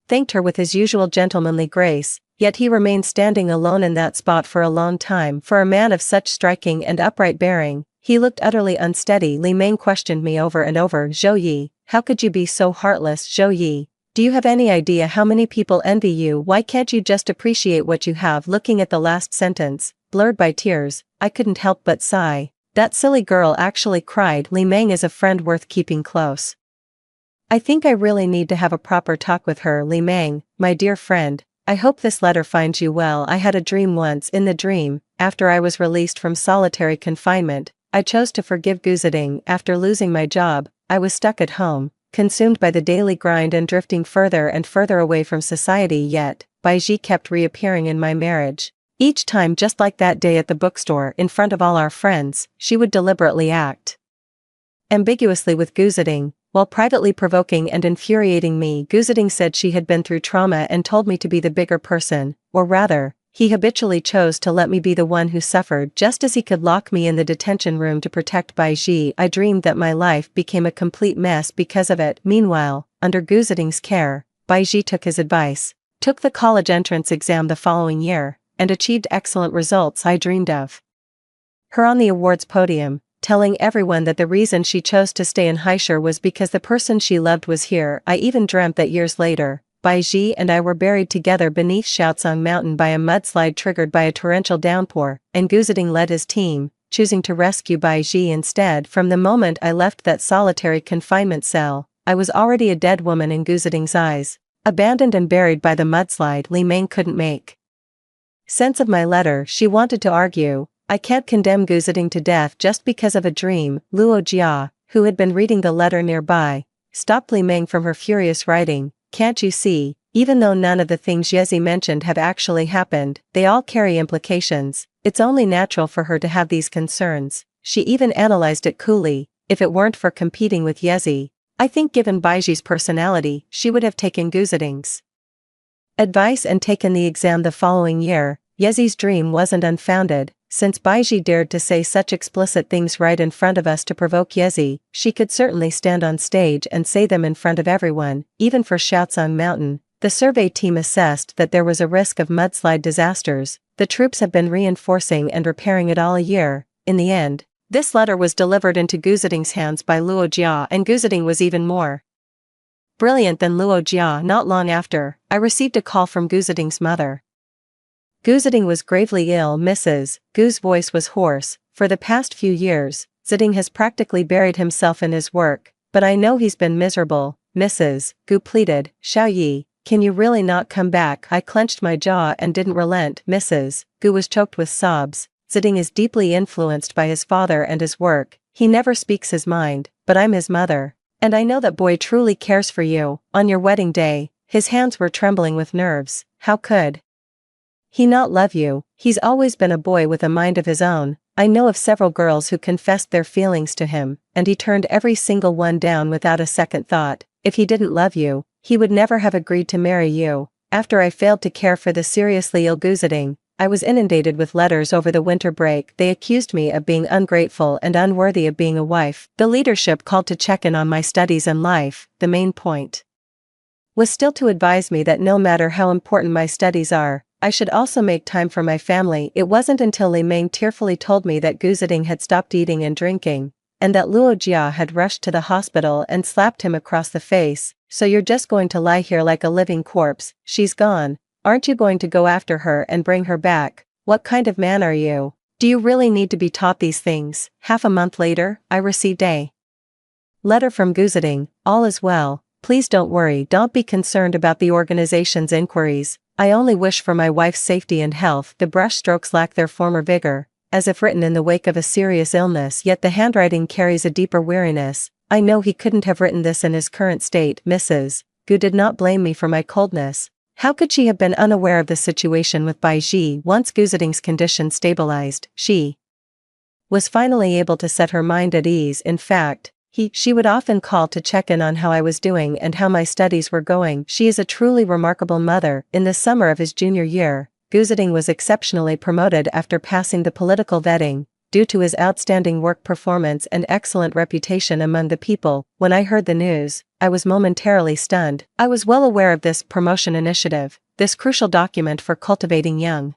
thanked her with his usual gentlemanly grace, yet he remained standing alone in that spot for a long time. For a man of such striking and upright bearing, he looked utterly unsteady. Li Meng questioned me over and over. "Zhou Yi, how could you be so heartless? Zhou Yi, do you have any idea how many people envy you? Why can't you just appreciate what you have?" Looking at the last sentence, blurred by tears, I couldn't help but sigh. That silly girl actually cried. Li Meng is a friend worth keeping close. I think I really need to have a proper talk with her. "Li Meng, my dear friend, I hope this letter finds you well. I had a dream once. In the dream, after I was released from solitary confinement, I chose to forgive Gu Ziding. After losing my job, I was stuck at home, consumed by the daily grind and drifting further and further away from society. Yet, Bai Ji kept reappearing in my marriage. Each time, just like that day at the bookstore in front of all our friends, she would deliberately act ambiguously with Gu Ziding, while privately provoking and infuriating me. Gu Ziding said she had been through trauma and told me to be the bigger person, or rather, he habitually chose to let me be the one who suffered, just as he could lock me in the detention room to protect Bai Ji. I dreamed that my life became a complete mess because of it. Meanwhile, under Gu Ziding's care, Bai Ji took his advice, took the college entrance exam the following year, and achieved excellent results. I dreamed of her on the awards podium, telling everyone that the reason she chose to stay in Haishur was because the person she loved was here. I even dreamt that years later, Bai Ji and I were buried together beneath Shaotsang Mountain by a mudslide triggered by a torrential downpour, and Gu Ziding led his team, choosing to rescue Bai Ji instead. From the moment I left that solitary confinement cell, I was already a dead woman in Gu Ziding's eyes, abandoned and buried by the mudslide. Li Meng couldn't make sense of my letter. She wanted to argue, "I can't condemn Gu Ziding to death just because of a dream." Luo Jia, who had been reading the letter nearby, stopped Li Meng from her furious writing. "Can't you see, even though none of the things Yezi mentioned have actually happened, they all carry implications. It's only natural for her to have these concerns." She even analyzed it coolly. "If it weren't for competing with Yezi, I think given Baiji's personality, she would have taken Gu Ziding's advice and taken the exam the following year." Yezi's dream wasn't unfounded. Since Baiji dared to say such explicit things right in front of us to provoke Yezi, she could certainly stand on stage and say them in front of everyone. Even for Shaotsang Mountain, The survey team assessed that there was a risk of mudslide disasters. The troops have been reinforcing and repairing it all a year. In the end, this letter was delivered into Gu Ziding's hands by Luo Jia, and Gu Ziding was even more brilliant than Luo Jia. Not long after, I received a call from Gu Ziding's mother. Gu Ziding was gravely ill, Mrs. Gu's voice was hoarse. For the past few years, Ziding has practically buried himself in his work, but I know he's been miserable, Mrs. Gu pleaded. Xiao Yi, can you really not come back? I clenched my jaw and didn't relent. Mrs. Gu was choked with sobs. Ziding is deeply influenced by his father and his work. He never speaks his mind, but I'm his mother. And I know that boy truly cares for you. On your wedding day, his hands were trembling with nerves. How could he not love you? He's always been a boy with a mind of his own. I know of several girls who confessed their feelings to him, and he turned every single one down without a second thought. If he didn't love you, he would never have agreed to marry you. After I failed to care for the seriously ill Gu Ziding, I was inundated with letters over the winter break. They accused me of being ungrateful and unworthy of being a wife. The leadership called to check in on my studies and life. The main point was still to advise me that no matter how important my studies are, I should also make time for my family. It wasn't until Li Meng tearfully told me that Gu Ziding had stopped eating and drinking, and that Luo Jia had rushed to the hospital and slapped him across the face. So you're just going to lie here like a living corpse? She's gone. Aren't you going to go after her and bring her back? What kind of man are you? Do you really need to be taught these things? Half a month later, I received a letter from Gu Ziding. All is well. Please don't worry. Don't be concerned about the organization's inquiries. I only wish for my wife's safety and health. The brushstrokes lack their former vigor, as if written in the wake of a serious illness, yet the handwriting carries a deeper weariness. I know he couldn't have written this in his current state. Mrs. Gu did not blame me for my coldness. How could she have been unaware of the situation with Bai Ji? Once Gu Ziding's condition stabilized, she was finally able to set her mind at ease. In fact, she would often call to check in on how I was doing and how my studies were going. She is a truly remarkable mother. In the summer of his junior year, Gu Ziding was exceptionally promoted after passing the political vetting, due to his outstanding work performance and excellent reputation among the people. When I heard the news, I was momentarily stunned. I was well aware of this promotion initiative. This crucial document for cultivating young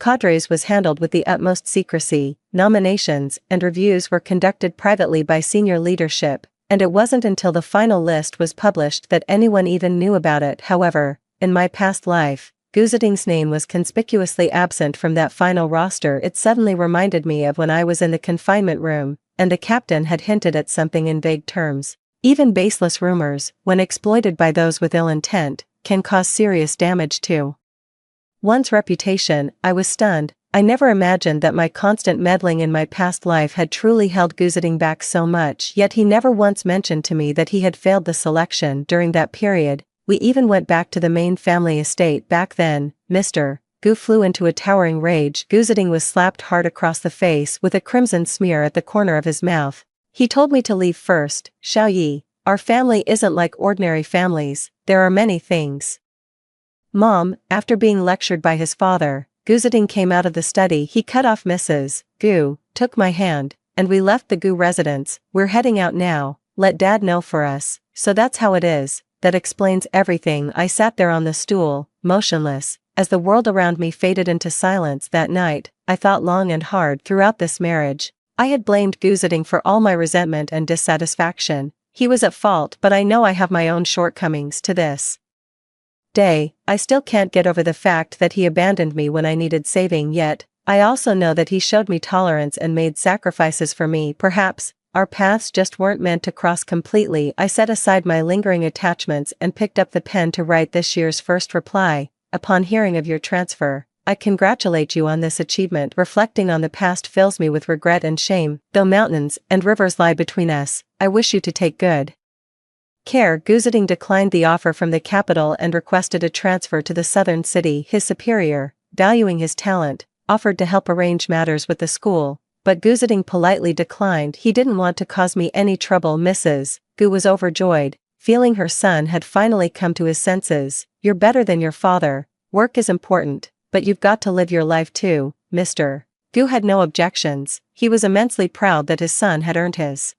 cadres was handled with the utmost secrecy. Nominations and reviews were conducted privately by senior leadership, and it wasn't until the final list was published that anyone even knew about it. However, in my past life, Gu Ziding's name was conspicuously absent from that final roster. It suddenly reminded me of when I was in the confinement room, and the captain had hinted at something in vague terms. Even baseless rumors, when exploited by those with ill intent, can cause serious damage to one's reputation. I was stunned. I never imagined that my constant meddling in my past life had truly held Gu Ziding back so much, yet he never once mentioned to me that he had failed the selection. During that period, we even went back to the main family estate. Back then, Mr. Gu flew into a towering rage. Gu Ziding was slapped hard across the face with a crimson smear at the corner of his mouth. He told me to leave first. Xiao Yi, our family isn't like ordinary families. There are many things. Mom, after being lectured by his father, Gu Ziding came out of the study. He cut off Mrs. Gu, took my hand, and we left the Gu residence. We're heading out now. Let Dad know for us. So that's how it is. That explains everything. I sat there on the stool, motionless, as the world around me faded into silence. That night, I thought long and hard. Throughout this marriage, I had blamed Gu Ziding for all my resentment and dissatisfaction. He was at fault, but I know I have my own shortcomings. To this day, I still can't get over the fact that he abandoned me when I needed saving. Yet, I also know that he showed me tolerance and made sacrifices for me. Perhaps our paths just weren't meant to cross completely. I set aside my lingering attachments and picked up the pen to write this year's first reply. Upon hearing of your transfer, I congratulate you on this achievement. Reflecting on the past fills me with regret and shame. Though mountains and rivers lie between us, I wish you to take good care. Gu Ziding declined the offer from the capital and requested a transfer to the southern city. His superior, valuing his talent, offered to help arrange matters with the school, but Gu Ziding politely declined. He didn't want to cause me any trouble. Mrs. Gu was overjoyed, feeling her son had finally come to his senses. You're better than your father. Work is important, but you've got to live your life too. Mr. Gu had no objections. He was immensely proud that his son had earned his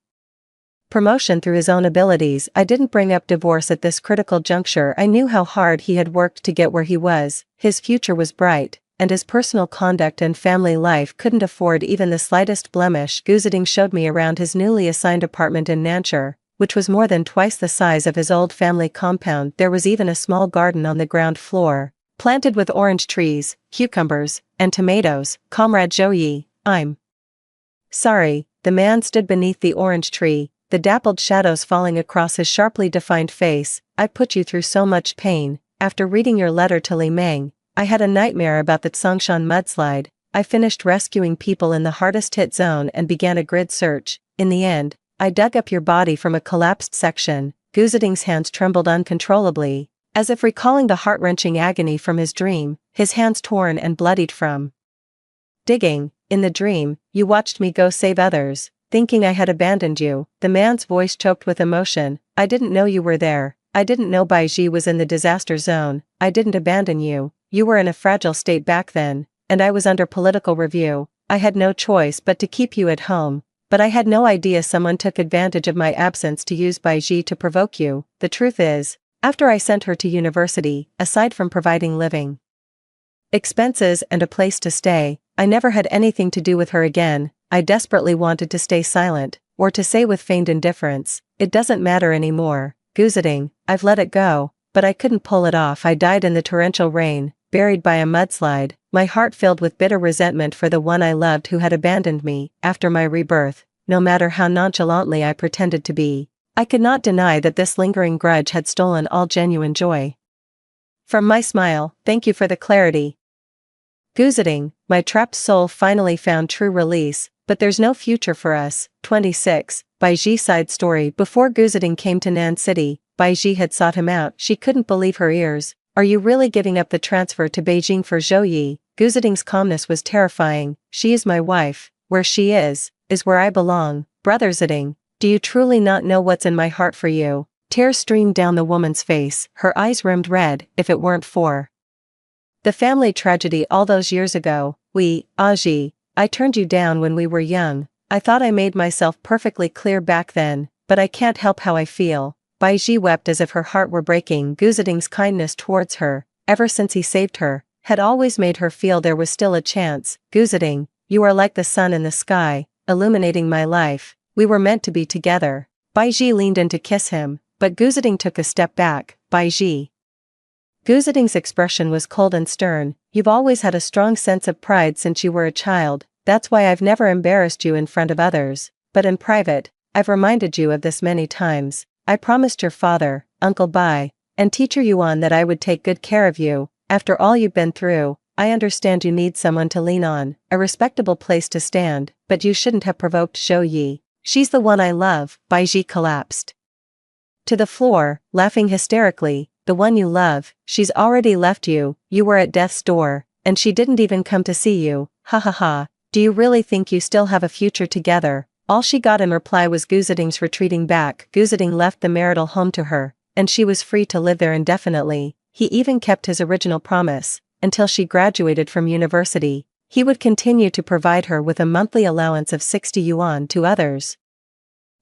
promotion through his own abilities. I didn't bring up divorce at this critical juncture. I knew how hard he had worked to get where he was. His future was bright, and his personal conduct and family life couldn't afford even the slightest blemish. Guzading showed me around his newly assigned apartment in Nanchur, which was more than twice the size of his old family compound. There was even a small garden on the ground floor, planted with orange trees, cucumbers, and tomatoes. Comrade Zhou, I'm sorry. The man stood beneath the orange tree, the dappled shadows falling across his sharply defined face. I put you through so much pain. After reading your letter to Li Meng, I had a nightmare about the Tsongshan mudslide. I finished rescuing people in the hardest hit zone and began a grid search. In the end, I dug up your body from a collapsed section. Guzading's hands trembled uncontrollably, as if recalling the heart-wrenching agony from his dream, his hands torn and bloodied from digging. In the dream, you watched me go save others, thinking I had abandoned you. The man's voice choked with emotion. I didn't know you were there. I didn't know Baiji was in the disaster zone. I didn't abandon you. You were in a fragile state back then, and I was under political review. I had no choice but to keep you at home. But I had no idea someone took advantage of my absence to use Baiji to provoke you. The truth is, after I sent her to university, aside from providing living expenses and a place to stay, I never had anything to do with her again. I desperately wanted to stay silent, or to say with feigned indifference, it doesn't matter anymore. Guzading, I've let it go, but I couldn't pull it off. I died in the torrential rain, buried by a mudslide, my heart filled with bitter resentment for the one I loved who had abandoned me. After my rebirth, no matter how nonchalantly I pretended to be, I could not deny that this lingering grudge had stolen all genuine joy from my smile. Thank you for the clarity. Guzading, my trapped soul finally found true release, but there's no future for us. 26. Baiji side story. Before Guzading came to Nan City, Baiji had sought him out. She couldn't believe her ears. Are you really giving up the transfer to Beijing for Zhou Yi? Guzading's calmness was terrifying. She is my wife. Where she is where I belong. Brother Ziding, do you truly not know what's in my heart for you? Tears streamed down the woman's face, her eyes rimmed red. If it weren't for the family tragedy all those years ago, Aji, I turned you down when we were young. I thought I made myself perfectly clear back then, but I can't help how I feel. Baiji wept as if her heart were breaking. Guzading's kindness towards her, ever since he saved her, had always made her feel there was still a chance. Guzading, you are like the sun in the sky, illuminating my life. We were meant to be together. Baiji leaned in to kiss him, but Guzading took a step back. Baiji. Guzading's expression was cold and stern. You've always had a strong sense of pride since you were a child. That's why I've never embarrassed you in front of others. But in private, I've reminded you of this many times. I promised your father, Uncle Bai, and teacher Yuan that I would take good care of you. After all you've been through, I understand you need someone to lean on, a respectable place to stand, but you shouldn't have provoked Zhou Yi. She's the one I love. Baiji collapsed to the floor, laughing hysterically. The one you love, she's already left you. You were at death's door, and she didn't even come to see you. Ha ha ha. Do you really think you still have a future together? All she got in reply was Guzading's retreating back. Guzading left the marital home to her, and she was free to live there indefinitely. He even kept his original promise. Until she graduated from university, he would continue to provide her with a monthly allowance of 60 yuan to others.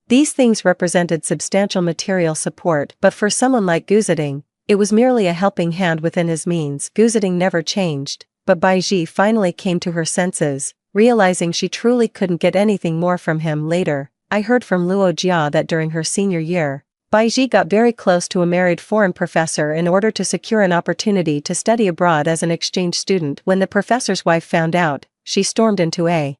These things represented substantial material support, but for someone like Guzading, it was merely a helping hand within his means. Guzading never changed, but Baiji finally came to her senses, realizing she truly couldn't get anything more from him. Later, I heard from Luo Jia that during her senior year, Baiji got very close to a married foreign professor in order to secure an opportunity to study abroad as an exchange student. When the professor's wife found out, she stormed into a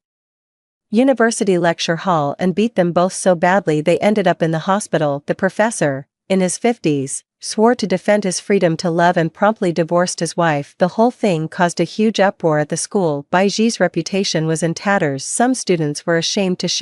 university lecture hall and beat them both so badly they ended up in the hospital. The professor, in his 50s, swore to defend his freedom to love and promptly divorced his wife. The whole thing caused a huge uproar at the school. Baiji's reputation was in tatters. Some students were ashamed to